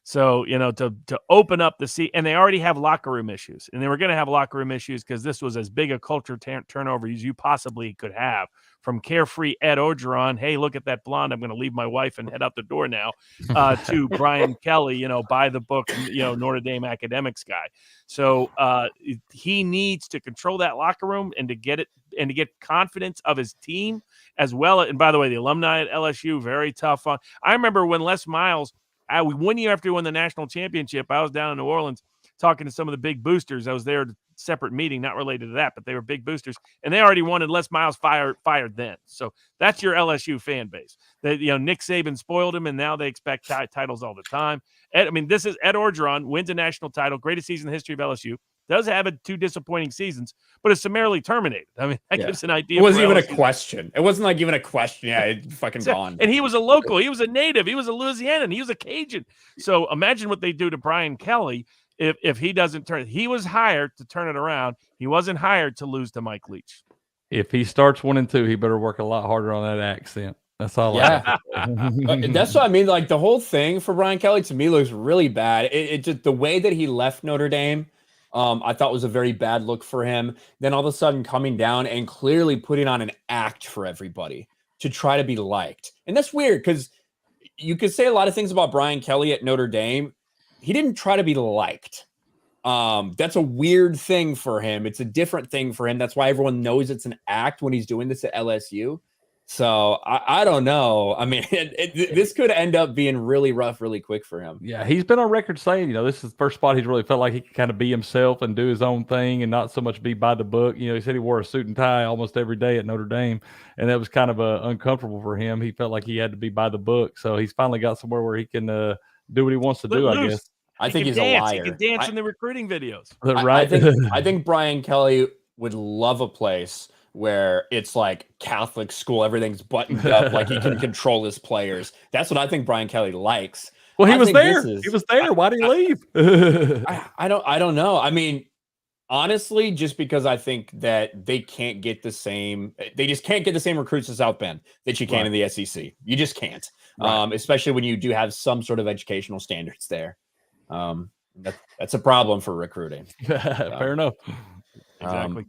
So, to open up the seat, and they already have locker room issues, and they were going to have locker room issues because this was as big a culture turnover as you possibly could have, from carefree Ed Orgeron, hey, look at that blonde, I'm going to leave my wife and head out the door now, to Brian Kelly, by the book, Notre Dame academics guy. So he needs to control that locker room and to get confidence of his team as well. And by the way, the alumni at LSU, very tough. I remember when Les Miles, 1 year after he won the national championship, I was down in New Orleans talking to some of the big boosters. I was there at a separate meeting, not related to that, but they were big boosters, and they already wanted Les Miles fired then. So that's your LSU fan base. Nick Saban spoiled him, and now they expect titles all the time. This is Ed Orgeron, wins a national title, greatest season in the history of LSU. Does have 2 disappointing seasons, but is summarily terminated. That gives an idea. It wasn't even a question. It wasn't like even a question. Yeah, it fucking gone. And he was a local. He was a native. He was a Louisianan. He was a Cajun. So imagine what they do to Brian Kelly if he doesn't turn. He was hired to turn it around. He wasn't hired to lose to Mike Leach. If he starts 1-2, he better work a lot harder on that accent. That's all. Yeah, that's what I mean. Like the whole thing for Brian Kelly to me looks really bad. It just the way that he left Notre Dame. I thought was a very bad look for him. Then all of a sudden coming down and clearly putting on an act for everybody to try to be liked. And that's weird because you could say a lot of things about Brian Kelly at Notre Dame. He didn't try to be liked. That's a weird thing for him. It's a different thing for him. That's why everyone knows it's an act when he's doing this at LSU. So I don't know. I mean, this could end up being really rough, really quick for him. Yeah, he's been on record saying, this is the first spot he's really felt like he can kind of be himself and do his own thing and not so much be by the book. He said he wore a suit and tie almost every day at Notre Dame, and that was kind of uncomfortable for him. He felt like he had to be by the book. So he's finally got somewhere where he can do what he wants to do, I guess. I think he's a liar. He can dance in the recruiting videos. Right. I think Brian Kelly would love a place where it's like Catholic school, everything's buttoned up, like he can control his players. That's what I think Brian Kelly likes. Well, he was there. He was there. Why did he leave? I don't know. I mean, Honestly, just because I think that they just can't get the same recruits to South Bend that you can in the SEC. You just can't, especially when you do have some sort of educational standards there. That's a problem for recruiting. Fair enough. Exactly.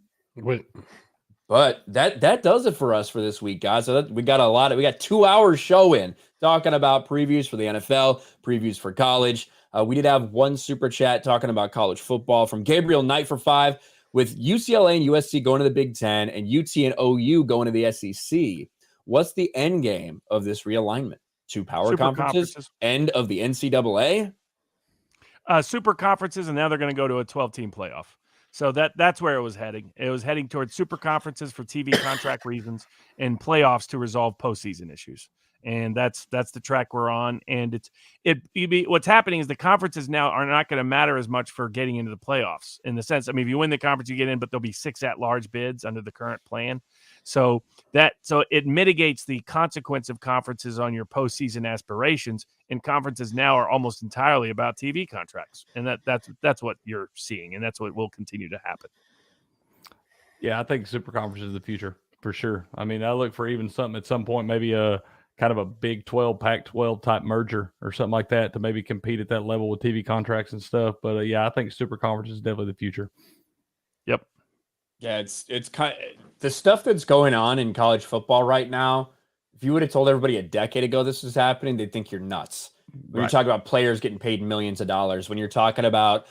But that does it for us for this week, guys. So we got 2 hours show in talking about previews for the NFL, previews for college. We did have one super chat talking about college football from Gabriel Knight for 5, with UCLA and USC going to the Big Ten and UT and OU going to the SEC. What's the end game of this realignment? 2 power conferences, end of the NCAA? Super conferences, and now they're going to go to a 12-team playoff. So that's where it was heading. It was heading towards super conferences for TV contract reasons and playoffs to resolve postseason issues. And that's the track we're on. And what's happening is the conferences now are not going to matter as much for getting into the playoffs, in the sense, I mean, if you win the conference, you get in, but there'll be 6 at-large bids under the current plan. So it mitigates the consequence of conferences on your postseason aspirations. And conferences now are almost entirely about TV contracts, and that's what you're seeing, and that's what will continue to happen. Yeah, I think super conference is the future for sure. I mean, I look for even something at some point, maybe a kind of a Big 12, Pac-12 type merger or something like that to maybe compete at that level with TV contracts and stuff. But yeah, I think super conference is definitely the future. Yep. Yeah, it's kind of the stuff that's going on in college football right now. If you would have told everybody a decade ago this was happening, they'd think you're nuts. When you're talking about players getting paid millions of dollars, when you're talking about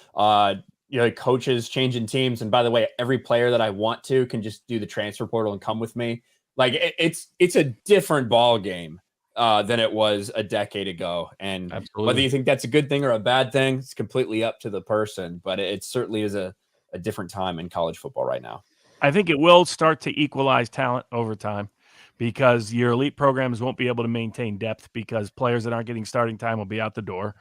coaches changing teams, and by the way, every player that I want to can just do the transfer portal and come with me. Like it's a different ball game than it was a decade ago. And Absolutely. Whether you think that's a good thing or a bad thing, it's completely up to the person. But it certainly is a different time in college football right now. I think it will start to equalize talent over time, because your elite programs won't be able to maintain depth because players that aren't getting starting time will be out the door.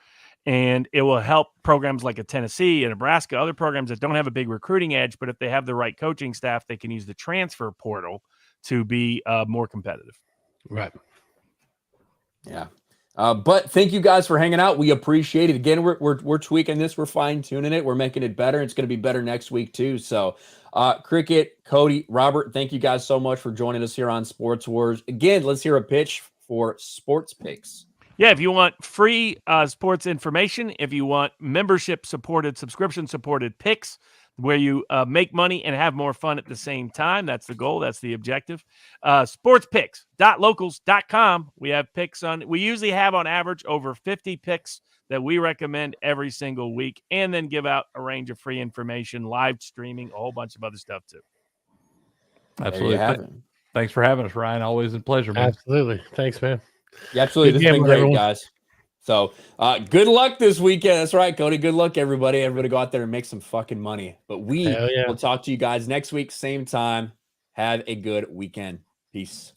And it will help programs like a Tennessee and Nebraska, other programs that don't have a big recruiting edge, but if they have the right coaching staff, they can use the transfer portal to be more competitive. Right. Yeah. But thank you guys for hanging out. We appreciate it. Again, we're tweaking this. We're fine tuning it. We're making it better. It's going to be better next week too. So Cricket, Cody, Robert, thank you guys so much for joining us here on Sports Wars. Again, let's hear a pitch for sports picks. Yeah, if you want free sports information, if you want membership-supported, subscription-supported picks where you make money and have more fun at the same time, that's the goal. That's the objective. Sportspicks.locals.com. We have picks on. We usually have on average over 50 picks that we recommend every single week, and then give out a range of free information, live streaming, a whole bunch of other stuff too. Absolutely. Thanks for having us, Ryan. Always a pleasure, man. Absolutely. Thanks, man. Yeah, absolutely. This has been great, everyone. guys. So good luck this weekend. That's right, Cody. Good luck, everybody. Everybody go out there and make some fucking money. But we will talk to you guys next week, same time. Have a good weekend. Peace.